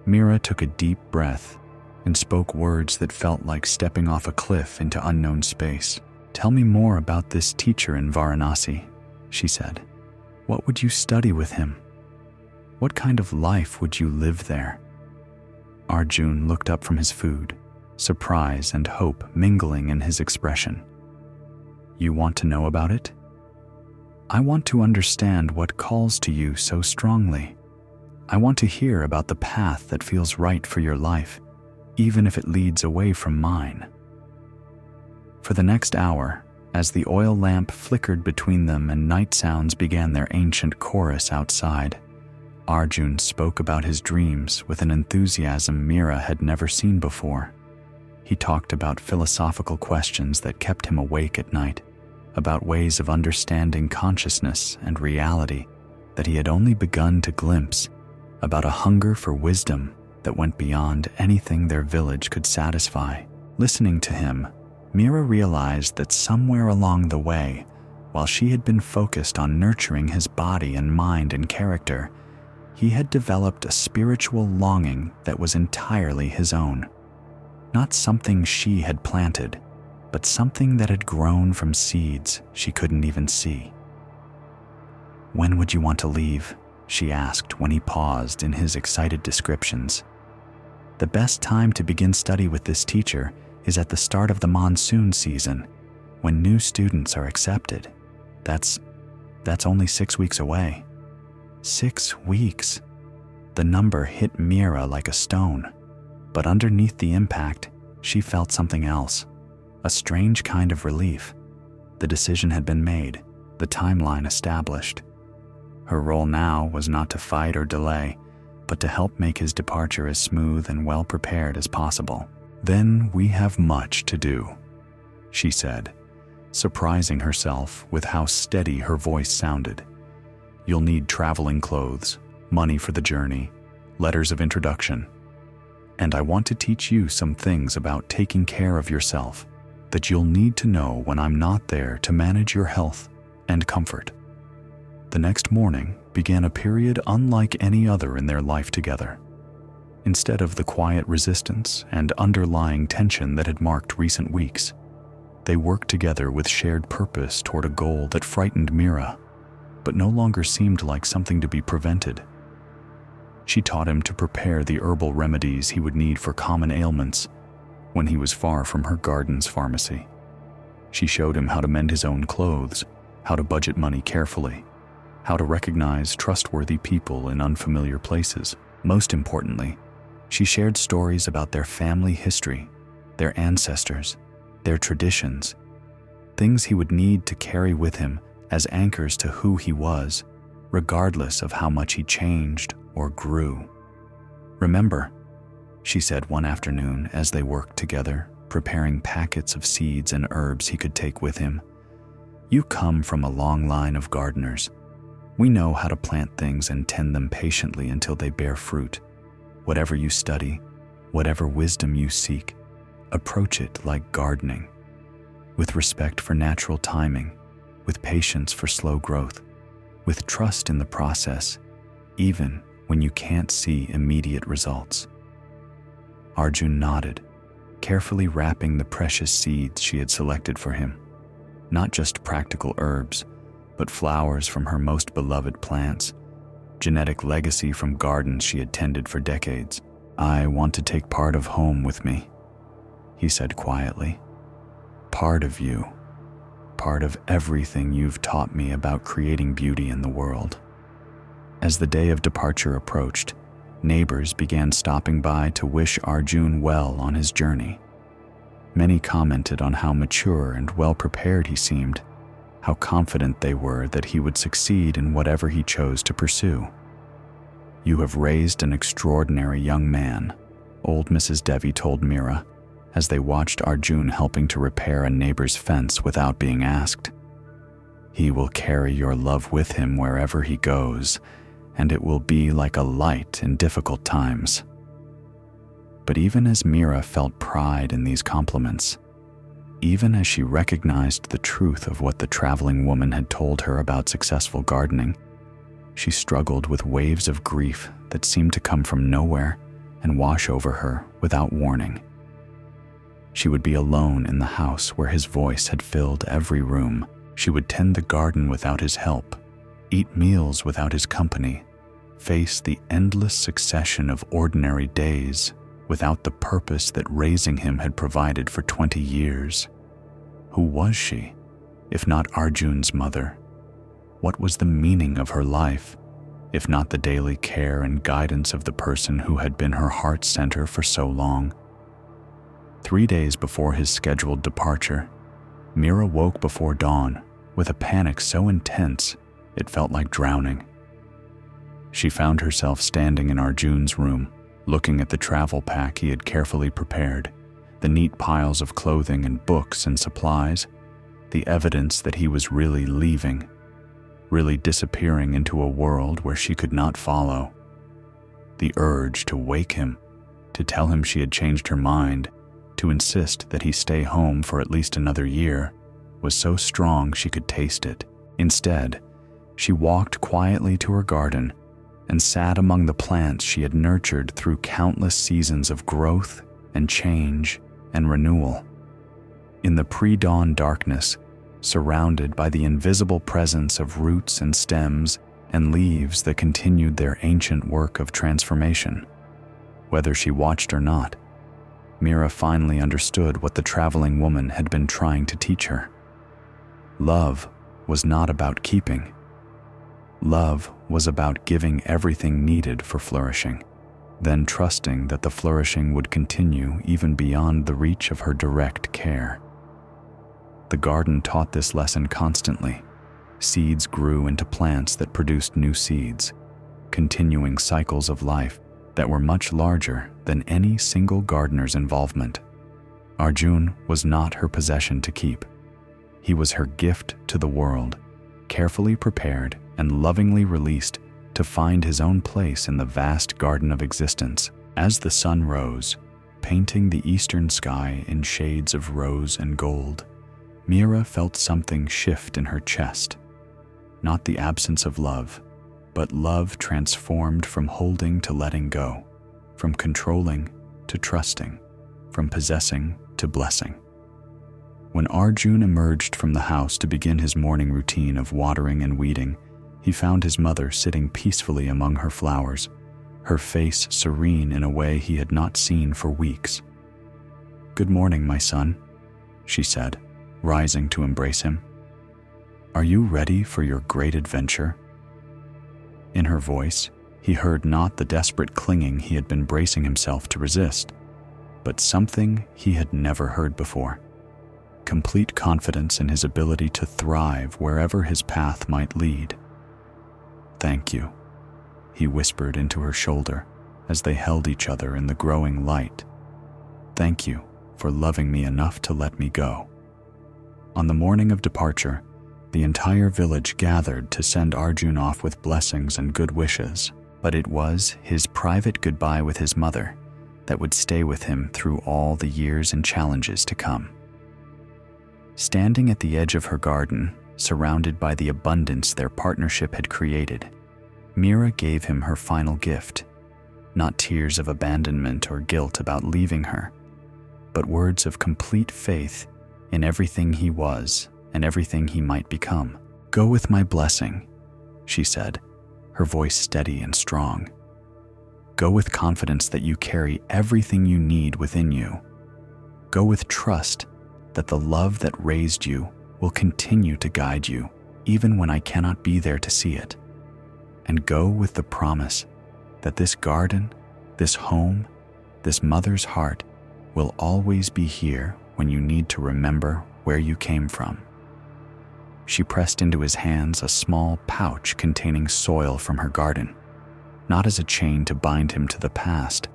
Mira took a deep breath and spoke words that felt like stepping off a cliff into unknown space. Tell me more about this teacher in Varanasi, she said. What would you study with him? What kind of life would you live there? Arjun looked up from his food, surprise and hope mingling in his expression. You want to know about it? I want to understand what calls to you so strongly. I want to hear about the path that feels right for your life, even if it leads away from mine. For the next hour, as the oil lamp flickered between them and night sounds began their ancient chorus outside, Arjun spoke about his dreams with an enthusiasm Mira had never seen before. He talked about philosophical questions that kept him awake at night, about ways of understanding consciousness and reality that he had only begun to glimpse, about a hunger for wisdom that went beyond anything their village could satisfy. Listening to him, Mira realized that somewhere along the way, while she had been focused on nurturing his body and mind and character, he had developed a spiritual longing that was entirely his own. Not something she had planted, but something that had grown from seeds she couldn't even see. When would you want to leave? she asked when he paused in his excited descriptions. "The best time to begin study with this teacher is at the start of the monsoon season, when new students are accepted. That's only 6 weeks away." 6 weeks. The number hit Mira like a stone, but underneath the impact, she felt something else, a strange kind of relief. The decision had been made, the timeline established. Her role now was not to fight or delay, but to help make his departure as smooth and well prepared as possible. "Then we have much to do," she said, surprising herself with how steady her voice sounded. "You'll need traveling clothes, money for the journey, letters of introduction. And I want to teach you some things about taking care of yourself that you'll need to know when I'm not there to manage your health and comfort." The next morning began a period unlike any other in their life together. Instead of the quiet resistance and underlying tension that had marked recent weeks, they worked together with shared purpose toward a goal that frightened Mira, but no longer seemed like something to be prevented. She taught him to prepare the herbal remedies he would need for common ailments when he was far from her garden's pharmacy. She showed him how to mend his own clothes, how to budget money carefully, how to recognize trustworthy people in unfamiliar places. Most importantly, she shared stories about their family history, their ancestors, their traditions, things he would need to carry with him as anchors to who he was, regardless of how much he changed or grew. "Remember," she said one afternoon as they worked together, preparing packets of seeds and herbs he could take with him, "you come from a long line of gardeners. We know how to plant things and tend them patiently until they bear fruit. Whatever you study, whatever wisdom you seek, approach it like gardening, with respect for natural timing, with patience for slow growth, with trust in the process, even when you can't see immediate results." Arjun nodded, carefully wrapping the precious seeds she had selected for him. Not just practical herbs, but flowers from her most beloved plants, genetic legacy from gardens she had tended for decades. "I want to take part of home with me," he said quietly. "Part of you, part of everything you've taught me about creating beauty in the world." As the day of departure approached, neighbors began stopping by to wish Arjun well on his journey. Many commented on how mature and well-prepared he seemed, how confident they were that he would succeed in whatever he chose to pursue. "You have raised an extraordinary young man," old Mrs. Devi told Mira, as they watched Arjun helping to repair a neighbor's fence without being asked. "He will carry your love with him wherever he goes, and it will be like a light in difficult times." But even as Mira felt pride in these compliments, even as she recognized the truth of what the traveling woman had told her about successful gardening, she struggled with waves of grief that seemed to come from nowhere and wash over her without warning. She would be alone in the house where his voice had filled every room. She would tend the garden without his help, eat meals without his company, face the endless succession of ordinary days without the purpose that raising him had provided for 20 years. Who was she, if not Arjun's mother? What was the meaning of her life, if not the daily care and guidance of the person who had been her heart's center for so long? 3 days before his scheduled departure, Mira woke before dawn with a panic so intense it felt like drowning. She found herself standing in Arjun's room, looking at the travel pack he had carefully prepared, the neat piles of clothing and books and supplies, the evidence that he was really leaving, really disappearing into a world where she could not follow. The urge to wake him, to tell him she had changed her mind, to insist that he stay home for at least another year, was so strong she could taste it. Instead, she walked quietly to her garden and sat among the plants she had nurtured through countless seasons of growth and change and renewal. In the pre-dawn darkness, surrounded by the invisible presence of roots and stems and leaves that continued their ancient work of transformation. Whether she watched or not, Mira finally understood what the traveling woman had been trying to teach her. Love was not about keeping. Love was about giving everything needed for flourishing, then trusting that the flourishing would continue even beyond the reach of her direct care. The garden taught this lesson constantly. Seeds grew into plants that produced new seeds, continuing cycles of life that were much larger than any single gardener's involvement. Arjun was not her possession to keep. He was her gift to the world, carefully prepared and lovingly released to find his own place in the vast garden of existence. As the sun rose, painting the eastern sky in shades of rose and gold, Mira felt something shift in her chest. Not the absence of love, but love transformed from holding to letting go, from controlling to trusting, from possessing to blessing. When Arjun emerged from the house to begin his morning routine of watering and weeding, he found his mother sitting peacefully among her flowers, her face serene in a way he had not seen for weeks. "Good morning, my son," she said, rising to embrace him. "Are you ready for your great adventure?" In her voice, he heard not the desperate clinging he had been bracing himself to resist, but something he had never heard before. Complete confidence in his ability to thrive wherever his path might lead. "Thank you," he whispered into her shoulder as they held each other in the growing light. "Thank you for loving me enough to let me go." On the morning of departure, the entire village gathered to send Arjun off with blessings and good wishes, but it was his private goodbye with his mother that would stay with him through all the years and challenges to come. Standing at the edge of her garden, surrounded by the abundance their partnership had created, Mira gave him her final gift, not tears of abandonment or guilt about leaving her, but words of complete faith in everything he was and everything he might become. "Go with my blessing," she said, her voice steady and strong. "Go with confidence that you carry everything you need within you. Go with trust that the love that raised you will continue to guide you, even when I cannot be there to see it. And go with the promise that this garden, this home, this mother's heart will always be here when you need to remember where you came from." She pressed into his hands a small pouch containing soil from her garden, not as a chain to bind him to the past,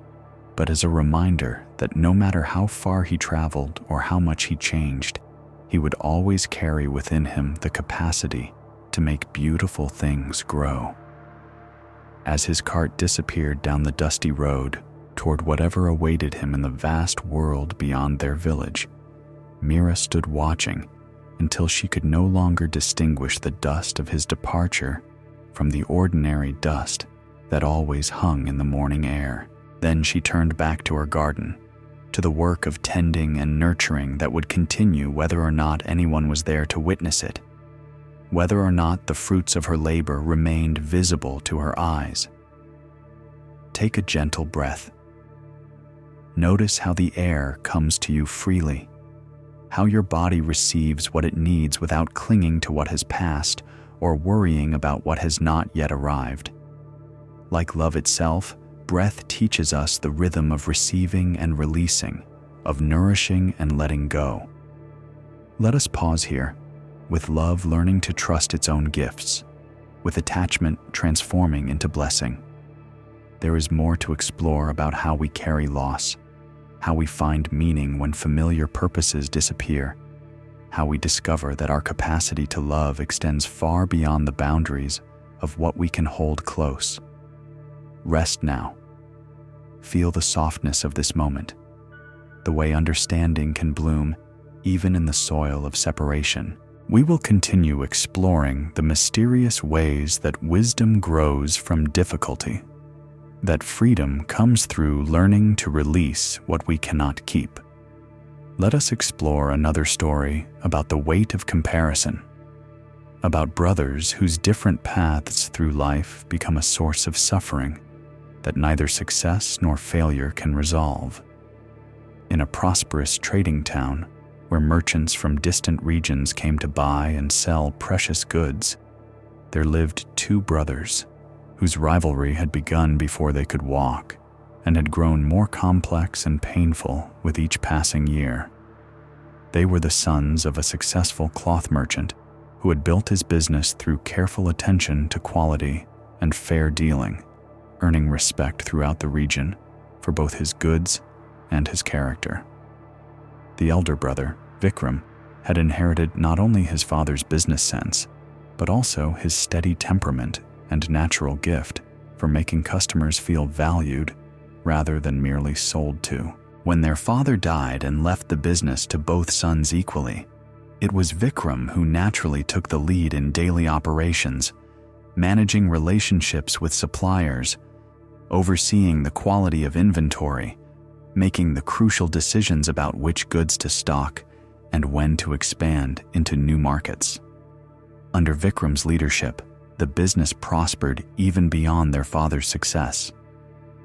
but as a reminder that no matter how far he traveled or how much he changed, he would always carry within him the capacity to make beautiful things grow. As his cart disappeared down the dusty road toward whatever awaited him in the vast world beyond their village, Mira stood watching until she could no longer distinguish the dust of his departure from the ordinary dust that always hung in the morning air. Then she turned back to her garden, to the work of tending and nurturing that would continue whether or not anyone was there to witness it, whether or not the fruits of her labor remained visible to her eyes. Take a gentle breath. Notice how the air comes to you freely, how your body receives what it needs without clinging to what has passed or worrying about what has not yet arrived. Like love itself, breath teaches us the rhythm of receiving and releasing, of nourishing and letting go. Let us pause here, with love learning to trust its own gifts, with attachment transforming into blessing. There is more to explore about how we carry loss, how we find meaning when familiar purposes disappear, how we discover that our capacity to love extends far beyond the boundaries of what we can hold close. Rest now. Feel the softness of this moment, the way understanding can bloom even in the soil of separation. We will continue exploring the mysterious ways that wisdom grows from difficulty, that freedom comes through learning to release what we cannot keep. Let us explore another story about the weight of comparison, about brothers whose different paths through life become a source of suffering that neither success nor failure can resolve. In a prosperous trading town, where merchants from distant regions came to buy and sell precious goods, there lived two brothers whose rivalry had begun before they could walk and had grown more complex and painful with each passing year. They were the sons of a successful cloth merchant who had built his business through careful attention to quality and fair dealing, earning respect throughout the region for both his goods and his character. The elder brother, Vikram, had inherited not only his father's business sense, but also his steady temperament and natural gift for making customers feel valued rather than merely sold to. When their father died and left the business to both sons equally, it was Vikram who naturally took the lead in daily operations, managing relationships with suppliers, overseeing the quality of inventory, making the crucial decisions about which goods to stock and when to expand into new markets. Under Vikram's leadership, the business prospered even beyond their father's success.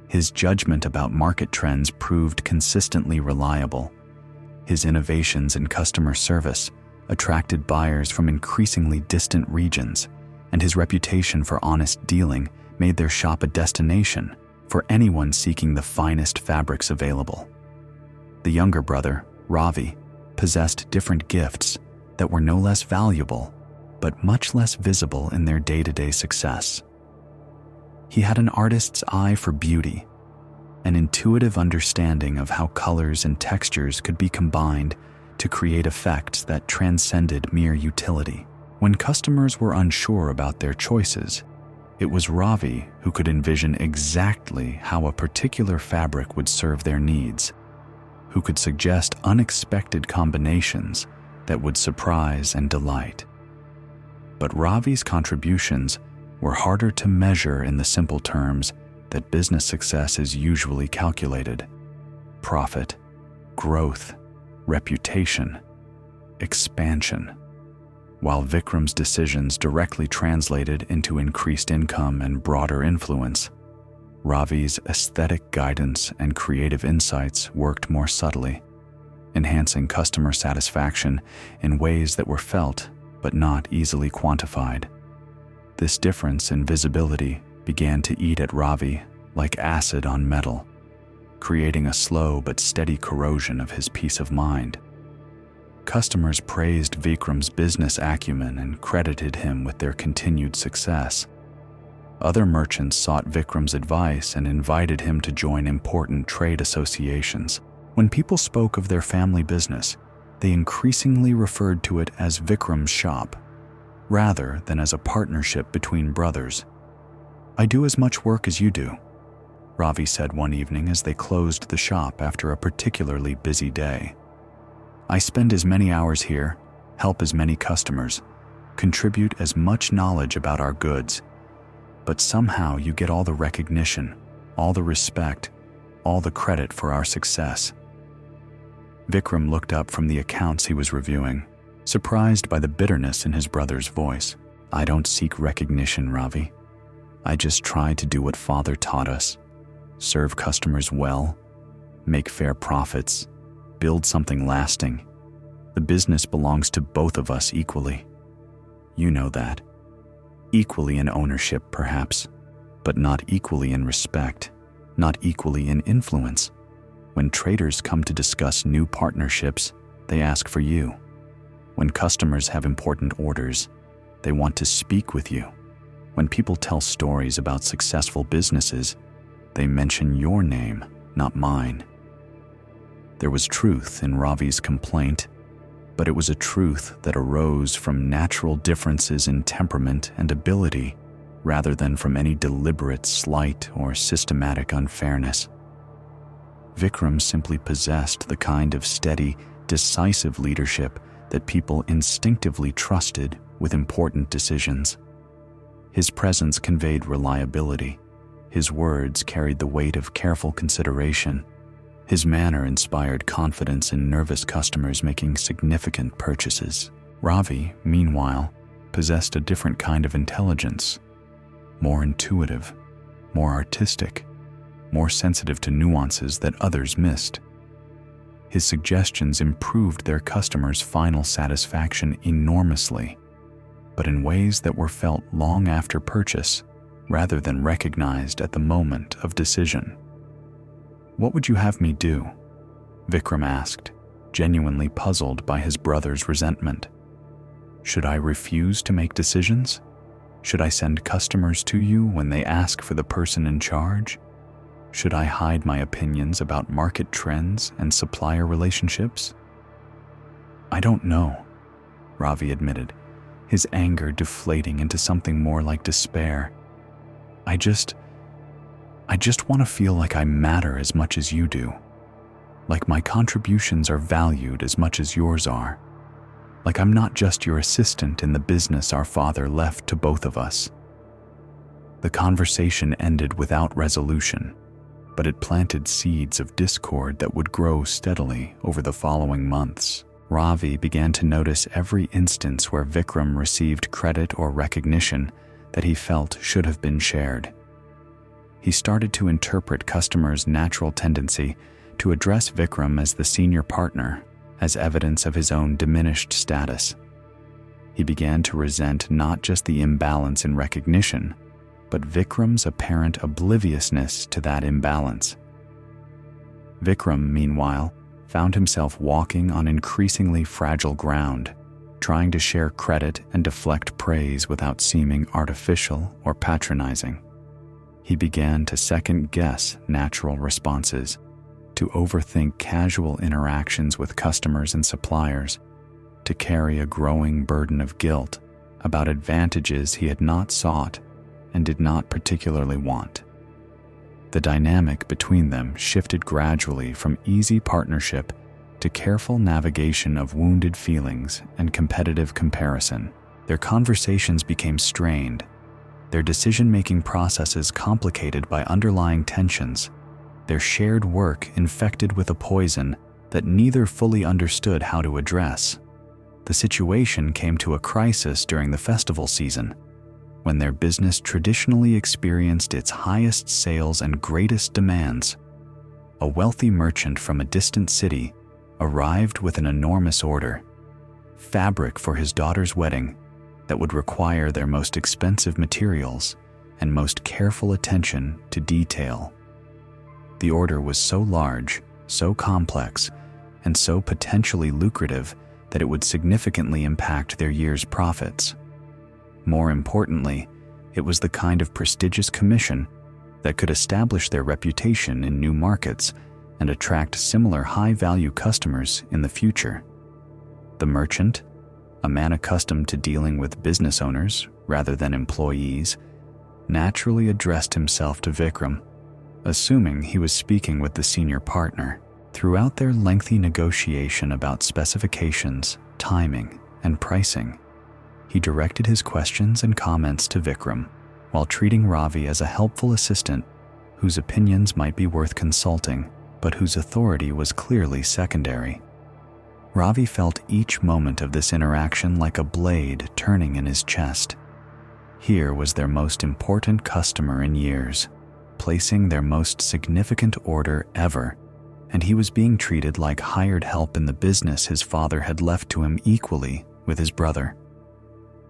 His judgment about market trends proved consistently reliable. His innovations in customer service attracted buyers from increasingly distant regions, and his reputation for honest dealing made their shop a destination for anyone seeking the finest fabrics available. The younger brother, Ravi, possessed different gifts that were no less valuable, but much less visible in their day-to-day success. He had an artist's eye for beauty, an intuitive understanding of how colors and textures could be combined to create effects that transcended mere utility. When customers were unsure about their choices, it was Ravi who could envision exactly how a particular fabric would serve their needs, who could suggest unexpected combinations that would surprise and delight. But Ravi's contributions were harder to measure in the simple terms that business success is usually calculated: profit, growth, reputation, expansion. While Vikram's decisions directly translated into increased income and broader influence, Ravi's aesthetic guidance and creative insights worked more subtly, enhancing customer satisfaction in ways that were felt but not easily quantified. This difference in visibility began to eat at Ravi like acid on metal, creating a slow but steady corrosion of his peace of mind. Customers praised Vikram's business acumen and credited him with their continued success. Other merchants sought Vikram's advice and invited him to join important trade associations. When people spoke of their family business, they increasingly referred to it as Vikram's shop, rather than as a partnership between brothers. "I do as much work as you do," Ravi said one evening as they closed the shop after a particularly busy day. "I spend as many hours here, help as many customers, contribute as much knowledge about our goods, but somehow you get all the recognition, all the respect, all the credit for our success." Vikram looked up from the accounts he was reviewing, surprised by the bitterness in his brother's voice. "I don't seek recognition, Ravi. I just try to do what Father taught us: serve customers well, make fair profits, build something lasting. The business belongs to both of us equally. You know that. Equally in ownership, perhaps, but not equally in respect, not equally in influence. When traders come to discuss new partnerships, they ask for you. When customers have important orders, they want to speak with you. When people tell stories about successful businesses, they mention your name, not mine." There was truth in Ravi's complaint, but it was a truth that arose from natural differences in temperament and ability, rather than from any deliberate slight or systematic unfairness. Vikram simply possessed the kind of steady, decisive leadership that people instinctively trusted with important decisions. His presence conveyed reliability. His words carried the weight of careful consideration. His manner inspired confidence in nervous customers making significant purchases. Ravi, meanwhile, possessed a different kind of intelligence, more intuitive, more artistic, more sensitive to nuances that others missed. His suggestions improved their customers' final satisfaction enormously, but in ways that were felt long after purchase rather than recognized at the moment of decision. "What would you have me do?" Vikram asked, genuinely puzzled by his brother's resentment. "Should I refuse to make decisions? Should I send customers to you when they ask for the person in charge? Should I hide my opinions about market trends and supplier relationships?" "I don't know," Ravi admitted, his anger deflating into something more like despair. I just want to feel like I matter as much as you do. Like my contributions are valued as much as yours are. Like I'm not just your assistant in the business our father left to both of us." The conversation ended without resolution, but it planted seeds of discord that would grow steadily over the following months. Ravi began to notice every instance where Vikram received credit or recognition that he felt should have been shared. He started to interpret customers' natural tendency to address Vikram as the senior partner as evidence of his own diminished status. He began to resent not just the imbalance in recognition, but Vikram's apparent obliviousness to that imbalance. Vikram, meanwhile, found himself walking on increasingly fragile ground, trying to share credit and deflect praise without seeming artificial or patronizing. He began to second-guess natural responses, to overthink casual interactions with customers and suppliers, to carry a growing burden of guilt about advantages he had not sought and did not particularly want. The dynamic between them shifted gradually from easy partnership to careful navigation of wounded feelings and competitive comparison. Their conversations became strained, their decision-making processes complicated by underlying tensions, their shared work infected with a poison that neither fully understood how to address. The situation came to a crisis during the festival season, when their business traditionally experienced its highest sales and greatest demands. A wealthy merchant from a distant city arrived with an enormous order, fabric for his daughter's wedding that would require their most expensive materials and most careful attention to detail. The order was so large, so complex, and so potentially lucrative that it would significantly impact their year's profits. More importantly, it was the kind of prestigious commission that could establish their reputation in new markets and attract similar high-value customers in the future. The merchant, a man accustomed to dealing with business owners rather than employees, naturally addressed himself to Vikram, assuming he was speaking with the senior partner. Throughout their lengthy negotiation about specifications, timing, and pricing, he directed his questions and comments to Vikram, while treating Ravi as a helpful assistant whose opinions might be worth consulting, but whose authority was clearly secondary. Ravi felt each moment of this interaction like a blade turning in his chest. Here was their most important customer in years, placing their most significant order ever, and he was being treated like hired help in the business his father had left to him equally with his brother.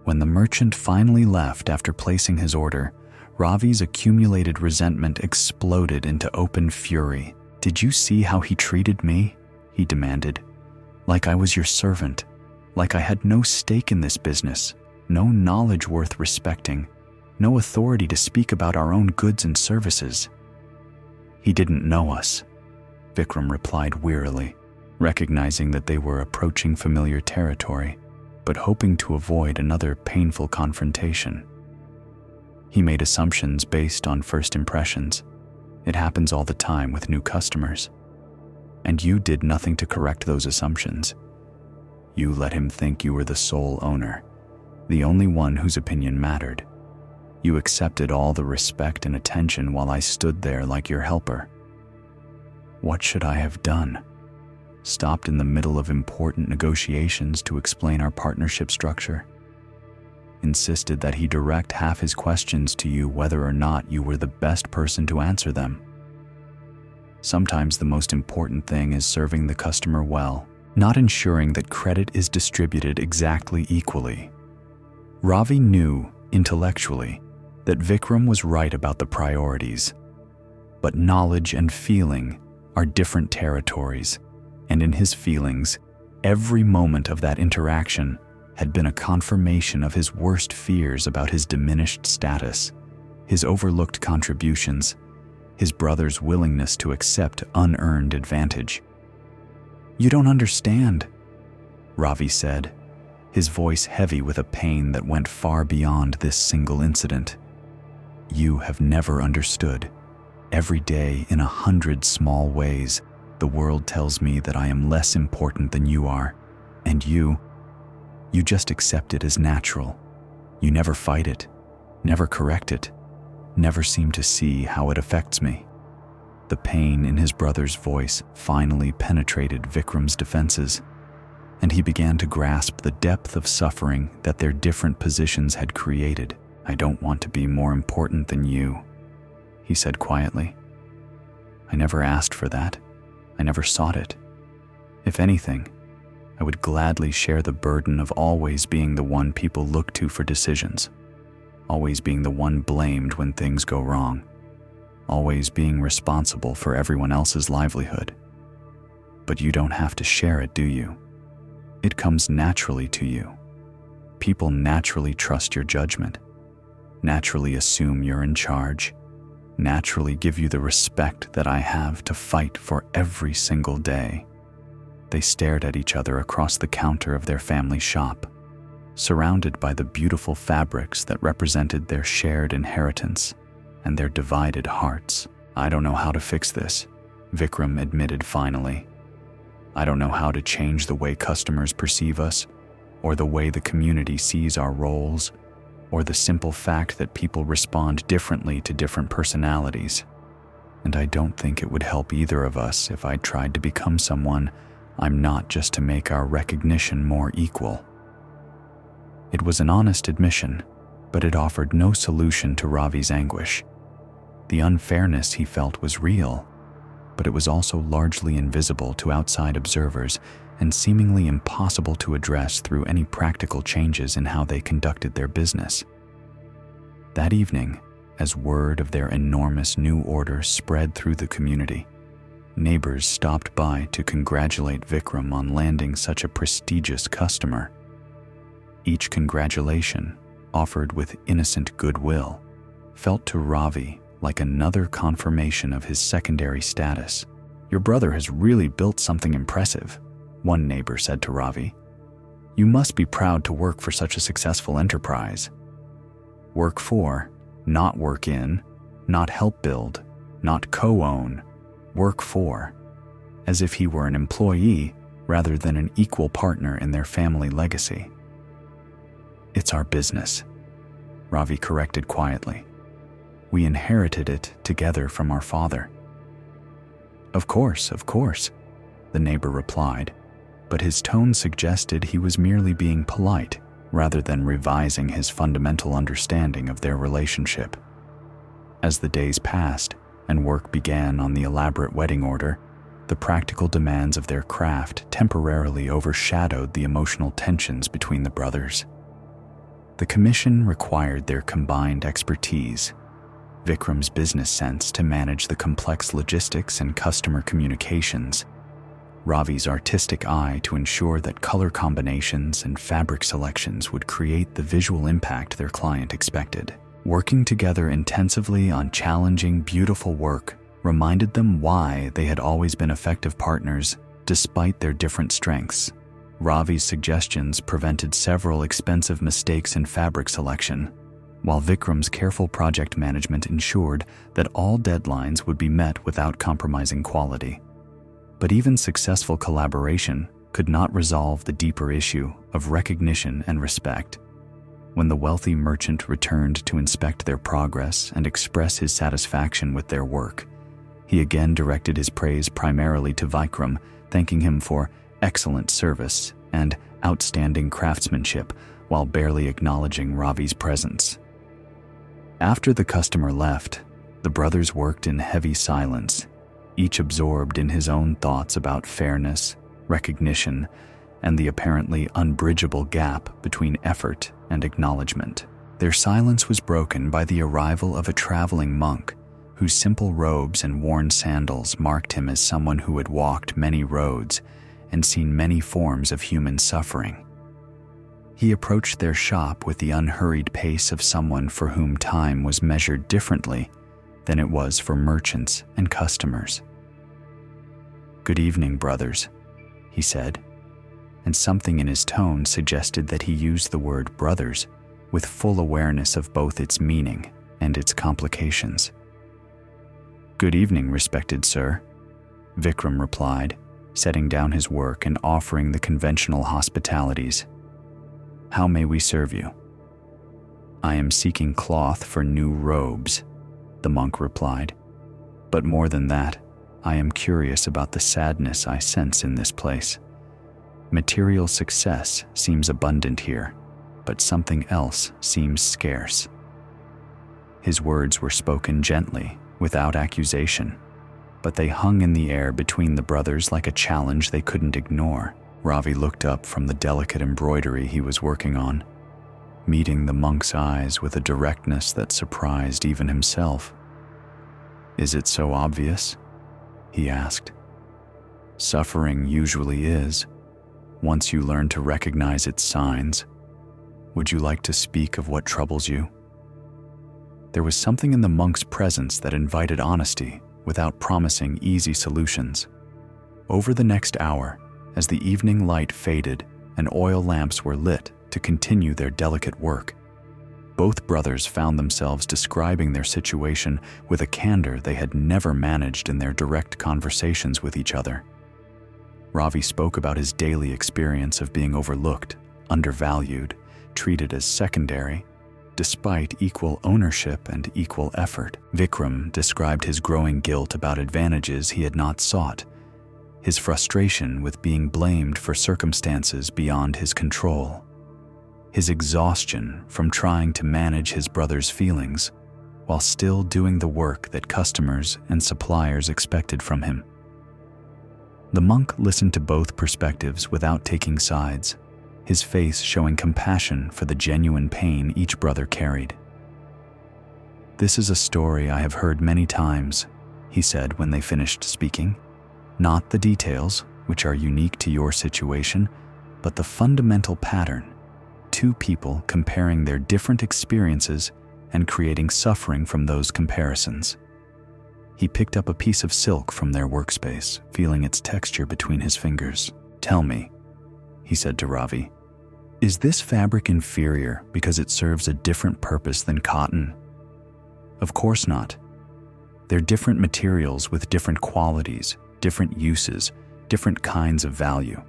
When the merchant finally left after placing his order, Ravi's accumulated resentment exploded into open fury. "Did you see how he treated me?" he demanded. "Like I was your servant, like I had no stake in this business, no knowledge worth respecting, no authority to speak about our own goods and services." "He didn't know us," Vikram replied wearily, recognizing that they were approaching familiar territory, but hoping to avoid another painful confrontation. "He made assumptions based on first impressions. It happens all the time with new customers. And you did nothing to correct those assumptions. You let him think you were the sole owner, the only one whose opinion mattered. You accepted all the respect and attention while I stood there like your helper. What should I have done? Stopped in the middle of important negotiations to explain our partnership structure? insisted that he direct half his questions to you whether or not you were the best person to answer them. Sometimes the most important thing is serving the customer well, not ensuring that credit is distributed exactly equally. Ravi knew, intellectually, that Vikram was right about the priorities. But knowledge and feeling are different territories, and in his feelings, every moment of that interaction had been a confirmation of his worst fears about his diminished status, his overlooked contributions, his brother's willingness to accept unearned advantage. "You don't understand," Ravi said, his voice heavy with a pain that went far beyond this single incident. "You have never understood. Every day, in 100 small ways, the world tells me that I am less important than you are, and you just accept it as natural. You never fight it, never correct it, never seem to see how it affects me." The pain in his brother's voice finally penetrated Vikram's defenses, and he began to grasp the depth of suffering that their different positions had created. "I don't want to be more important than you," he said quietly. "I never asked for that. I never sought it. If anything, I would gladly share the burden of always being the one people look to for decisions, always being the one blamed when things go wrong, always being responsible for everyone else's livelihood. But you don't have to share it, do you? It comes naturally to you. People naturally trust your judgment, naturally assume you're in charge, naturally give you the respect that I have to fight for every single day." They stared at each other across the counter of their family shop, surrounded by the beautiful fabrics that represented their shared inheritance and their divided hearts. "I don't know how to fix this," Vikram admitted finally. "I don't know how to change the way customers perceive us, or the way the community sees our roles, or the simple fact that people respond differently to different personalities. And I don't think it would help either of us if I tried to become someone I'm not just to make our recognition more equal." It was an honest admission, but it offered no solution to Ravi's anguish. The unfairness he felt was real, but it was also largely invisible to outside observers and seemingly impossible to address through any practical changes in how they conducted their business. That evening, as word of their enormous new order spread through the community, neighbors stopped by to congratulate Vikram on landing such a prestigious customer. Each congratulation, offered with innocent goodwill, felt to Ravi like another confirmation of his secondary status. "Your brother has really built something impressive," one neighbor said to Ravi. "You must be proud to work for such a successful enterprise." Work for, not work in, not help build, not co-own, work for, as if he were an employee rather than an equal partner in their family legacy. "It's our business," Ravi corrected quietly. "We inherited it together from our father." Of course," the neighbor replied, but his tone suggested he was merely being polite rather than revising his fundamental understanding of their relationship. As the days passed and work began on the elaborate wedding order, the practical demands of their craft temporarily overshadowed the emotional tensions between the brothers. The commission required their combined expertise, Vikram's business sense to manage the complex logistics and customer communications, Ravi's artistic eye to ensure that color combinations and fabric selections would create the visual impact their client expected. Working together intensively on challenging, beautiful work reminded them why they had always been effective partners despite their different strengths. Ravi's suggestions prevented several expensive mistakes in fabric selection, while Vikram's careful project management ensured that all deadlines would be met without compromising quality. But even successful collaboration could not resolve the deeper issue of recognition and respect. When the wealthy merchant returned to inspect their progress and express his satisfaction with their work, he again directed his praise primarily to Vikram, thanking him for excellent service and outstanding craftsmanship, while barely acknowledging Ravi's presence. After the customer left, the brothers worked in heavy silence, each absorbed in his own thoughts about fairness, recognition, and the apparently unbridgeable gap between effort and acknowledgement. Their silence was broken by the arrival of a traveling monk whose simple robes and worn sandals marked him as someone who had walked many roads and seen many forms of human suffering. He approached their shop with the unhurried pace of someone for whom time was measured differently than it was for merchants and customers. "Good evening, brothers," he said, and something in his tone suggested that he used the word brothers with full awareness of both its meaning and its complications. "Good evening, respected sir," Vikram replied, setting down his work and offering the conventional hospitalities. "How may we serve you?" "I am seeking cloth for new robes," the monk replied. "But more than that, I am curious about the sadness I sense in this place. Material success seems abundant here, but something else seems scarce." His words were spoken gently, without accusation, but they hung in the air between the brothers like a challenge they couldn't ignore. Ravi looked up from the delicate embroidery he was working on, meeting the monk's eyes with a directness that surprised even himself. "Is it so obvious?" he asked. "Suffering usually is, once you learn to recognize its signs. Would you like to speak of what troubles you?" There was something in the monk's presence that invited honesty without promising easy solutions. Over the next hour, as the evening light faded and oil lamps were lit to continue their delicate work, both brothers found themselves describing their situation with a candor they had never managed in their direct conversations with each other. Ravi spoke about his daily experience of being overlooked, undervalued, treated as secondary, despite equal ownership and equal effort. Vikram described his growing guilt about advantages he had not sought, his frustration with being blamed for circumstances beyond his control, his exhaustion from trying to manage his brother's feelings while still doing the work that customers and suppliers expected from him. The monk listened to both perspectives without taking sides, his face showing compassion for the genuine pain each brother carried. "This is a story I have heard many times," he said when they finished speaking. "Not the details, which are unique to your situation, but the fundamental pattern. Two people comparing their different experiences and creating suffering from those comparisons." He picked up a piece of silk from their workspace, feeling its texture between his fingers. "Tell me," he said to Ravi, "is this fabric inferior because it serves a different purpose than cotton?" "Of course not. They're different materials with different qualities, different uses, different kinds of value."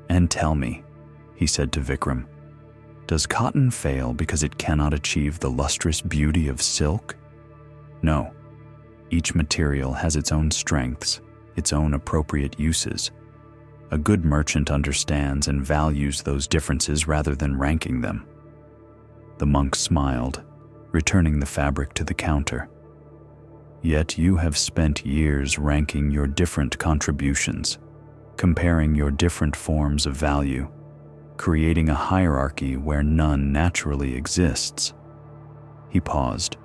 "And tell me," he said to Vikram, "does cotton fail because it cannot achieve the lustrous beauty of silk?" "No. Each material has its own strengths, its own appropriate uses. A good merchant understands and values those differences rather than ranking them." The monk smiled, returning the fabric to the counter. "Yet you have spent years ranking your different contributions, comparing your different forms of value, creating a hierarchy where none naturally exists." He paused,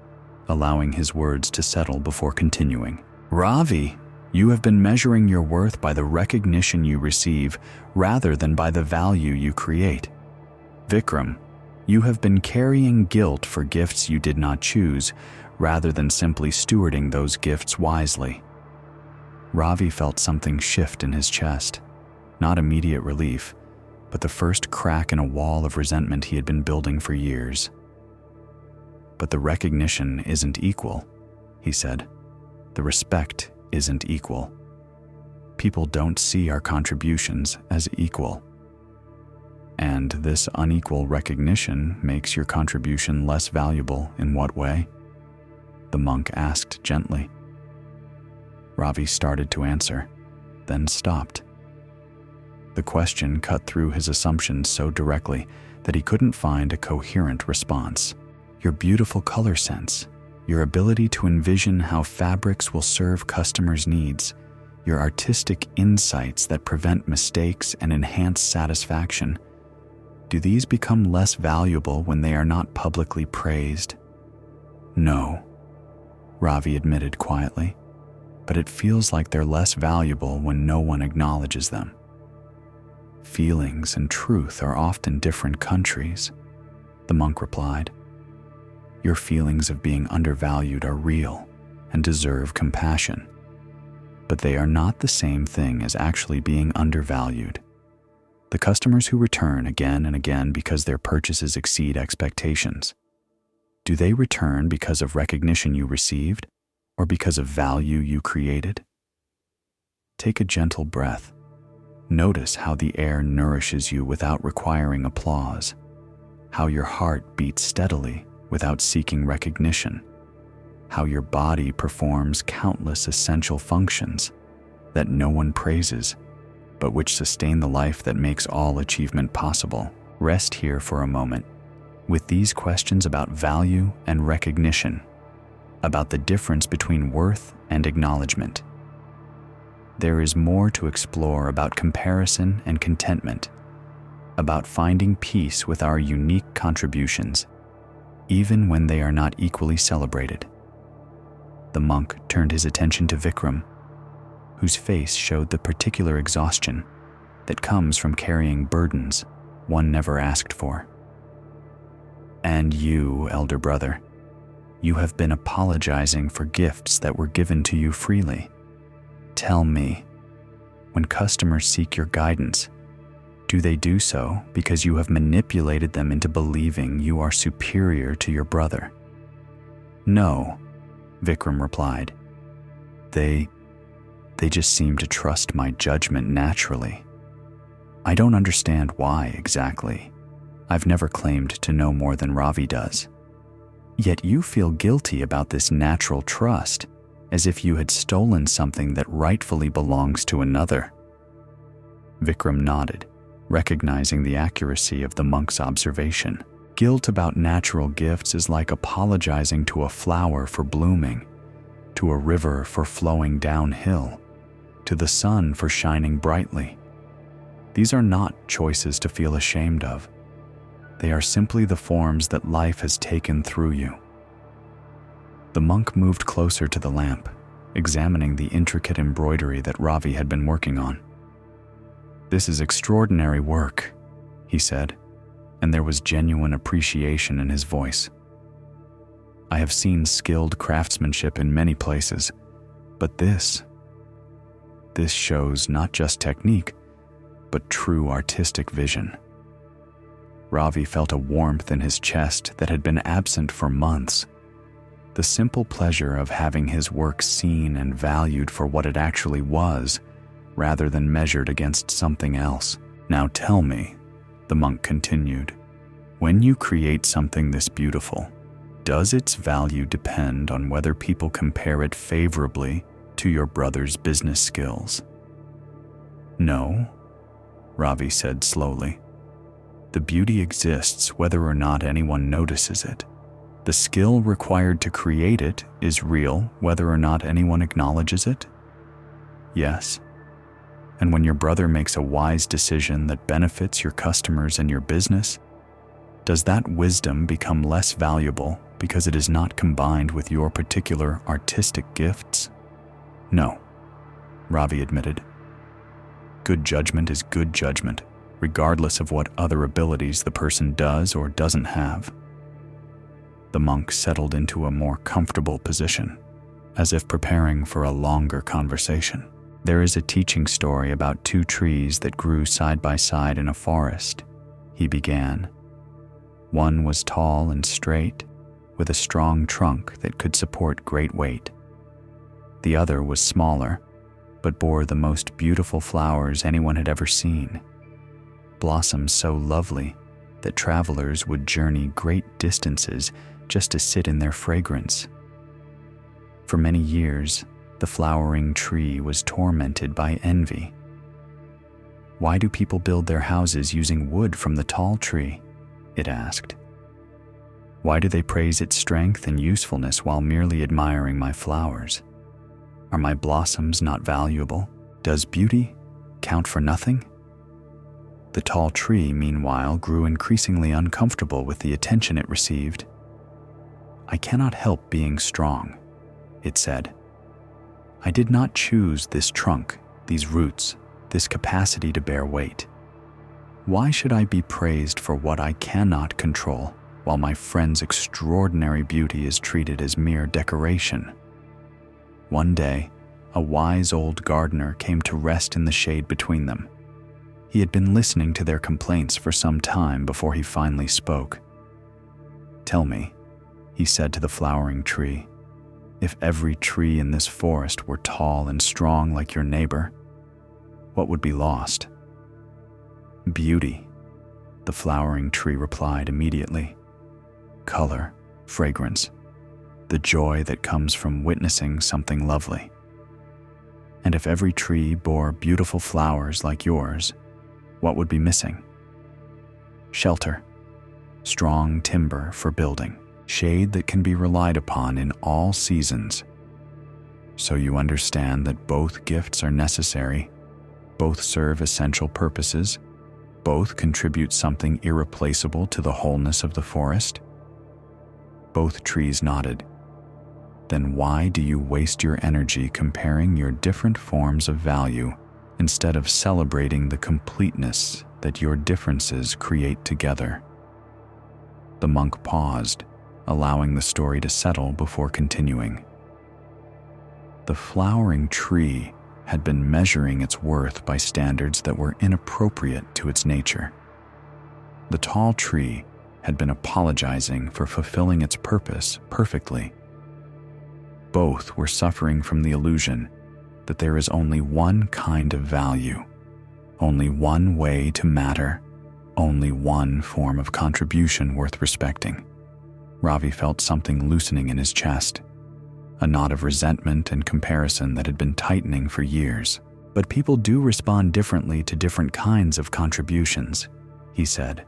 allowing his words to settle before continuing. "Ravi, you have been measuring your worth by the recognition you receive rather than by the value you create. Vikram, you have been carrying guilt for gifts you did not choose rather than simply stewarding those gifts wisely." Ravi felt something shift in his chest, not immediate relief, but the first crack in a wall of resentment he had been building for years. "But the recognition isn't equal," he said. "The respect isn't equal. People don't see our contributions as equal. And this unequal recognition makes your contribution less valuable in what way?" the monk asked gently. Ravi started to answer, then stopped. The question cut through his assumptions so directly that he couldn't find a coherent response. Your beautiful color sense, your ability to envision how fabrics will serve customers' needs, your artistic insights that prevent mistakes and enhance satisfaction, do these become less valuable when they are not publicly praised? No, Ravi admitted quietly, but it feels like they're less valuable when no one acknowledges them. Feelings and truth are often different countries, the monk replied. Your feelings of being undervalued are real and deserve compassion, but they are not the same thing as actually being undervalued. The customers who return again and again because their purchases exceed expectations, do they return because of recognition you received or because of value you created? Take a gentle breath. Notice how the air nourishes you without requiring applause, how your heart beats steadily without seeking recognition, how your body performs countless essential functions that no one praises, but which sustain the life that makes all achievement possible. Rest here for a moment with these questions about value and recognition, about the difference between worth and acknowledgement. There is more to explore about comparison and contentment, about finding peace with our unique contributions, even when they are not equally celebrated. The monk turned his attention to Vikram, whose face showed the particular exhaustion that comes from carrying burdens one never asked for. And you, elder brother, you have been apologizing for gifts that were given to you freely. Tell me, when customers seek your guidance, do they do so because you have manipulated them into believing you are superior to your brother? No, Vikram replied. They just seem to trust my judgment naturally. I don't understand why exactly. I've never claimed to know more than Ravi does. Yet you feel guilty about this natural trust, as if you had stolen something that rightfully belongs to another. Vikram nodded, recognizing the accuracy of the monk's observation. Guilt about natural gifts is like apologizing to a flower for blooming, to a river for flowing downhill, to the sun for shining brightly. These are not choices to feel ashamed of. They are simply the forms that life has taken through you. The monk moved closer to the lamp, examining the intricate embroidery that Ravi had been working on. "This is extraordinary work," he said, and there was genuine appreciation in his voice. "I have seen skilled craftsmanship in many places, but this shows not just technique, but true artistic vision." Ravi felt a warmth in his chest that had been absent for months. The simple pleasure of having his work seen and valued for what it actually was, rather than measured against something else. "Now tell me," the monk continued, "when you create something this beautiful, does its value depend on whether people compare it favorably to your brother's business skills?" "No," Ravi said slowly. "The beauty exists whether or not anyone notices it. The skill required to create it is real whether or not anyone acknowledges it?" "Yes. And when your brother makes a wise decision that benefits your customers and your business, does that wisdom become less valuable because it is not combined with your particular artistic gifts?" "No," Ravi admitted. "Good judgment is good judgment, regardless of what other abilities the person does or doesn't have." The monk settled into a more comfortable position, as if preparing for a longer conversation. "There is a teaching story about two trees that grew side by side in a forest," he began. "One was tall and straight, with a strong trunk that could support great weight. The other was smaller, but bore the most beautiful flowers anyone had ever seen. Blossoms so lovely that travelers would journey great distances just to sit in their fragrance. For many years, the flowering tree was tormented by envy. Why do people build their houses using wood from the tall tree? it asked. Why do they praise its strength and usefulness while merely admiring my flowers? Are my blossoms not valuable? Does beauty count for nothing? The tall tree, meanwhile, grew increasingly uncomfortable with the attention it received. I cannot help being strong, it said. I did not choose this trunk, these roots, this capacity to bear weight. Why should I be praised for what I cannot control, while my friend's extraordinary beauty is treated as mere decoration? One day, a wise old gardener came to rest in the shade between them. He had been listening to their complaints for some time before he finally spoke. Tell me, he said to the flowering tree, if every tree in this forest were tall and strong like your neighbor, what would be lost? Beauty, the flowering tree replied immediately. Color, fragrance, the joy that comes from witnessing something lovely. And if every tree bore beautiful flowers like yours, what would be missing? Shelter, strong timber for building, shade that can be relied upon in all seasons. So you understand that both gifts are necessary, both serve essential purposes, both contribute something irreplaceable to the wholeness of the forest? Both trees nodded. Then why do you waste your energy comparing your different forms of value instead of celebrating the completeness that your differences create together? The monk paused, allowing the story to settle before continuing. The flowering tree had been measuring its worth by standards that were inappropriate to its nature. The tall tree had been apologizing for fulfilling its purpose perfectly. Both were suffering from the illusion that there is only one kind of value, only one way to matter, only one form of contribution worth respecting. Ravi felt something loosening in his chest, a knot of resentment and comparison that had been tightening for years. But people do respond differently to different kinds of contributions, he said.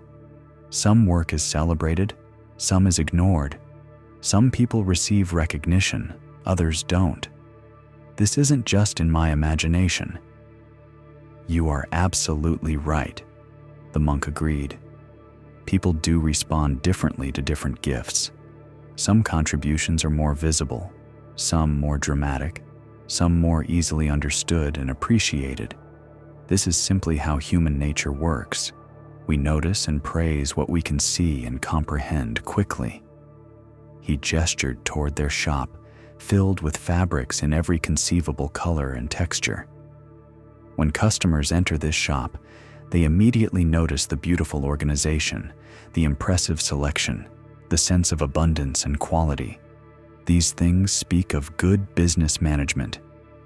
Some work is celebrated, some is ignored. Some people receive recognition, others don't. This isn't just in my imagination. You are absolutely right, the monk agreed. People do respond differently to different gifts. Some contributions are more visible, some more dramatic, some more easily understood and appreciated. This is simply how human nature works. We notice and praise what we can see and comprehend quickly. He gestured toward their shop, filled with fabrics in every conceivable color and texture. When customers enter this shop, they immediately notice the beautiful organization, the impressive selection, the sense of abundance and quality. These things speak of good business management,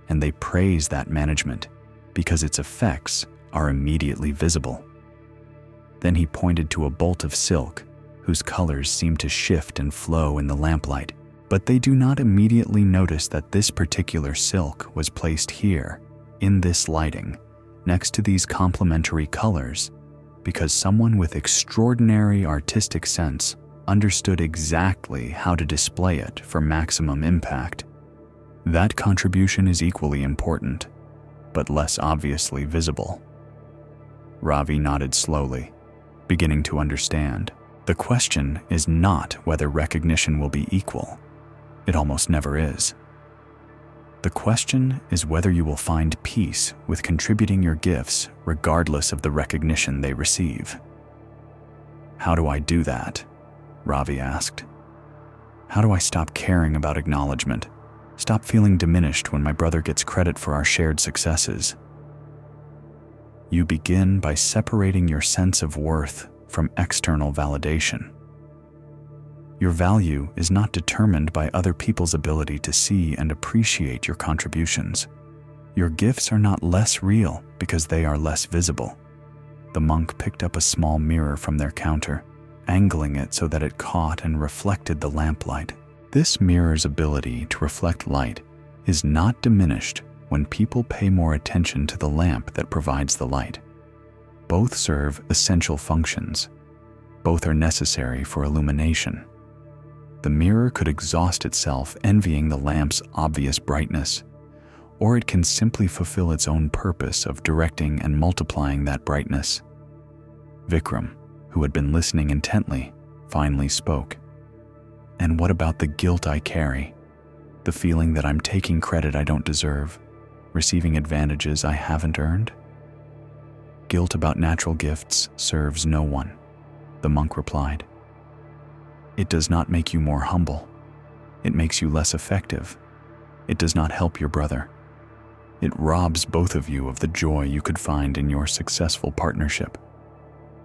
and they praise that management because its effects are immediately visible. Then he pointed to a bolt of silk whose colors seemed to shift and flow in the lamplight, but they do not immediately notice that this particular silk was placed here, in this lighting, next to these complementary colors, because someone with extraordinary artistic sense understood exactly how to display it for maximum impact. That contribution is equally important, but less obviously visible. Ravi nodded slowly, beginning to understand. The question is not whether recognition will be equal. It almost never is. The question is whether you will find peace with contributing your gifts regardless of the recognition they receive. How do I do that? Ravi asked. How do I stop caring about acknowledgement? Stop feeling diminished when my brother gets credit for our shared successes? You begin by separating your sense of worth from external validation. Your value is not determined by other people's ability to see and appreciate your contributions. Your gifts are not less real because they are less visible. The monk picked up a small mirror from their counter, angling it so that it caught and reflected the lamplight. This mirror's ability to reflect light is not diminished when people pay more attention to the lamp that provides the light. Both serve essential functions. Both are necessary for illumination. The mirror could exhaust itself envying the lamp's obvious brightness, or it can simply fulfill its own purpose of directing and multiplying that brightness. Vikram, who had been listening intently, finally spoke. "And what about the guilt I carry? The feeling that I'm taking credit I don't deserve, receiving advantages I haven't earned?" "Guilt about natural gifts serves no one," the monk replied. "It does not make you more humble. It makes you less effective. It does not help your brother. It robs both of you of the joy you could find in your successful partnership."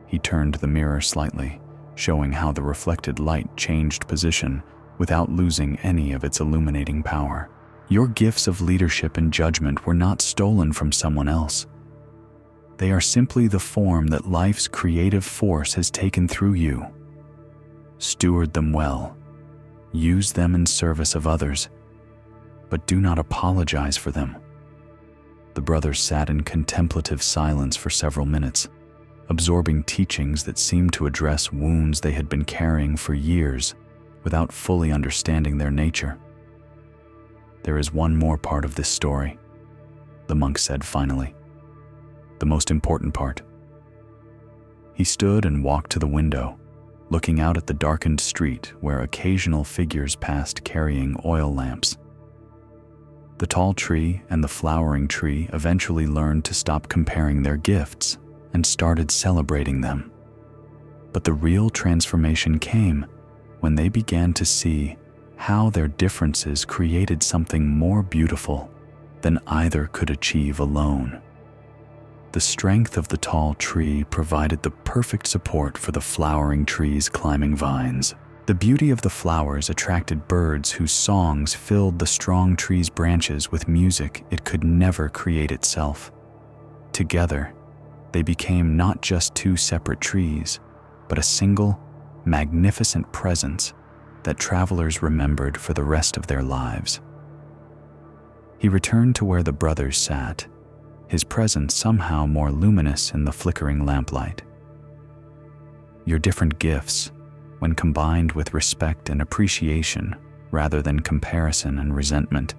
He turned the mirror slightly, showing how the reflected light changed position without losing any of its illuminating power. "Your gifts of leadership and judgment were not stolen from someone else. They are simply the form that life's creative force has taken through you. Steward them well. Use them in service of others, but do not apologize for them." The brothers sat in contemplative silence for several minutes, absorbing teachings that seemed to address wounds they had been carrying for years without fully understanding their nature. "There is one more part of this story," the monk said finally. "The most important part." He stood and walked to the window, looking out at the darkened street where occasional figures passed carrying oil lamps. The tall tree and the flowering tree eventually learned to stop comparing their gifts and started celebrating them. But the real transformation came when they began to see how their differences created something more beautiful than either could achieve alone. The strength of the tall tree provided the perfect support for the flowering tree's climbing vines. The beauty of the flowers attracted birds whose songs filled the strong tree's branches with music it could never create itself. Together, they became not just two separate trees, but a single, magnificent presence that travelers remembered for the rest of their lives. He returned to where the brothers sat, his presence somehow more luminous in the flickering lamplight. "Your different gifts, when combined with respect and appreciation rather than comparison and resentment,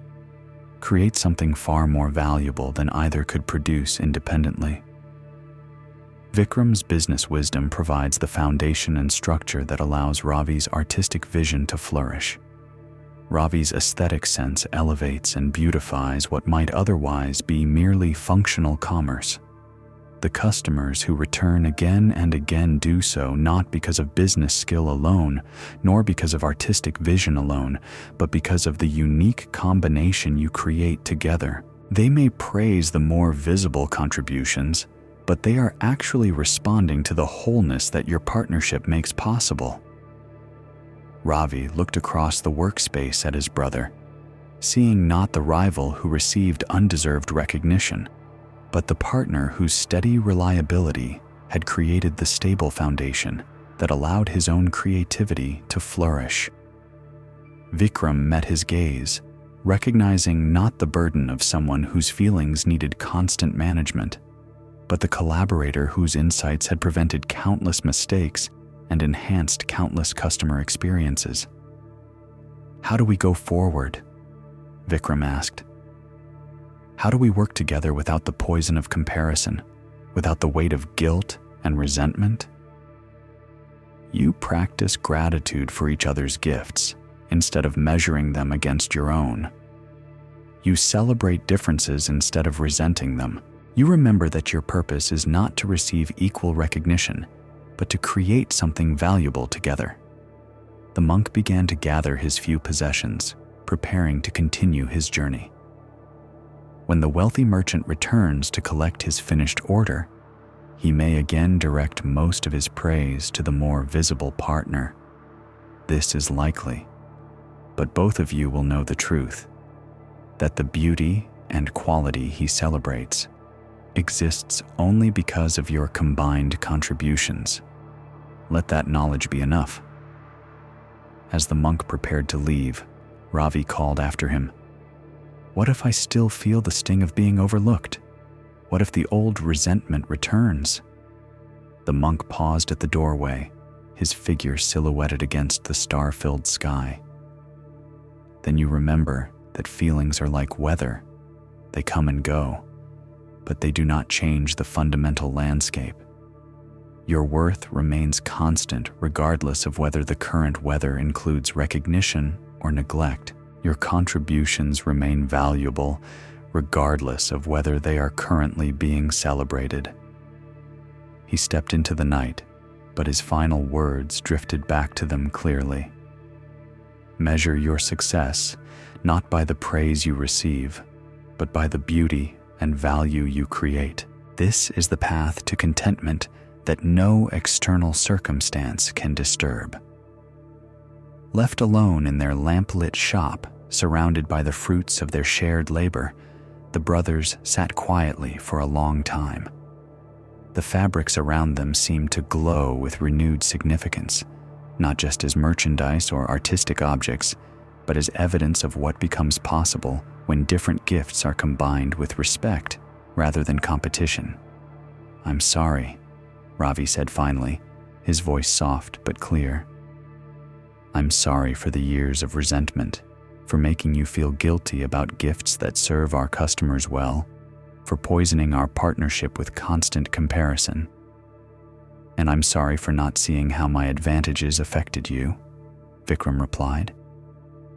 create something far more valuable than either could produce independently." Vikram's business wisdom provides the foundation and structure that allows Ravi's artistic vision to flourish. Ravi's aesthetic sense elevates and beautifies what might otherwise be merely functional commerce. The customers who return again and again do so not because of business skill alone, nor because of artistic vision alone, but because of the unique combination you create together. They may praise the more visible contributions, but they are actually responding to the wholeness that your partnership makes possible. Ravi looked across the workspace at his brother, seeing not the rival who received undeserved recognition, but the partner whose steady reliability had created the stable foundation that allowed his own creativity to flourish. Vikram met his gaze, recognizing not the burden of someone whose feelings needed constant management, but the collaborator whose insights had prevented countless mistakes and enhanced countless customer experiences. "How do we go forward?" Vikram asked. "How do we work together without the poison of comparison, without the weight of guilt and resentment?" "You practice gratitude for each other's gifts instead of measuring them against your own. You celebrate differences instead of resenting them. You remember that your purpose is not to receive equal recognition, but to create something valuable together." The monk began to gather his few possessions, preparing to continue his journey. When the wealthy merchant returns to collect his finished order, he may again direct most of his praise to the more visible partner. This is likely, but both of you will know the truth, that the beauty and quality he celebrates exists only because of your combined contributions. Let that knowledge be enough. As the monk prepared to leave, Ravi called after him, "What if I still feel the sting of being overlooked? What if the old resentment returns?" The monk paused at the doorway, his figure silhouetted against the star-filled sky. Then you remember that feelings are like weather. They come and go, but they do not change the fundamental landscape. Your worth remains constant regardless of whether the current weather includes recognition or neglect. Your contributions remain valuable regardless of whether they are currently being celebrated. He stepped into the night, but his final words drifted back to them clearly. Measure your success not by the praise you receive, but by the beauty and value you create. This is the path to contentment that no external circumstance can disturb. Left alone in their lamp-lit shop, surrounded by the fruits of their shared labor, the brothers sat quietly for a long time. The fabrics around them seemed to glow with renewed significance, not just as merchandise or artistic objects, but as evidence of what becomes possible when different gifts are combined with respect rather than competition. "I'm sorry," Ravi said finally, his voice soft but clear. "I'm sorry for the years of resentment, for making you feel guilty about gifts that serve our customers well, for poisoning our partnership with constant comparison. And I'm sorry for not seeing how my advantages affected you," Vikram replied,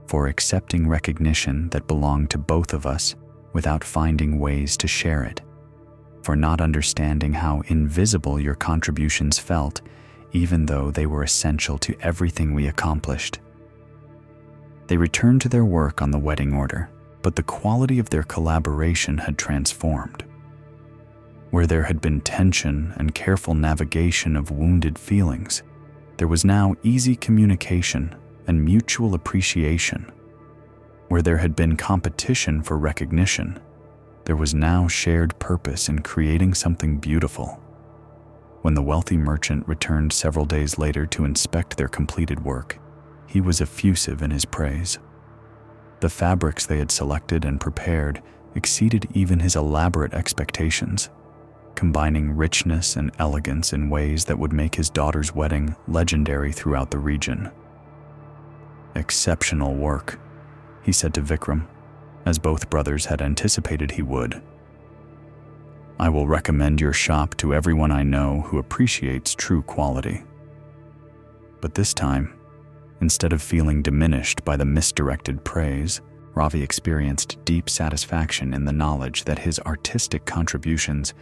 "for accepting recognition that belonged to both of us without finding ways to share it, for not understanding how invisible your contributions felt, even though they were essential to everything we accomplished." They returned to their work on the wedding order, but the quality of their collaboration had transformed. Where there had been tension and careful navigation of wounded feelings, there was now easy communication and mutual appreciation. Where there had been competition for recognition, there was now shared purpose in creating something beautiful. When the wealthy merchant returned several days later to inspect their completed work, he was effusive in his praise. The fabrics they had selected and prepared exceeded even his elaborate expectations, combining richness and elegance in ways that would make his daughter's wedding legendary throughout the region. "Exceptional work," he said to Vikram, as both brothers had anticipated he would. "I will recommend your shop to everyone I know who appreciates true quality." But this time, instead of feeling diminished by the misdirected praise, Ravi experienced deep satisfaction in the knowledge that his artistic contributions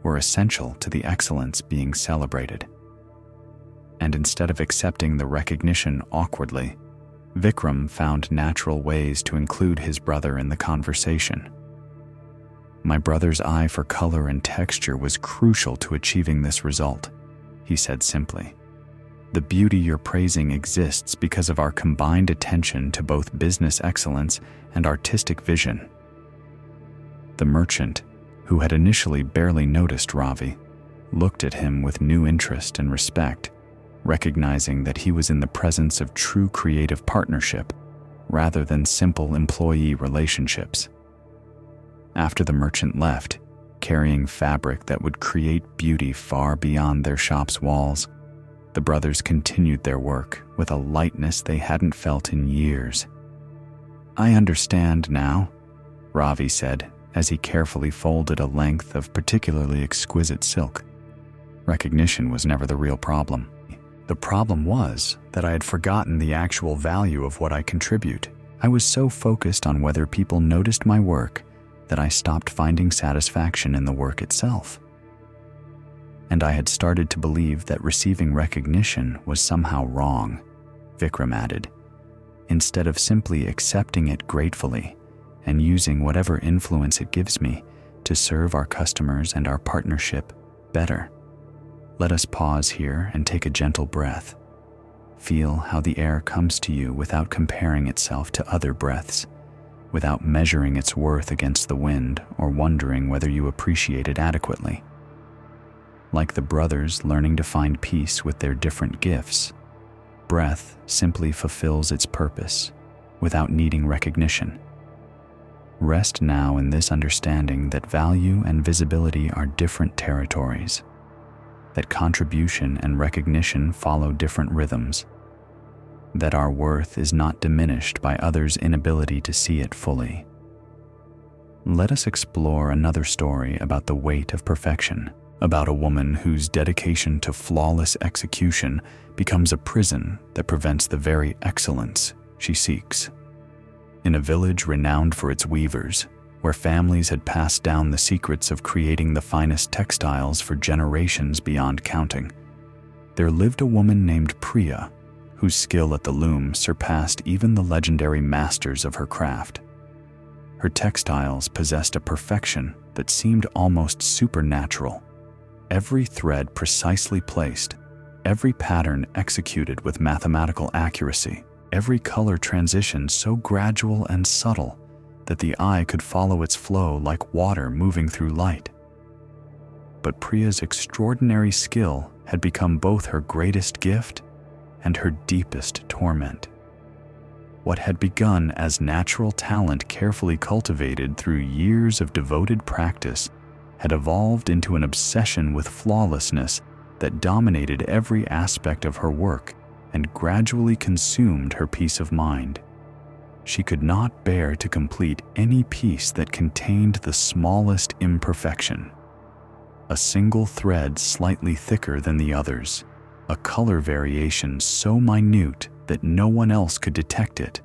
were essential to the excellence being celebrated. And instead of accepting the recognition awkwardly, Vikram found natural ways to include his brother in the conversation. "My brother's eye for color and texture was crucial to achieving this result," he said simply. "The beauty you're praising exists because of our combined attention to both business excellence and artistic vision." The merchant, who had initially barely noticed Ravi, looked at him with new interest and respect, recognizing that he was in the presence of true creative partnership rather than simple employee relationships. After the merchant left, carrying fabric that would create beauty far beyond their shop's walls, the brothers continued their work with a lightness they hadn't felt in years. "I understand now," Ravi said as he carefully folded a length of particularly exquisite silk. Recognition was never the real problem. The problem was that I had forgotten the actual value of what I contribute. I was so focused on whether people noticed my work that I stopped finding satisfaction in the work itself. And I had started to believe that receiving recognition was somehow wrong, Vikram added, instead of simply accepting it gratefully and using whatever influence it gives me to serve our customers and our partnership better. Let us pause here and take a gentle breath. Feel how the air comes to you without comparing itself to other breaths, without measuring its worth against the wind or wondering whether you appreciate it adequately. Like the brothers learning to find peace with their different gifts, breath simply fulfills its purpose without needing recognition. Rest now in this understanding that value and visibility are different territories. that contribution and recognition follow different rhythms, that our worth is not diminished by others' inability to see it fully. Let us explore another story about the weight of perfection, about a woman whose dedication to flawless execution becomes a prison that prevents the very excellence she seeks. In a village renowned for its weavers, where families had passed down the secrets of creating the finest textiles for generations beyond counting, there lived a woman named Priya, whose skill at the loom surpassed even the legendary masters of her craft. Her textiles possessed a perfection that seemed almost supernatural. Every thread precisely placed, every pattern executed with mathematical accuracy, every color transition so gradual and subtle that the eye could follow its flow like water moving through light. But Priya's extraordinary skill had become both her greatest gift and her deepest torment. What had begun as natural talent carefully cultivated through years of devoted practice had evolved into an obsession with flawlessness that dominated every aspect of her work and gradually consumed her peace of mind. She could not bear to complete any piece that contained the smallest imperfection. A single thread slightly thicker than the others, a color variation so minute that no one else could detect it,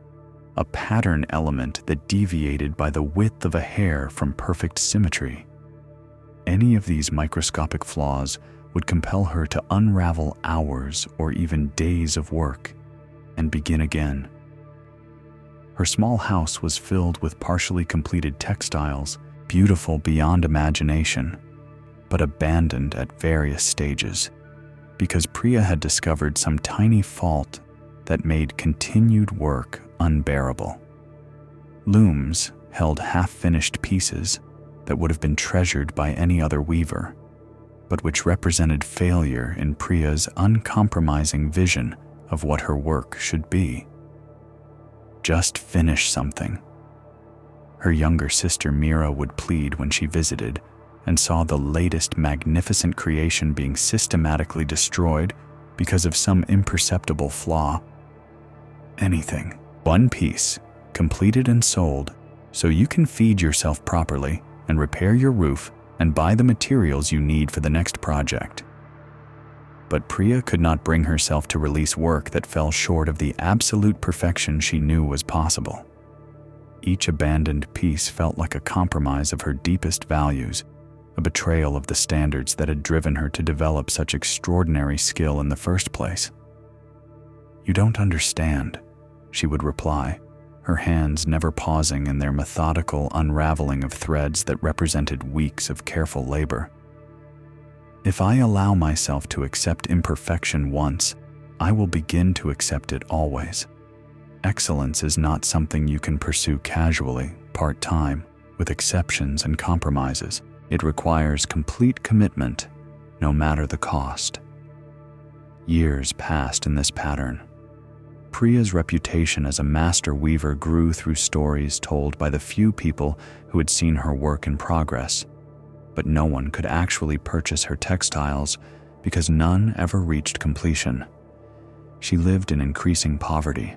a pattern element that deviated by the width of a hair from perfect symmetry. Any of these microscopic flaws would compel her to unravel hours or even days of work and begin again. Her small house was filled with partially completed textiles, beautiful beyond imagination, but abandoned at various stages, because Priya had discovered some tiny fault that made continued work unbearable. Looms held half-finished pieces that would have been treasured by any other weaver, but which represented failure in Priya's uncompromising vision of what her work should be. Just finish something. Her younger sister Mira would plead when she visited and saw the latest magnificent creation being systematically destroyed because of some imperceptible flaw. Anything, one piece, completed and sold, so you can feed yourself properly and repair your roof and buy the materials you need for the next project. But Priya could not bring herself to release work that fell short of the absolute perfection she knew was possible. Each abandoned piece felt like a compromise of her deepest values, a betrayal of the standards that had driven her to develop such extraordinary skill in the first place. "You don't understand," she would reply, her hands never pausing in their methodical unraveling of threads that represented weeks of careful labor. "If I allow myself to accept imperfection once, I will begin to accept it always. Excellence is not something you can pursue casually, part-time, with exceptions and compromises. It requires complete commitment, no matter the cost." Years passed in this pattern. Priya's reputation as a master weaver grew through stories told by the few people who had seen her work in progress, but no one could actually purchase her textiles because none ever reached completion. She lived in increasing poverty,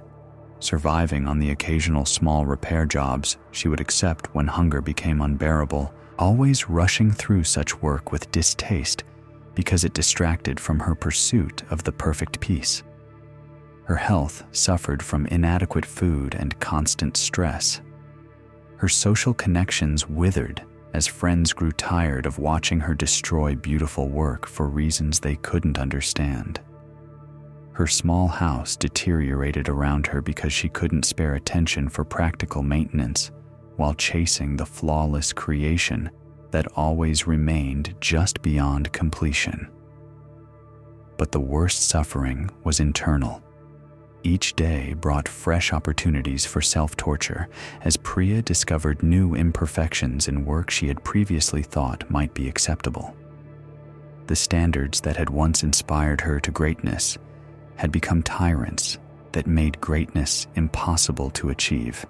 surviving on the occasional small repair jobs she would accept when hunger became unbearable, always rushing through such work with distaste because it distracted from her pursuit of the perfect piece. Her health suffered from inadequate food and constant stress. Her social connections withered as friends grew tired of watching her destroy beautiful work for reasons they couldn't understand. Her small house deteriorated around her because she couldn't spare attention for practical maintenance while chasing the flawless creation that always remained just beyond completion. But the worst suffering was internal. Each day brought fresh opportunities for self-torture as Priya discovered new imperfections in work she had previously thought might be acceptable. The standards that had once inspired her to greatness had become tyrants that made greatness impossible to achieve.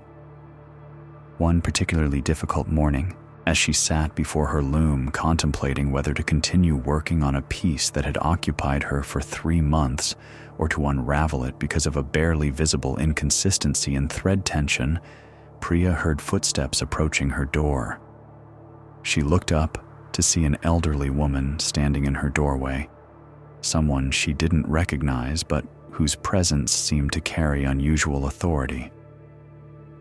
One particularly difficult morning, as she sat before her loom contemplating whether to continue working on a piece that had occupied her for 3 months or to unravel it because of a barely visible inconsistency in thread tension, Priya heard footsteps approaching her door. She looked up to see an elderly woman standing in her doorway, someone she didn't recognize but whose presence seemed to carry unusual authority.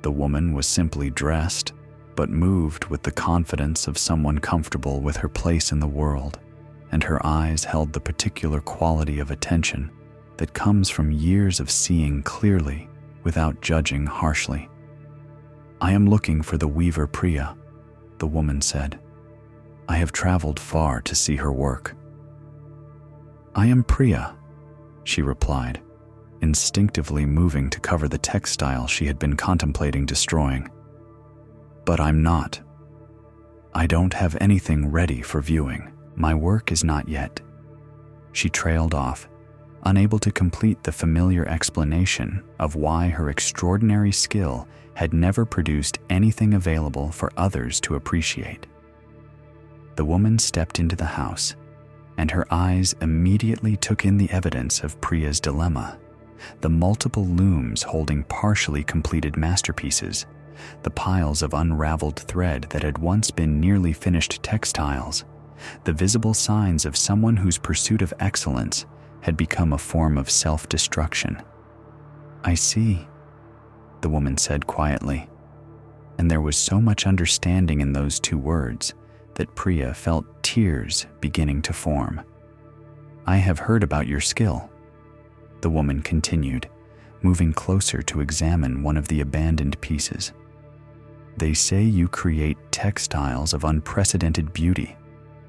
The woman was simply dressed, but moved with the confidence of someone comfortable with her place in the world, and her eyes held the particular quality of attention that comes from years of seeing clearly without judging harshly. "I am looking for the weaver Priya," the woman said. "I have traveled far to see her work." "I am Priya," she replied, instinctively moving to cover the textile she had been contemplating destroying. "But I'm not. I don't have anything ready for viewing. My work is not yet." She trailed off, unable to complete the familiar explanation of why her extraordinary skill had never produced anything available for others to appreciate. The woman stepped into the house, and her eyes immediately took in the evidence of Priya's dilemma: the multiple looms holding partially completed masterpieces, the piles of unraveled thread that had once been nearly finished textiles, the visible signs of someone whose pursuit of excellence had become a form of self-destruction. "I see," the woman said quietly, and there was so much understanding in those 2 words that Priya felt tears beginning to form. "I have heard about your skill," the woman continued, moving closer to examine one of the abandoned pieces. "They say you create textiles of unprecedented beauty,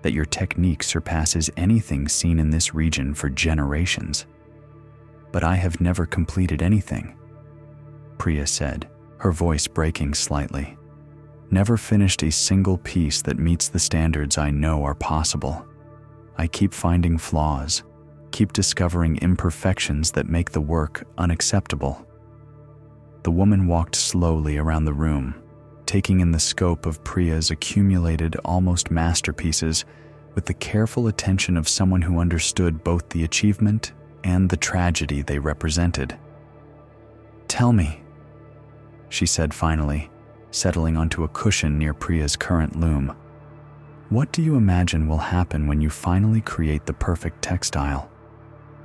that your technique surpasses anything seen in this region for generations. But I have never completed anything," Priya said, her voice breaking slightly. "Never finished a single piece that meets the standards I know are possible. I keep finding flaws, keep discovering imperfections that make the work unacceptable." The woman walked slowly around the room, taking in the scope of Priya's accumulated almost masterpieces with the careful attention of someone who understood both the achievement and the tragedy they represented. "Tell me," she said finally, settling onto a cushion near Priya's current loom. "What do you imagine will happen when you finally create the perfect textile?"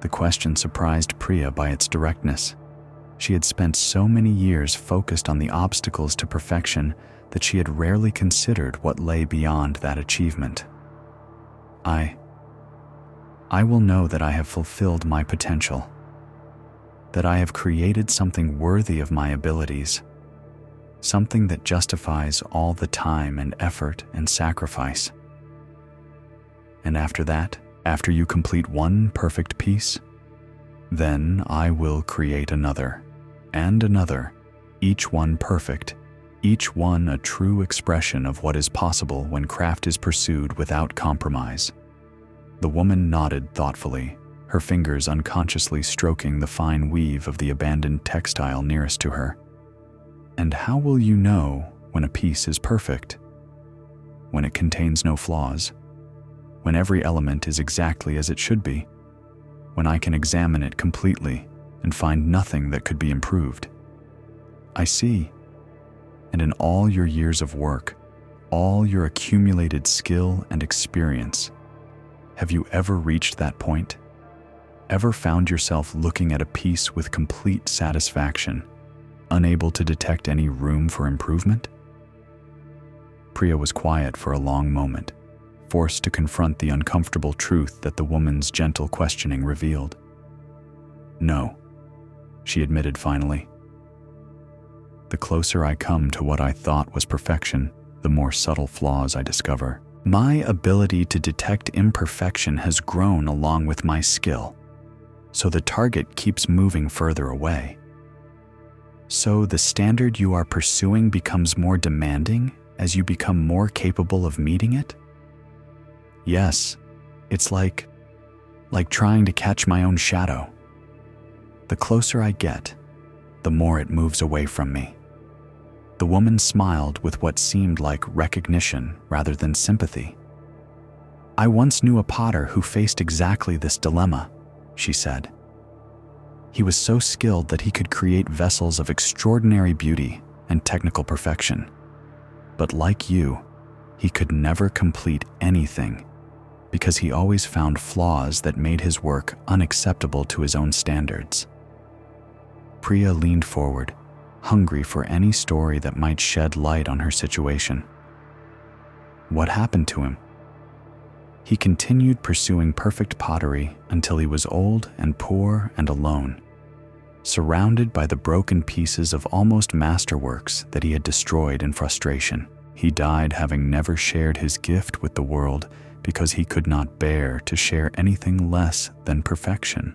The question surprised Priya by its directness. She had spent so many years focused on the obstacles to perfection that she had rarely considered what lay beyond that achievement. I will know that I have fulfilled my potential, that I have created something worthy of my abilities, something that justifies all the time and effort and sacrifice. And after that, after you complete one perfect piece, then I will create another and another, each one perfect, each one a true expression of what is possible when craft is pursued without compromise. The woman nodded thoughtfully, her fingers unconsciously stroking the fine weave of the abandoned textile nearest to her. "And how will you know when a piece is perfect? When it contains no flaws, when every element is exactly as it should be, when I can examine it completely and find nothing that could be improved." "I see. And in all your years of work, all your accumulated skill and experience, have you ever reached that point? Ever found yourself looking at a piece with complete satisfaction, unable to detect any room for improvement?" Priya was quiet for a long moment, forced to confront the uncomfortable truth that the woman's gentle questioning revealed. "No," she admitted finally. "The closer I come to what I thought was perfection, the more subtle flaws I discover. My ability to detect imperfection has grown along with my skill, so the target keeps moving further away. So the standard you are pursuing becomes more demanding as you become more capable of meeting it? Yes, it's like trying to catch my own shadow. The closer I get, the more it moves away from me." The woman smiled with what seemed like recognition rather than sympathy. "I once knew a potter who faced exactly this dilemma," she said. "He was so skilled that he could create vessels of extraordinary beauty and technical perfection. But like you, he could never complete anything because he always found flaws that made his work unacceptable to his own standards." Priya leaned forward, hungry for any story that might shed light on her situation. What happened to him? He continued pursuing perfect pottery until he was old and poor and alone, surrounded by the broken pieces of almost masterworks that he had destroyed in frustration. He died having never shared his gift with the world because he could not bear to share anything less than perfection.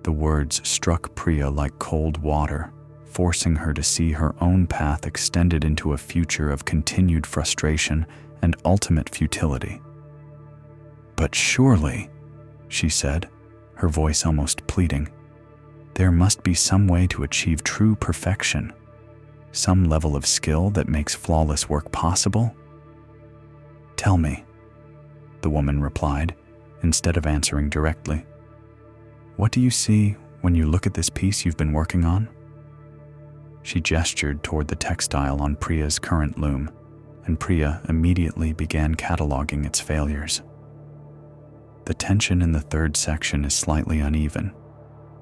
The words struck Priya like cold water, forcing her to see her own path extended into a future of continued frustration and ultimate futility. "But surely," she said, her voice almost pleading, "there must be some way to achieve true perfection, some level of skill that makes flawless work possible?" "Tell me," the woman replied, instead of answering directly. "What do you see when you look at this piece you've been working on?" She gestured toward the textile on Priya's current loom, and Priya immediately began cataloging its failures. "The tension in the third section is slightly uneven.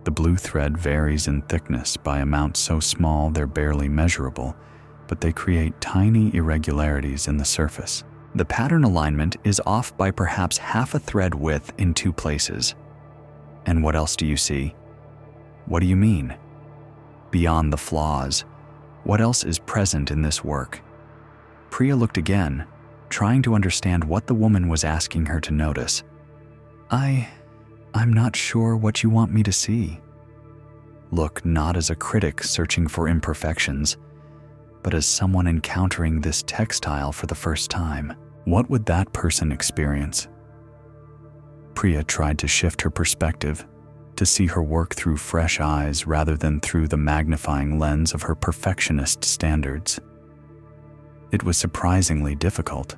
The blue thread varies in thickness by amounts so small they're barely measurable, but they create tiny irregularities in the surface. The pattern alignment is off by perhaps half a thread width in 2 places. And what else do you see?" "What do you mean?" "Beyond the flaws, what else is present in this work?" Priya looked again, trying to understand what the woman was asking her to notice. I'm not sure what you want me to see." "Look not as a critic searching for imperfections, but as someone encountering this textile for the first time. What would that person experience?" Priya tried to shift her perspective, to see her work through fresh eyes rather than through the magnifying lens of her perfectionist standards. It was surprisingly difficult.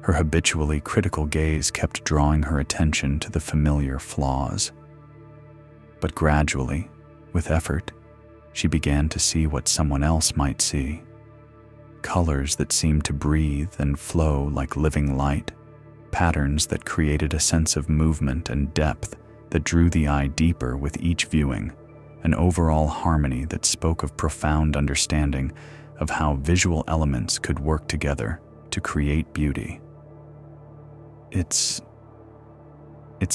Her habitually critical gaze kept drawing her attention to the familiar flaws. But gradually, with effort, she began to see what someone else might see. Colors that seemed to breathe and flow like living light, patterns that created a sense of movement and depth that drew the eye deeper with each viewing, an overall harmony that spoke of profound understanding of how visual elements could work together to create beauty. It's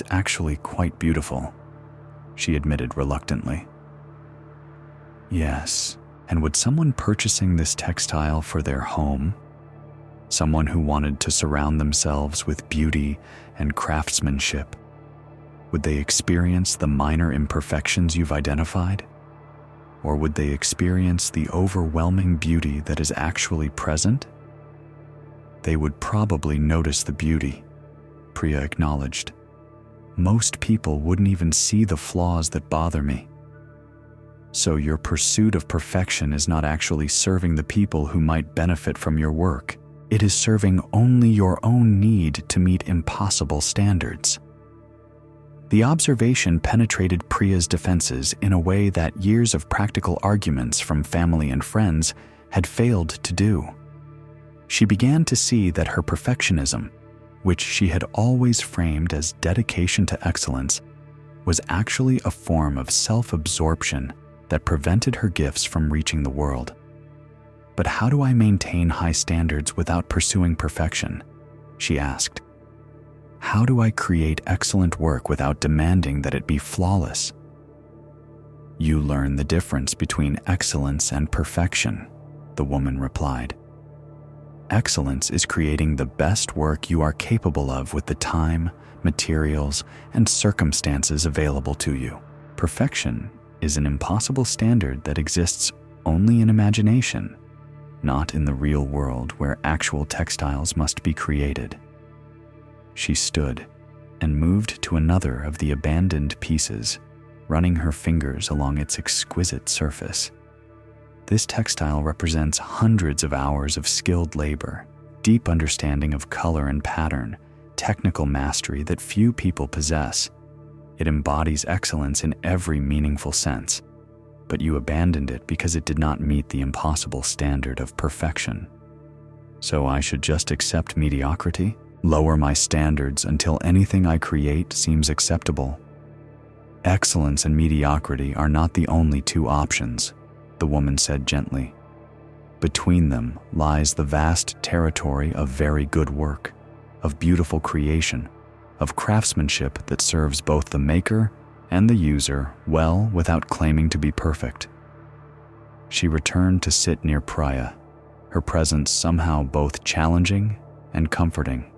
actually quite beautiful," she admitted reluctantly. "Yes, and would someone purchasing this textile for their home, someone who wanted to surround themselves with beauty and craftsmanship, would they experience the minor imperfections you've identified? Or would they experience the overwhelming beauty that is actually present?" "They would probably notice the beauty," Priya acknowledged. "Most people wouldn't even see the flaws that bother me." "So your pursuit of perfection is not actually serving the people who might benefit from your work. It is serving only your own need to meet impossible standards." The observation penetrated Priya's defenses in a way that years of practical arguments from family and friends had failed to do. She began to see that her perfectionism, which she had always framed as dedication to excellence, was actually a form of self-absorption that prevented her gifts from reaching the world. "But how do I maintain high standards without pursuing perfection?" she asked. "How do I create excellent work without demanding that it be flawless?" "You learn the difference between excellence and perfection," the woman replied. "Excellence is creating the best work you are capable of with the time, materials, and circumstances available to you. Perfection is an impossible standard that exists only in imagination, not in the real world where actual textiles must be created." She stood and moved to another of the abandoned pieces, running her fingers along its exquisite surface. This textile represents hundreds of hours of skilled labor, deep understanding of color and pattern, technical mastery that few people possess. It embodies excellence in every meaningful sense, but you abandoned it because it did not meet the impossible standard of perfection. So I should just accept mediocrity? Lower my standards until anything I create seems acceptable? Excellence and mediocrity are not the only two options, the woman said gently. Between them lies the vast territory of very good work, of beautiful creation, of craftsmanship that serves both the maker and the user well without claiming to be perfect. She returned to sit near Priya, her presence somehow both challenging and comforting.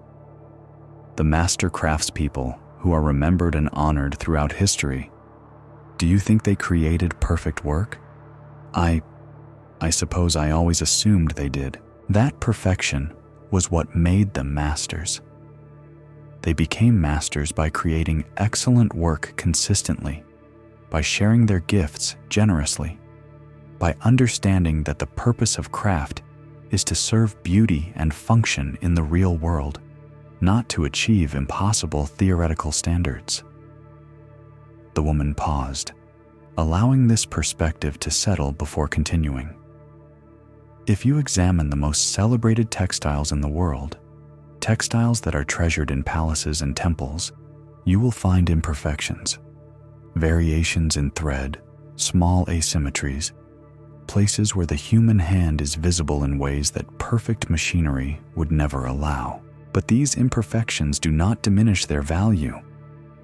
The master craftspeople who are remembered and honored throughout history, do you think they created perfect work? I suppose I always assumed they did. That perfection was what made them masters. They became masters by creating excellent work consistently, by sharing their gifts generously, by understanding that the purpose of craft is to serve beauty and function in the real world, not to achieve impossible theoretical standards. The woman paused, allowing this perspective to settle before continuing. If you examine the most celebrated textiles in the world, textiles that are treasured in palaces and temples, you will find imperfections, variations in thread, small asymmetries, places where the human hand is visible in ways that perfect machinery would never allow. But these imperfections do not diminish their value.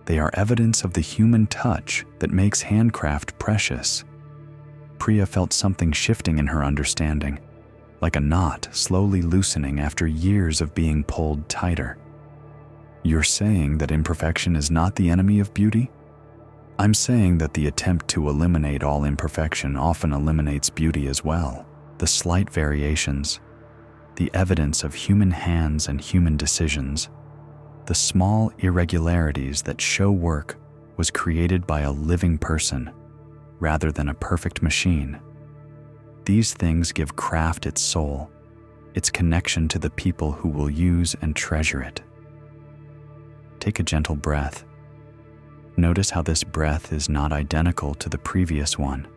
They are evidence of the human touch that makes handcraft precious. Priya felt something shifting in her understanding, like a knot slowly loosening after years of being pulled tighter. You're saying that imperfection is not the enemy of beauty? I'm saying that the attempt to eliminate all imperfection often eliminates beauty as well. The slight variations, the evidence of human hands and human decisions, the small irregularities that show work was created by a living person rather than a perfect machine. These things give craft its soul, its connection to the people who will use and treasure it. Take a gentle breath. Notice how this breath is not identical to the previous one,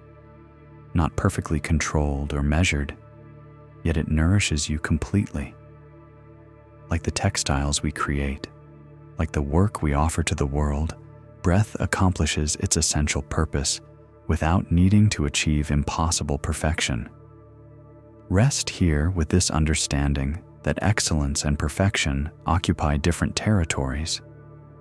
not perfectly controlled or measured, yet it nourishes you completely. Like the textiles we create, like the work we offer to the world, breath accomplishes its essential purpose without needing to achieve impossible perfection. Rest here with this understanding that excellence and perfection occupy different territories,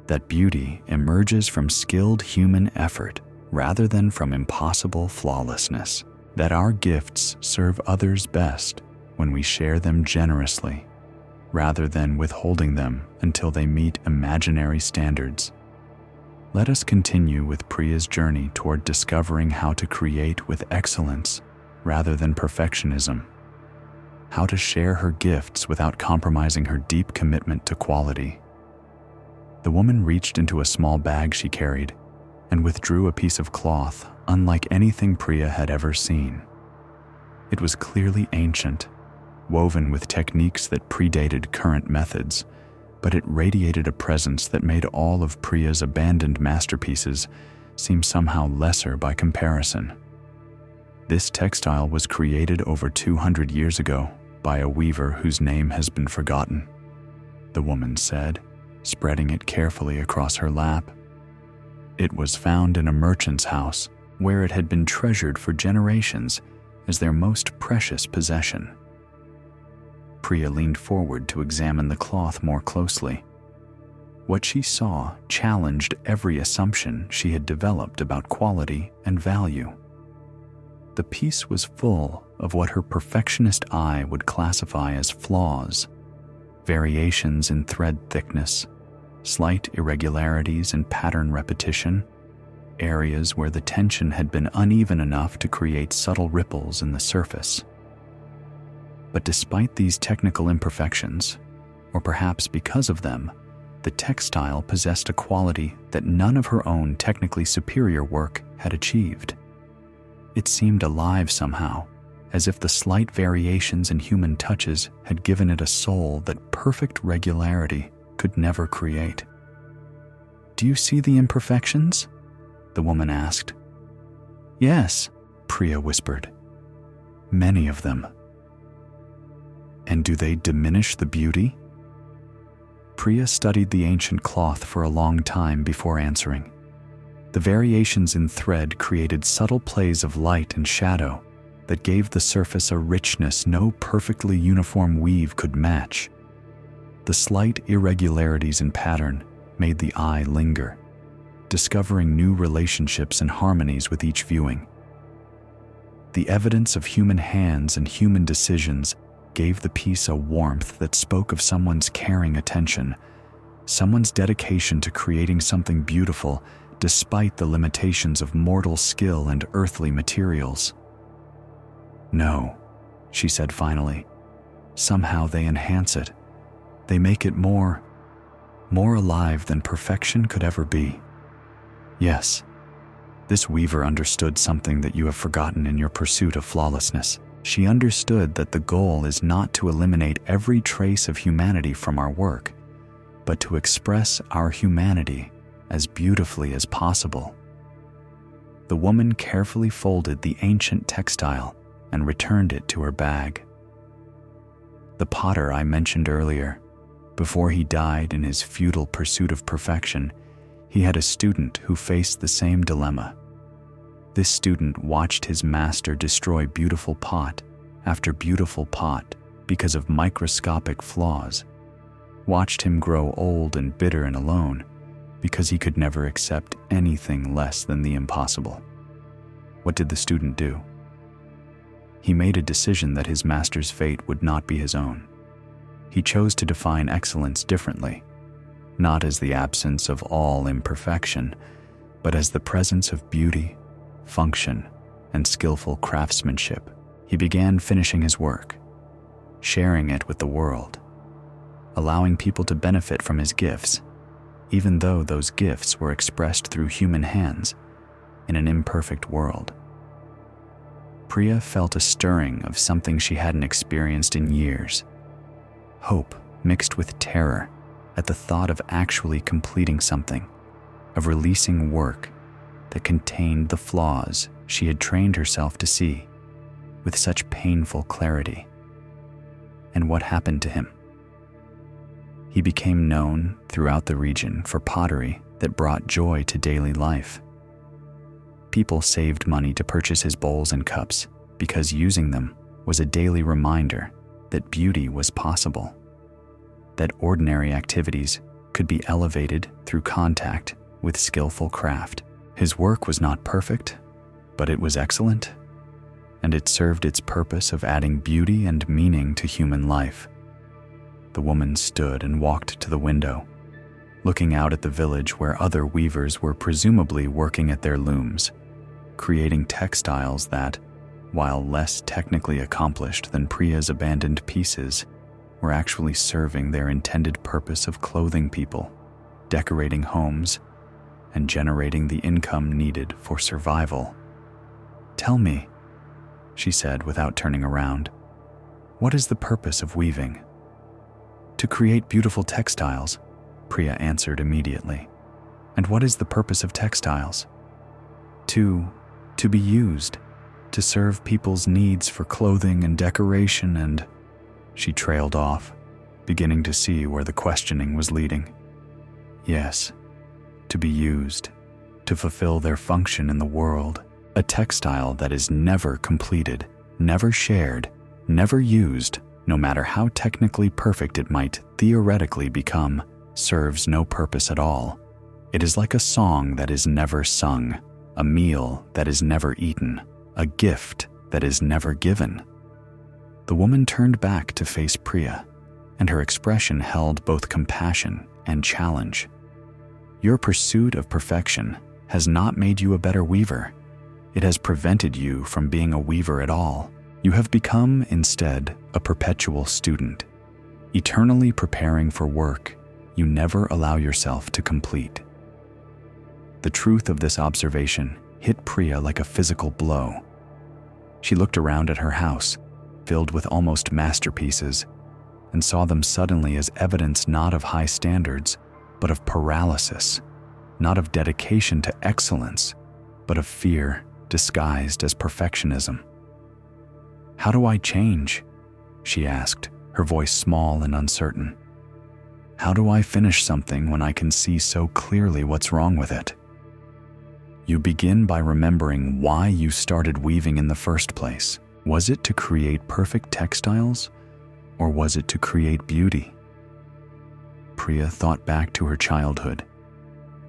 that beauty emerges from skilled human effort rather than from impossible flawlessness, that our gifts serve others best when we share them generously, rather than withholding them until they meet imaginary standards. Let us continue with Priya's journey toward discovering how to create with excellence rather than perfectionism, how to share her gifts without compromising her deep commitment to quality. The woman reached into a small bag she carried and withdrew a piece of cloth unlike anything Priya had ever seen. It was clearly ancient, woven with techniques that predated current methods, but it radiated a presence that made all of Priya's abandoned masterpieces seem somehow lesser by comparison. This textile was created over 200 years ago by a weaver whose name has been forgotten, the woman said, spreading it carefully across her lap. It was found in a merchant's house where it had been treasured for generations as their most precious possession. Priya leaned forward to examine the cloth more closely. What she saw challenged every assumption she had developed about quality and value. The piece was full of what her perfectionist eye would classify as flaws, variations in thread thickness, slight irregularities in pattern repetition, areas where the tension had been uneven enough to create subtle ripples in the surface. But despite these technical imperfections, or perhaps because of them, the textile possessed a quality that none of her own technically superior work had achieved. It seemed alive somehow, as if the slight variations in human touches had given it a soul that perfect regularity could never create. "Do you see the imperfections?" the woman asked. "Yes," Priya whispered. "Many of them." "And do they diminish the beauty?" Priya studied the ancient cloth for a long time before answering. The variations in thread created subtle plays of light and shadow that gave the surface a richness no perfectly uniform weave could match. The slight irregularities in pattern made the eye linger, discovering new relationships and harmonies with each viewing. The evidence of human hands and human decisions gave the piece a warmth that spoke of someone's caring attention, someone's dedication to creating something beautiful despite the limitations of mortal skill and earthly materials. "No," she said finally. "Somehow they enhance it. They make it more alive than perfection could ever be." Yes, this weaver understood something that you have forgotten in your pursuit of flawlessness. She understood that the goal is not to eliminate every trace of humanity from our work, but to express our humanity as beautifully as possible. The woman carefully folded the ancient textile and returned it to her bag. The potter I mentioned earlier, before he died in his futile pursuit of perfection, he had a student who faced the same dilemma. This student watched his master destroy beautiful pot after beautiful pot because of microscopic flaws, watched him grow old and bitter and alone because he could never accept anything less than the impossible. What did the student do? He made a decision that his master's fate would not be his own. He chose to define excellence differently, not as the absence of all imperfection, but as the presence of beauty, function, and skillful craftsmanship. He began finishing his work, sharing it with the world, allowing people to benefit from his gifts, even though those gifts were expressed through human hands in an imperfect world. Priya felt a stirring of something she hadn't experienced in years. Hope mixed with terror at the thought of actually completing something, of releasing work that contained the flaws she had trained herself to see with such painful clarity. And what happened to him? He became known throughout the region for pottery that brought joy to daily life. People saved money to purchase his bowls and cups because using them was a daily reminder that beauty was possible, that ordinary activities could be elevated through contact with skillful craft. His work was not perfect, but it was excellent, and it served its purpose of adding beauty and meaning to human life. The woman stood and walked to the window, looking out at the village where other weavers were presumably working at their looms, creating textiles that, while less technically accomplished than Priya's abandoned pieces, were actually serving their intended purpose of clothing people, decorating homes, and generating the income needed for survival. "Tell me," she said without turning around, "what is the purpose of weaving?" "To create beautiful textiles," Priya answered immediately. "And what is the purpose of textiles?" To be used, to serve people's needs for clothing and decoration and..." She trailed off, beginning to see where the questioning was leading. "Yes, to be used, to fulfill their function in the world. A textile that is never completed, never shared, never used, no matter how technically perfect it might theoretically become, serves no purpose at all. It is like a song that is never sung, a meal that is never eaten, a gift that is never given." The woman turned back to face Priya, and her expression held both compassion and challenge. "Your pursuit of perfection has not made you a better weaver. It has prevented you from being a weaver at all. You have become, instead, a perpetual student, eternally preparing for work you never allow yourself to complete." The truth of this observation hit Priya like a physical blow. She looked around at her house, filled with almost masterpieces, and saw them suddenly as evidence not of high standards, but of paralysis, not of dedication to excellence, but of fear disguised as perfectionism. "How do I change?" she asked, her voice small and uncertain. "How do I finish something when I can see so clearly what's wrong with it?" You begin by remembering why you started weaving in the first place. Was it to create perfect textiles, or was it to create beauty? Priya thought back to her childhood,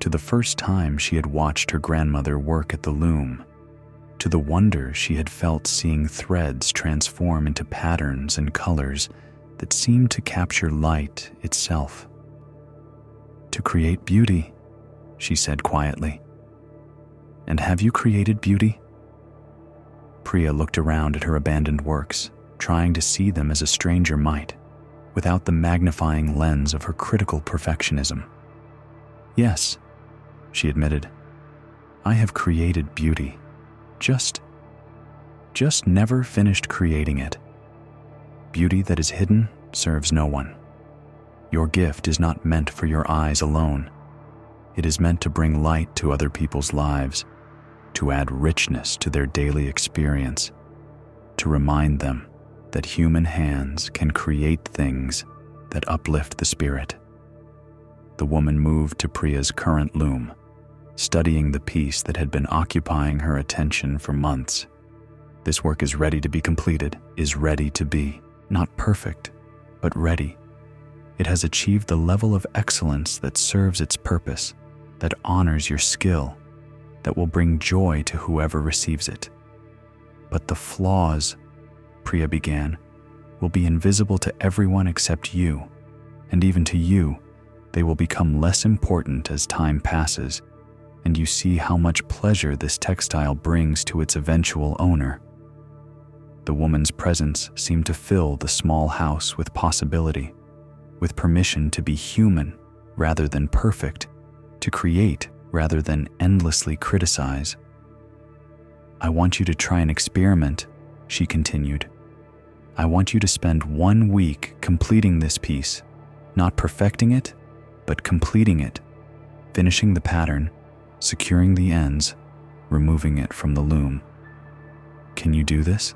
to the first time she had watched her grandmother work at the loom, to the wonder she had felt seeing threads transform into patterns and colors that seemed to capture light itself. "To create beauty," she said quietly. "And have you created beauty?" Priya looked around at her abandoned works, trying to see them as a stranger might, without the magnifying lens of her critical perfectionism. "Yes," she admitted, "I have created beauty. Just never finished creating it. Beauty that is hidden serves no one. Your gift is not meant for your eyes alone. It is meant to bring light to other people's lives, to add richness to their daily experience, to remind them that human hands can create things that uplift the spirit." The woman moved to Priya's current loom, studying the piece that had been occupying her attention for months. "This work is ready to be completed, is ready to be, not perfect, but ready. It has achieved the level of excellence that serves its purpose, that honors your skill, that will bring joy to whoever receives it. But the flaws," Priya began, "will be invisible to everyone except you, and even to you, they will become less important as time passes, and you see how much pleasure this textile brings to its eventual owner." The woman's presence seemed to fill the small house with possibility, with permission to be human rather than perfect, to create rather than endlessly criticize. "I want you to try an experiment," she continued. "I want you to spend 1 week completing this piece, not perfecting it, but completing it, finishing the pattern, securing the ends, removing it from the loom. Can you do this?"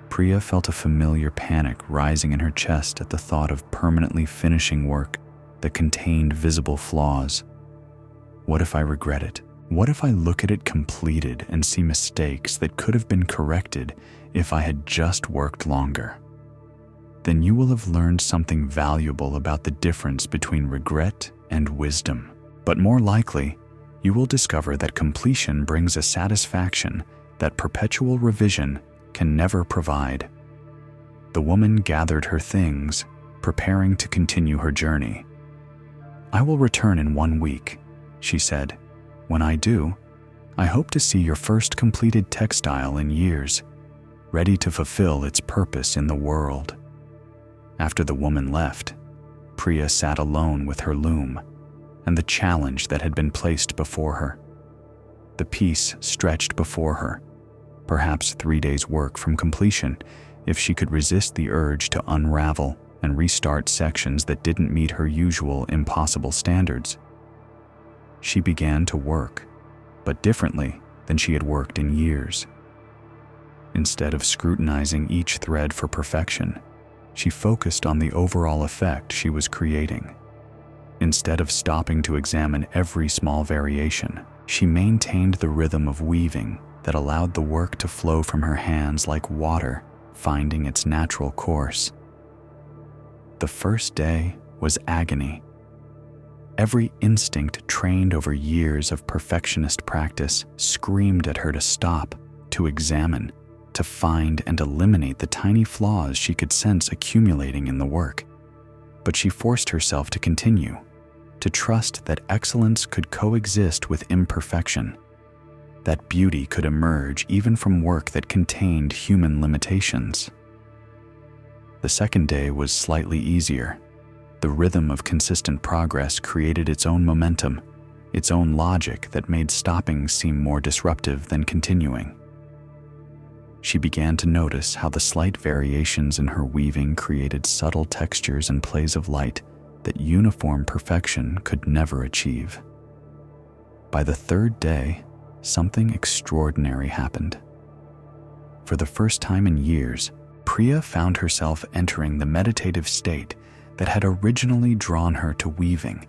Priya felt a familiar panic rising in her chest at the thought of permanently finishing work that contained visible flaws. What if I regret it? What if I look at it completed and see mistakes that could have been corrected if I had just worked longer? Then you will have learned something valuable about the difference between regret and wisdom. But more likely, you will discover that completion brings a satisfaction that perpetual revision can never provide. The woman gathered her things, preparing to continue her journey. "I will return in 1 week," she said. "When I do, I hope to see your first completed textile in years, ready to fulfill its purpose in the world." After the woman left, Priya sat alone with her loom and the challenge that had been placed before her. The piece stretched before her, perhaps 3 days' work from completion, if she could resist the urge to unravel and restart sections that didn't meet her usual impossible standards. She began to work, but differently than she had worked in years. Instead of scrutinizing each thread for perfection, she focused on the overall effect she was creating. Instead of stopping to examine every small variation, she maintained the rhythm of weaving that allowed the work to flow from her hands like water, finding its natural course. The first day was agony. Every instinct trained over years of perfectionist practice screamed at her to stop, to examine, to find and eliminate the tiny flaws she could sense accumulating in the work. But she forced herself to continue, to trust that excellence could coexist with imperfection, that beauty could emerge even from work that contained human limitations. The second day was slightly easier. The rhythm of consistent progress created its own momentum, its own logic that made stopping seem more disruptive than continuing. she began to notice how the slight variations in her weaving created subtle textures and plays of light that uniform perfection could never achieve. By the third day, something extraordinary happened. For the first time in years, Priya found herself entering the meditative state that had originally drawn her to weaving,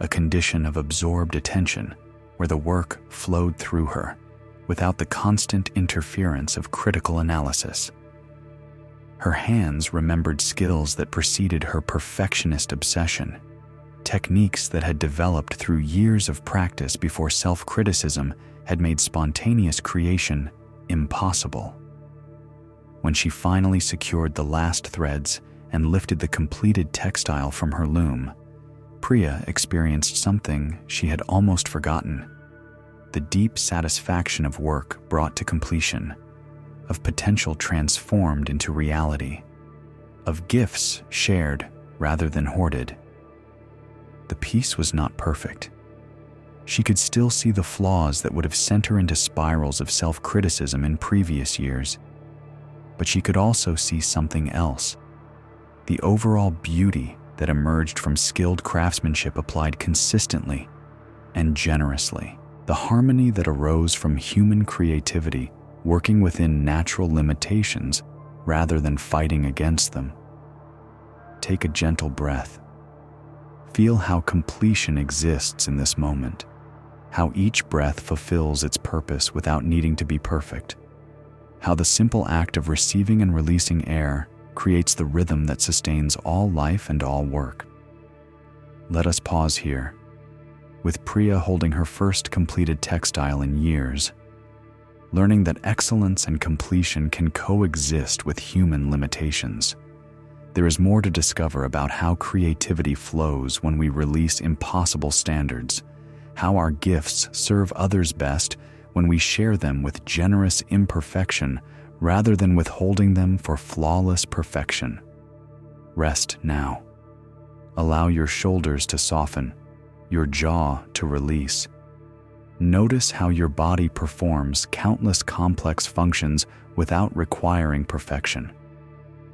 a condition of absorbed attention where the work flowed through her without the constant interference of critical analysis. Her hands remembered skills that preceded her perfectionist obsession, techniques that had developed through years of practice before self-criticism had made spontaneous creation impossible. When she finally secured the last threads and lifted the completed textile from her loom, Priya experienced something she had almost forgotten: the deep satisfaction of work brought to completion, of potential transformed into reality, of gifts shared rather than hoarded. The piece was not perfect. She could still see the flaws that would have sent her into spirals of self-criticism in previous years. But she could also see something else: the overall beauty that emerged from skilled craftsmanship applied consistently and generously, the harmony that arose from human creativity working within natural limitations rather than fighting against them. Take a gentle breath. Feel how completion exists in this moment, how each breath fulfills its purpose without needing to be perfect, how the simple act of receiving and releasing air creates the rhythm that sustains all life and all work. Let us pause here, with Priya holding her first completed textile in years, learning that excellence and completion can coexist with human limitations. There is more to discover about how creativity flows when we release impossible standards, how our gifts serve others best when we share them with generous imperfection rather than withholding them for flawless perfection. Rest now. Allow your shoulders to soften, your jaw to release. Notice how your body performs countless complex functions without requiring perfection.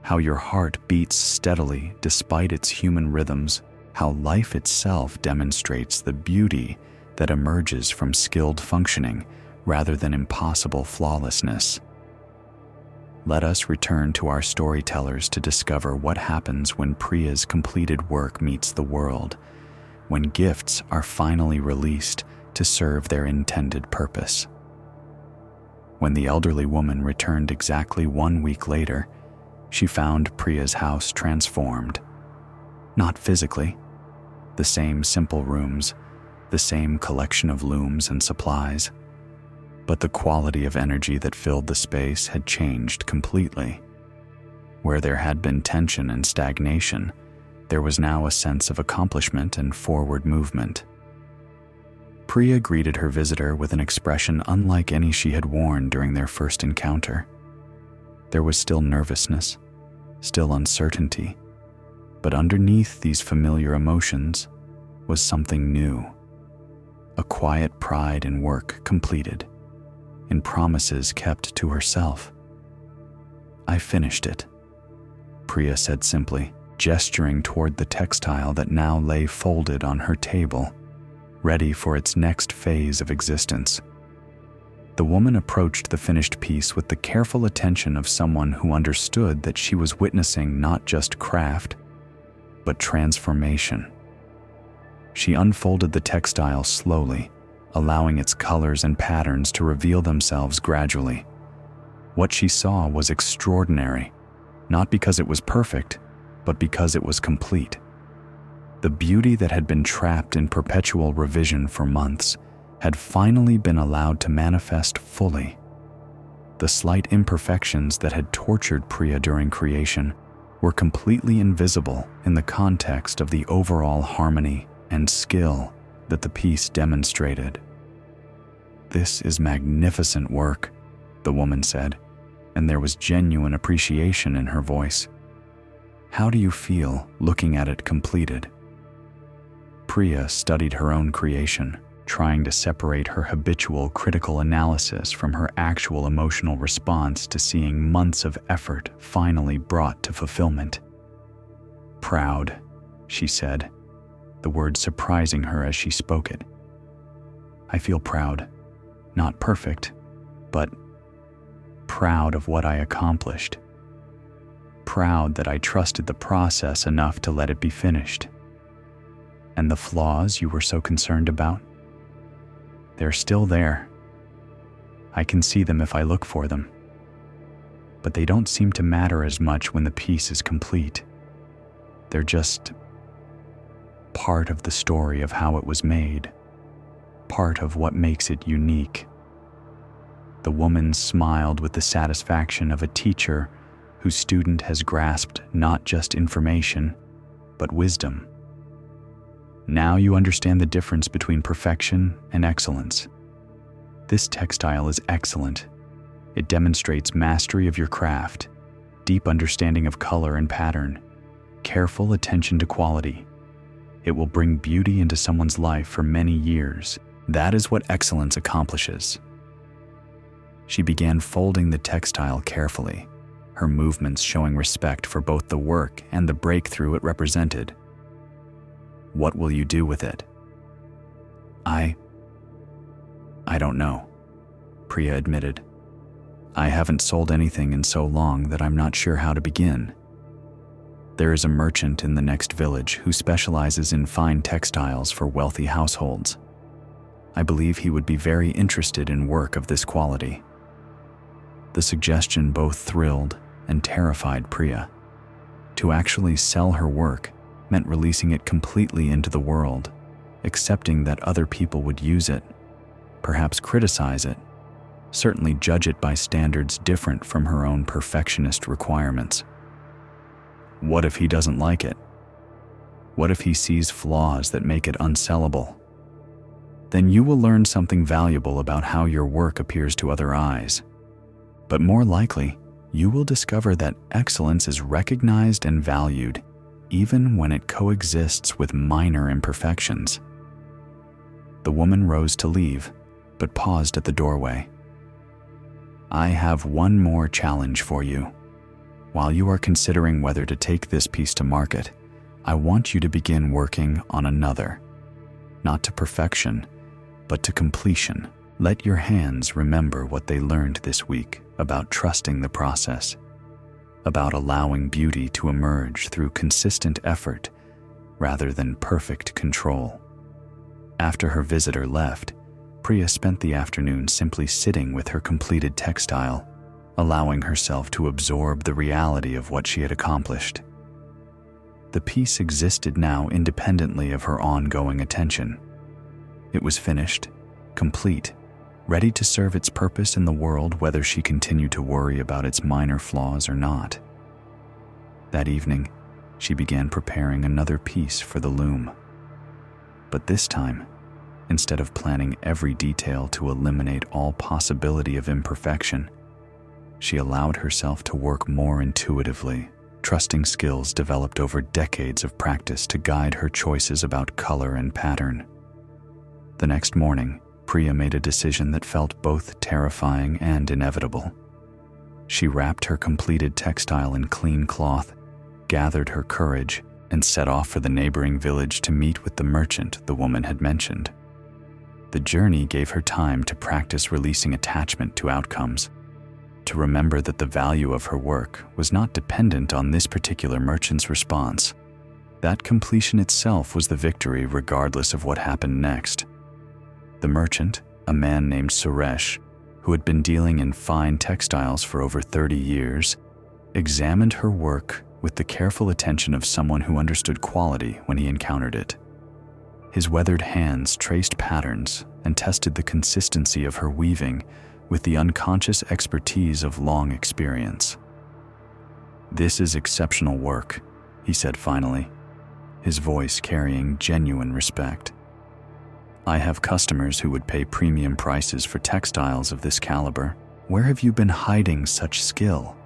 How your heart beats steadily despite its human rhythms. How life itself demonstrates the beauty that emerges from skilled functioning rather than impossible flawlessness. Let us return to our storytellers to discover what happens when Priya's completed work meets the world, when gifts are finally released to serve their intended purpose. When the elderly woman returned exactly 1 week later, she found Priya's house transformed. Not physically, the same simple rooms, the same collection of looms and supplies, but the quality of energy that filled the space had changed completely. Where there had been tension and stagnation, there was now a sense of accomplishment and forward movement. Priya greeted her visitor with an expression unlike any she had worn during their first encounter. There was still nervousness, still uncertainty, but underneath these familiar emotions was something new. A quiet pride in work completed, in promises kept to herself. "I finished it," Priya said simply, gesturing toward the textile that now lay folded on her table, ready for its next phase of existence. The woman approached the finished piece with the careful attention of someone who understood that she was witnessing not just craft, but transformation. She unfolded the textile slowly, allowing its colors and patterns to reveal themselves gradually. What she saw was extraordinary, not because it was perfect, but because it was complete. The beauty that had been trapped in perpetual revision for months had finally been allowed to manifest fully. The slight imperfections that had tortured Priya during creation were completely invisible in the context of the overall harmony and skill that the piece demonstrated. "This is magnificent work," the woman said, and there was genuine appreciation in her voice. "How do you feel looking at it completed?" Priya studied her own creation, trying to separate her habitual critical analysis from her actual emotional response to seeing months of effort finally brought to fulfillment. "Proud," she said, the word surprising her as she spoke it. "I feel proud. Not perfect, but proud of what I accomplished. Proud that I trusted the process enough to let it be finished. And the flaws you were so concerned about? They're still there. I can see them if I look for them. But they don't seem to matter as much when the piece is complete. They're just part of the story of how it was made, part of what makes it unique." The woman smiled with the satisfaction of a teacher whose student has grasped not just information, but wisdom. "Now you understand the difference between perfection and excellence. This textile is excellent. It demonstrates mastery of your craft, deep understanding of color and pattern, careful attention to quality. It will bring beauty into someone's life for many years. That is what excellence accomplishes." She began folding the textile carefully, her movements showing respect for both the work and the breakthrough it represented. "What will you do with it?" I don't know," Priya admitted. "I haven't sold anything in so long that I'm not sure how to begin. There is a merchant in the next village who specializes in fine textiles for wealthy households. I believe he would be very interested in work of this quality." The suggestion both thrilled and terrified Priya. To actually sell her work meant releasing it completely into the world, accepting that other people would use it, perhaps criticize it, certainly judge it by standards different from her own perfectionist requirements. What if he doesn't like it? What if he sees flaws that make it unsellable? Then you will learn something valuable about how your work appears to other eyes. But more likely, you will discover that excellence is recognized and valued even when it coexists with minor imperfections. The woman rose to leave, but paused at the doorway. "I have one more challenge for you. While you are considering whether to take this piece to market, I want you to begin working on another. Not to perfection, but to completion. Let your hands remember what they learned this week about trusting the process, about allowing beauty to emerge through consistent effort rather than perfect control." After her visitor left, Priya spent the afternoon simply sitting with her completed textile, allowing herself to absorb the reality of what she had accomplished. The piece existed now independently of her ongoing attention. It was finished, complete, ready to serve its purpose in the world whether she continued to worry about its minor flaws or not. That evening, she began preparing another piece for the loom. But this time, instead of planning every detail to eliminate all possibility of imperfection, she allowed herself to work more intuitively, trusting skills developed over decades of practice to guide her choices about color and pattern. The next morning, Priya made a decision that felt both terrifying and inevitable. She wrapped her completed textile in clean cloth, gathered her courage, and set off for the neighboring village to meet with the merchant the woman had mentioned. The journey gave her time to practice releasing attachment to outcomes, to remember that the value of her work was not dependent on this particular merchant's response. That completion itself was the victory regardless of what happened next. The merchant, a man named Suresh, who had been dealing in fine textiles for over 30 years, examined her work with the careful attention of someone who understood quality when he encountered it. His weathered hands traced patterns and tested the consistency of her weaving with the unconscious expertise of long experience. "This is exceptional work," he said finally, his voice carrying genuine respect. "I have customers who would pay premium prices for textiles of this caliber. Where have you been hiding such skill?"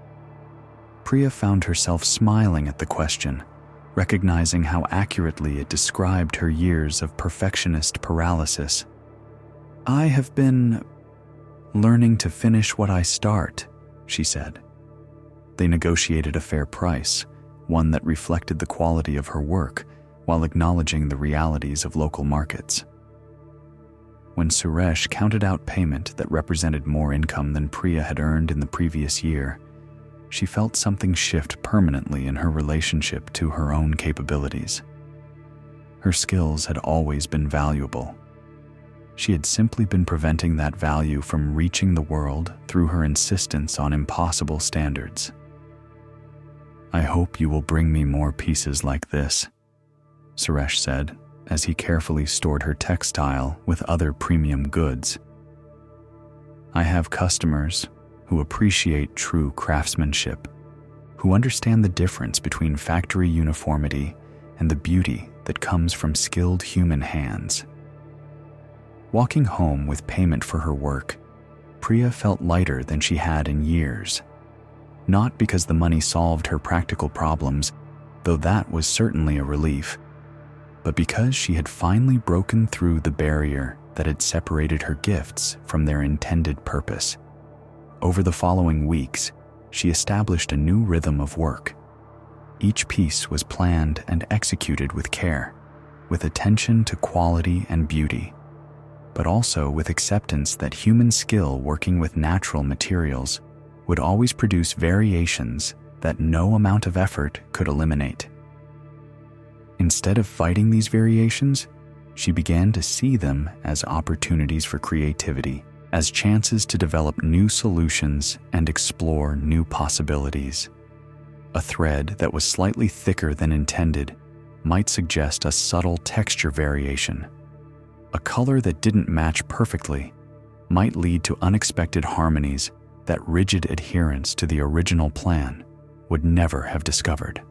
Priya found herself smiling at the question, recognizing how accurately it described her years of perfectionist paralysis, "I have been learning to finish what I start," she said. They negotiated a fair price, one that reflected the quality of her work while acknowledging the realities of local markets. When Suresh counted out payment that represented more income than Priya had earned in the previous year, she felt something shift permanently in her relationship to her own capabilities. Her skills had always been valuable. She had simply been preventing that value from reaching the world through her insistence on impossible standards. "I hope you will bring me more pieces like this," Suresh said, as he carefully stored her textile with other premium goods. "I have customers who appreciate true craftsmanship, who understand the difference between factory uniformity and the beauty that comes from skilled human hands." Walking home with payment for her work, Priya felt lighter than she had in years. Not because the money solved her practical problems, though that was certainly a relief, but because she had finally broken through the barrier that had separated her gifts from their intended purpose. Over the following weeks, she established a new rhythm of work. Each piece was planned and executed with care, with attention to quality and beauty, but also with acceptance that human skill working with natural materials would always produce variations that no amount of effort could eliminate. Instead of fighting these variations, she began to see them as opportunities for creativity, as chances to develop new solutions and explore new possibilities. A thread that was slightly thicker than intended might suggest a subtle texture variation. A color that didn't match perfectly might lead to unexpected harmonies that rigid adherence to the original plan would never have discovered.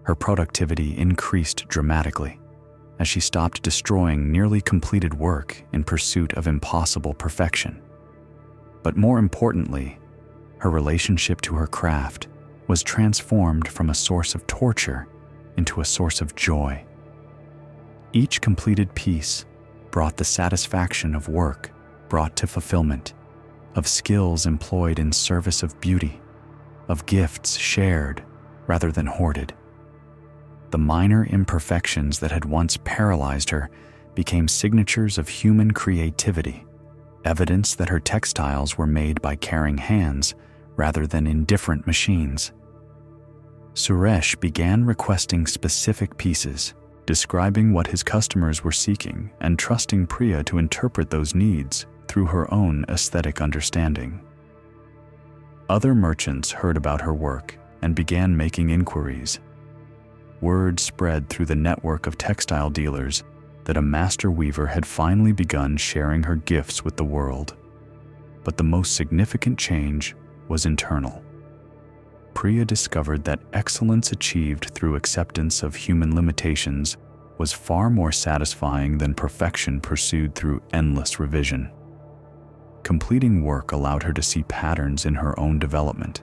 Her productivity increased dramatically as she stopped destroying nearly completed work in pursuit of impossible perfection. But more importantly, her relationship to her craft was transformed from a source of torture into a source of joy. Each completed piece brought the satisfaction of work brought to fulfillment, of skills employed in service of beauty, of gifts shared rather than hoarded. The minor imperfections that had once paralyzed her became signatures of human creativity, evidence that her textiles were made by caring hands rather than indifferent machines. Suresh began requesting specific pieces, describing what his customers were seeking and trusting Priya to interpret those needs through her own aesthetic understanding. Other merchants heard about her work and began making inquiries. Word spread through the network of textile dealers that a master weaver had finally begun sharing her gifts with the world. But the most significant change was internal. Priya discovered that excellence achieved through acceptance of human limitations was far more satisfying than perfection pursued through endless revision. Completing work allowed her to see patterns in her own development,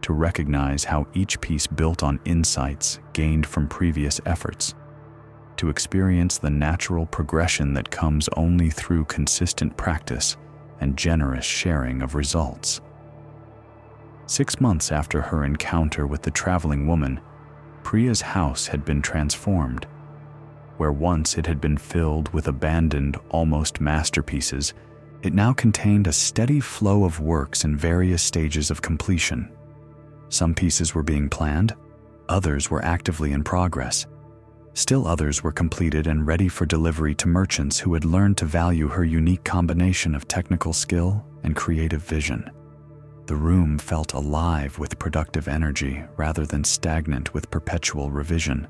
to recognize how each piece built on insights gained from previous efforts, to experience the natural progression that comes only through consistent practice and generous sharing of results. 6 months after her encounter with the traveling woman, Priya's house had been transformed. Where once it had been filled with abandoned, almost masterpieces, it now contained a steady flow of works in various stages of completion. Some pieces were being planned, others were actively in progress. Still others were completed and ready for delivery to merchants who had learned to value her unique combination of technical skill and creative vision. The room felt alive with productive energy rather than stagnant with perpetual revision.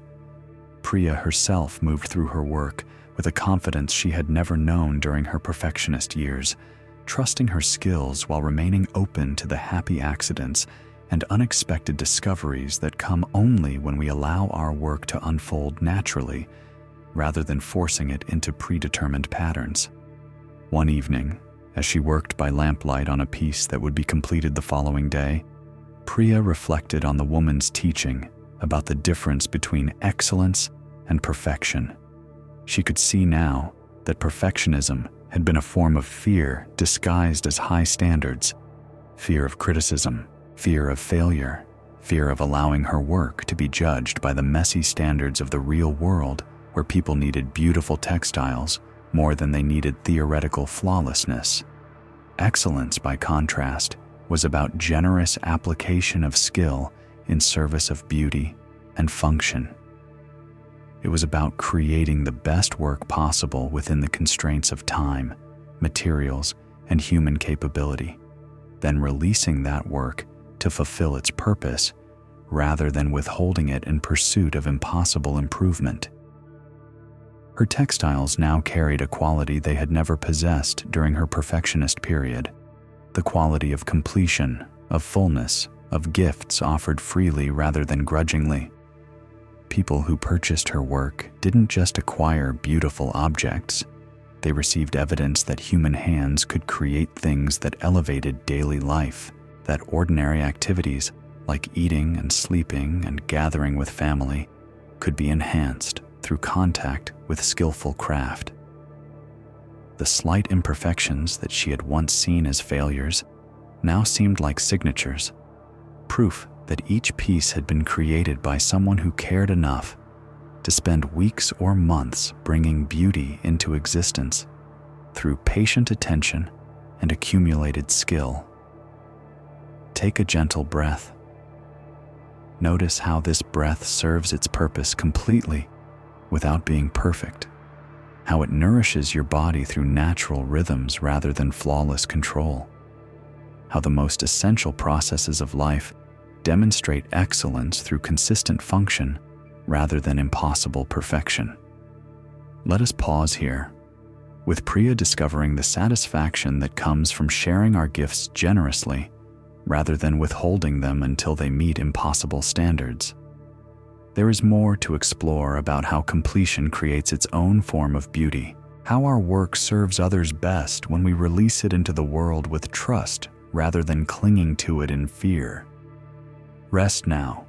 Priya herself moved through her work with a confidence she had never known during her perfectionist years, trusting her skills while remaining open to the happy accidents and unexpected discoveries that come only when we allow our work to unfold naturally, rather than forcing it into predetermined patterns. One evening, as she worked by lamplight on a piece that would be completed the following day, Priya reflected on the woman's teaching about the difference between excellence and perfection. She could see now that perfectionism had been a form of fear disguised as high standards. Fear of criticism, fear of failure, fear of allowing her work to be judged by the messy standards of the real world, where people needed beautiful textiles more than they needed theoretical flawlessness. Excellence, by contrast, was about generous application of skill in service of beauty and function. It was about creating the best work possible within the constraints of time, materials, and human capability, then releasing that work to fulfill its purpose rather than withholding it in pursuit of impossible improvement. Her textiles now carried a quality they had never possessed during her perfectionist period, the quality of completion, of fullness, of gifts offered freely rather than grudgingly. People who purchased her work didn't just acquire beautiful objects, they received evidence that human hands could create things that elevated daily life, that ordinary activities like eating and sleeping and gathering with family could be enhanced through contact with skillful craft. The slight imperfections that she had once seen as failures now seemed like signatures, proof that each piece had been created by someone who cared enough to spend weeks or months bringing beauty into existence through patient attention and accumulated skill. Take a gentle breath. Notice how this breath serves its purpose completely without being perfect, how it nourishes your body through natural rhythms rather than flawless control, how the most essential processes of life demonstrate excellence through consistent function rather than impossible perfection. Let us pause here, with Priya discovering the satisfaction that comes from sharing our gifts generously rather than withholding them until they meet impossible standards. There is more to explore about how completion creates its own form of beauty, how our work serves others best when we release it into the world with trust rather than clinging to it in fear. Rest now.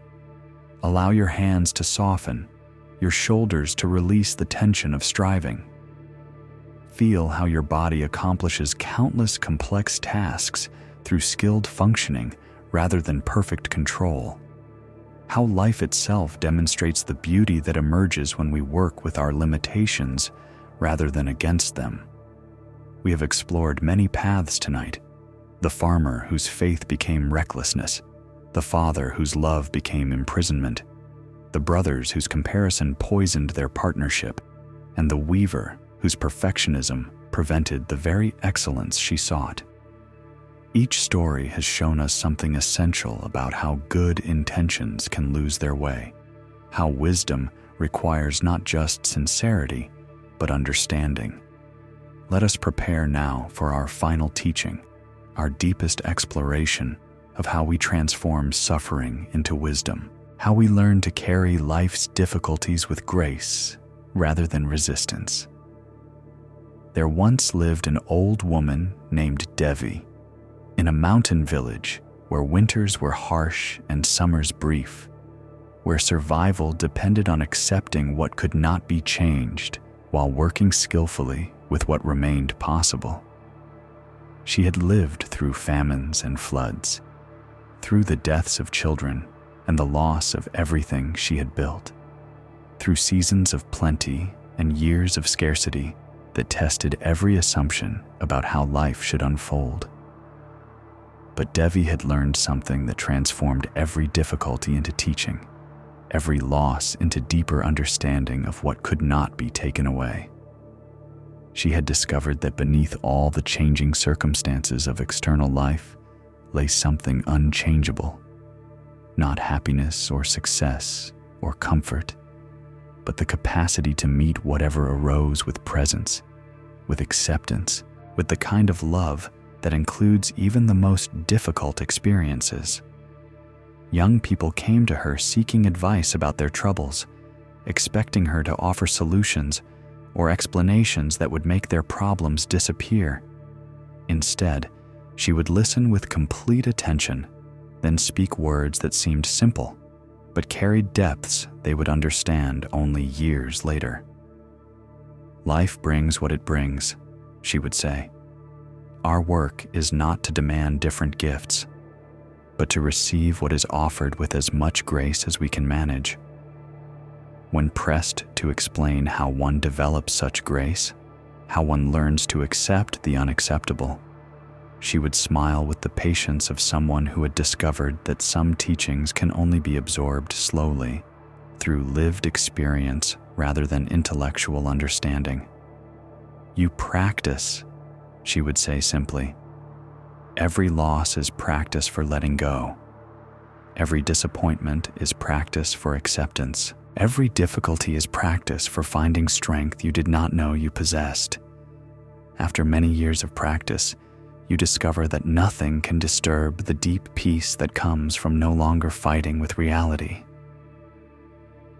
Allow your hands to soften, your shoulders to release the tension of striving. Feel how your body accomplishes countless complex tasks through skilled functioning rather than perfect control. How life itself demonstrates the beauty that emerges when we work with our limitations rather than against them. We have explored many paths tonight. The farmer whose faith became recklessness, the father whose love became imprisonment, the brothers whose comparison poisoned their partnership, and the weaver whose perfectionism prevented the very excellence she sought. Each story has shown us something essential about how good intentions can lose their way, how wisdom requires not just sincerity, but understanding. Let us prepare now for our final teaching, our deepest exploration of how we transform suffering into wisdom, how we learn to carry life's difficulties with grace rather than resistance. There once lived an old woman named Devi in a mountain village where winters were harsh and summers brief, where survival depended on accepting what could not be changed while working skillfully with what remained possible. She had lived through famines and floods, through the deaths of children and the loss of everything she had built, through seasons of plenty and years of scarcity that tested every assumption about how life should unfold. But Devi had learned something that transformed every difficulty into teaching, every loss into deeper understanding of what could not be taken away. She had discovered that beneath all the changing circumstances of external life lay something unchangeable, not happiness or success or comfort, but the capacity to meet whatever arose with presence, with acceptance, with the kind of love that includes even the most difficult experiences. Young people came to her seeking advice about their troubles, expecting her to offer solutions or explanations that would make their problems disappear. Instead, she would listen with complete attention, then speak words that seemed simple, but carried depths they would understand only years later. Life brings what it brings, she would say. Our work is not to demand different gifts, but to receive what is offered with as much grace as we can manage. When pressed to explain how one develops such grace, how one learns to accept the unacceptable, she would smile with the patience of someone who had discovered that some teachings can only be absorbed slowly, through lived experience rather than intellectual understanding. You practice, she would say simply. Every loss is practice for letting go. Every disappointment is practice for acceptance. Every difficulty is practice for finding strength you did not know you possessed. After many years of practice, you discover that nothing can disturb the deep peace that comes from no longer fighting with reality.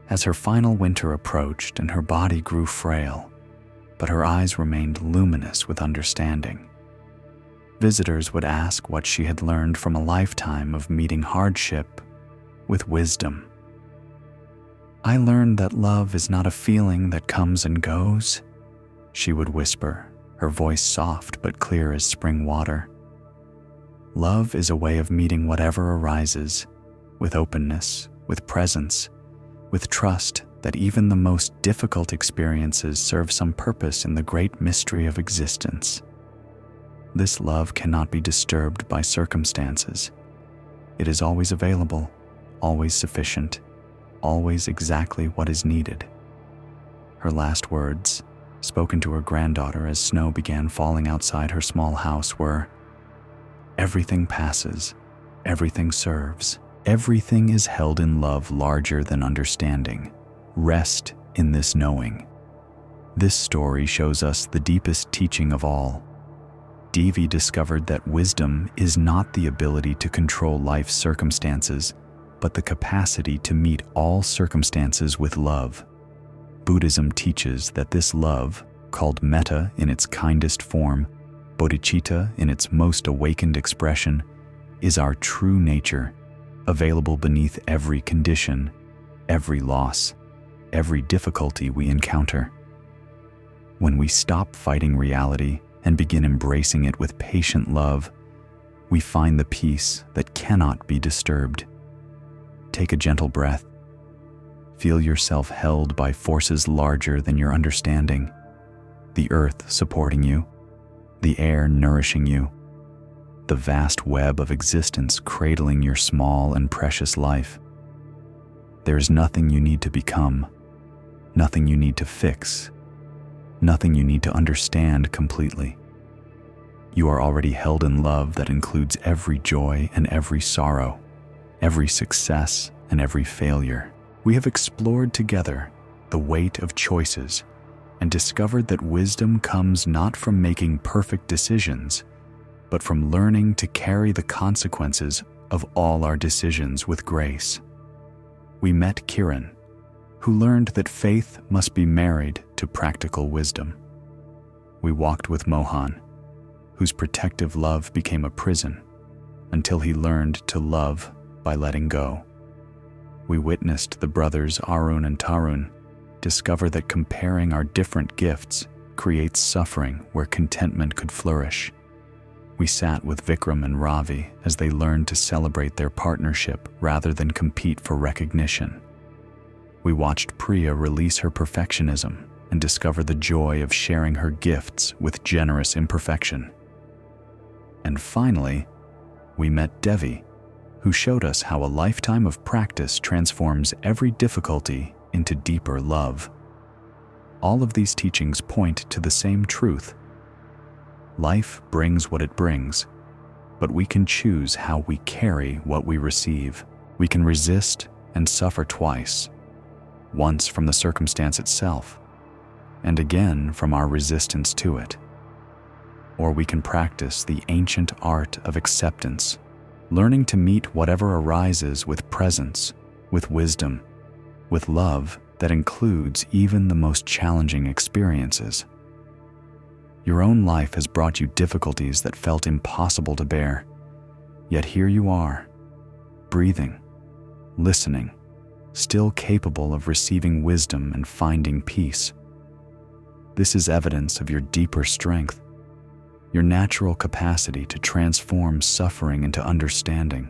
As her final winter approached and her body grew frail, but her eyes remained luminous with understanding, visitors would ask what she had learned from a lifetime of meeting hardship with wisdom. I learned that love is not a feeling that comes and goes, she would whisper, her voice soft but clear as spring water. Love is a way of meeting whatever arises, with openness, with presence, with trust that even the most difficult experiences serve some purpose in the great mystery of existence. This love cannot be disturbed by circumstances. It is always available, always sufficient, always exactly what is needed. Her last words, spoken to her granddaughter as snow began falling outside her small house, were, "Everything passes, everything serves, everything is held in love larger than understanding. Rest in this knowing." This story shows us the deepest teaching of all. Devi discovered that wisdom is not the ability to control life's circumstances, but the capacity to meet all circumstances with love. Buddhism teaches that this love, called metta in its kindest form, bodhicitta in its most awakened expression, is our true nature, available beneath every condition, every loss, every difficulty we encounter. When we stop fighting reality and begin embracing it with patient love, we find the peace that cannot be disturbed. Take a gentle breath. Feel yourself held by forces larger than your understanding. The earth supporting you, the air nourishing you, the vast web of existence cradling your small and precious life. There is nothing you need to become, nothing you need to fix, nothing you need to understand completely. You are already held in love that includes every joy and every sorrow, every success and every failure. We have explored together the weight of choices and discovered that wisdom comes not from making perfect decisions, but from learning to carry the consequences of all our decisions with grace. We met Kiran, who learned that faith must be married to practical wisdom. We walked with Mohan, whose protective love became a prison, until he learned to love by letting go. We witnessed the brothers Arun and Tarun discover that comparing our different gifts creates suffering where contentment could flourish. We sat with Vikram and Ravi as they learned to celebrate their partnership rather than compete for recognition. We watched Priya release her perfectionism and discover the joy of sharing her gifts with generous imperfection. And finally, we met Devi, who showed us how a lifetime of practice transforms every difficulty into deeper love. All of these teachings point to the same truth. Life brings what it brings, but we can choose how we carry what we receive. We can resist and suffer twice, once from the circumstance itself, and again from our resistance to it. Or we can practice the ancient art of acceptance, learning to meet whatever arises with presence, with wisdom, with love that includes even the most challenging experiences. Your own life has brought you difficulties that felt impossible to bear, yet here you are, breathing, listening, still capable of receiving wisdom and finding peace. This is evidence of your deeper strength, your natural capacity to transform suffering into understanding,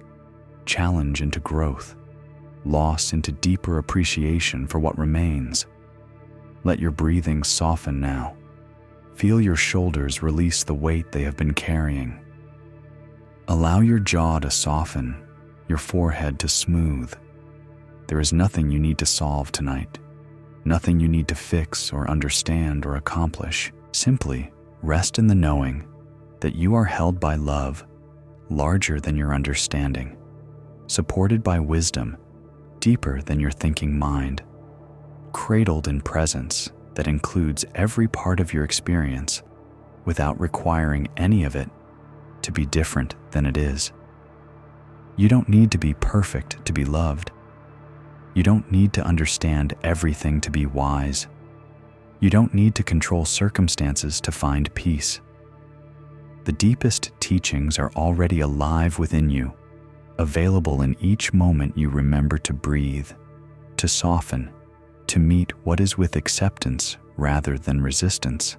challenge into growth, loss into deeper appreciation for what remains. Let your breathing soften now. Feel your shoulders release the weight they have been carrying. Allow your jaw to soften, your forehead to smooth. There is nothing you need to solve tonight, nothing you need to fix or understand or accomplish. Simply rest in the knowing that you are held by love larger than your understanding, supported by wisdom deeper than your thinking mind, cradled in presence that includes every part of your experience without requiring any of it to be different than it is. You don't need to be perfect to be loved. You don't need to understand everything to be wise. You don't need to control circumstances to find peace. The deepest teachings are already alive within you, available in each moment you remember to breathe, to soften, to meet what is with acceptance rather than resistance.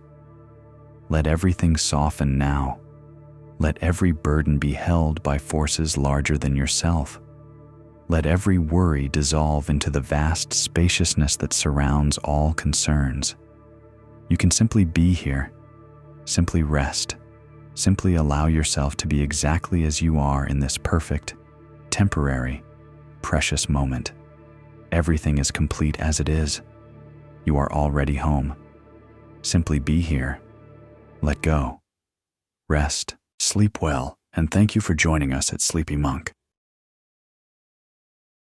Let everything soften now. Let every burden be held by forces larger than yourself. Let every worry dissolve into the vast spaciousness that surrounds all concerns. You can simply be here, simply rest, simply allow yourself to be exactly as you are in this perfect, temporary, precious moment. Everything is complete as it is. You are already home. Simply be here. Let go. Rest. Sleep well, and thank you for joining us at Sleepy Monk.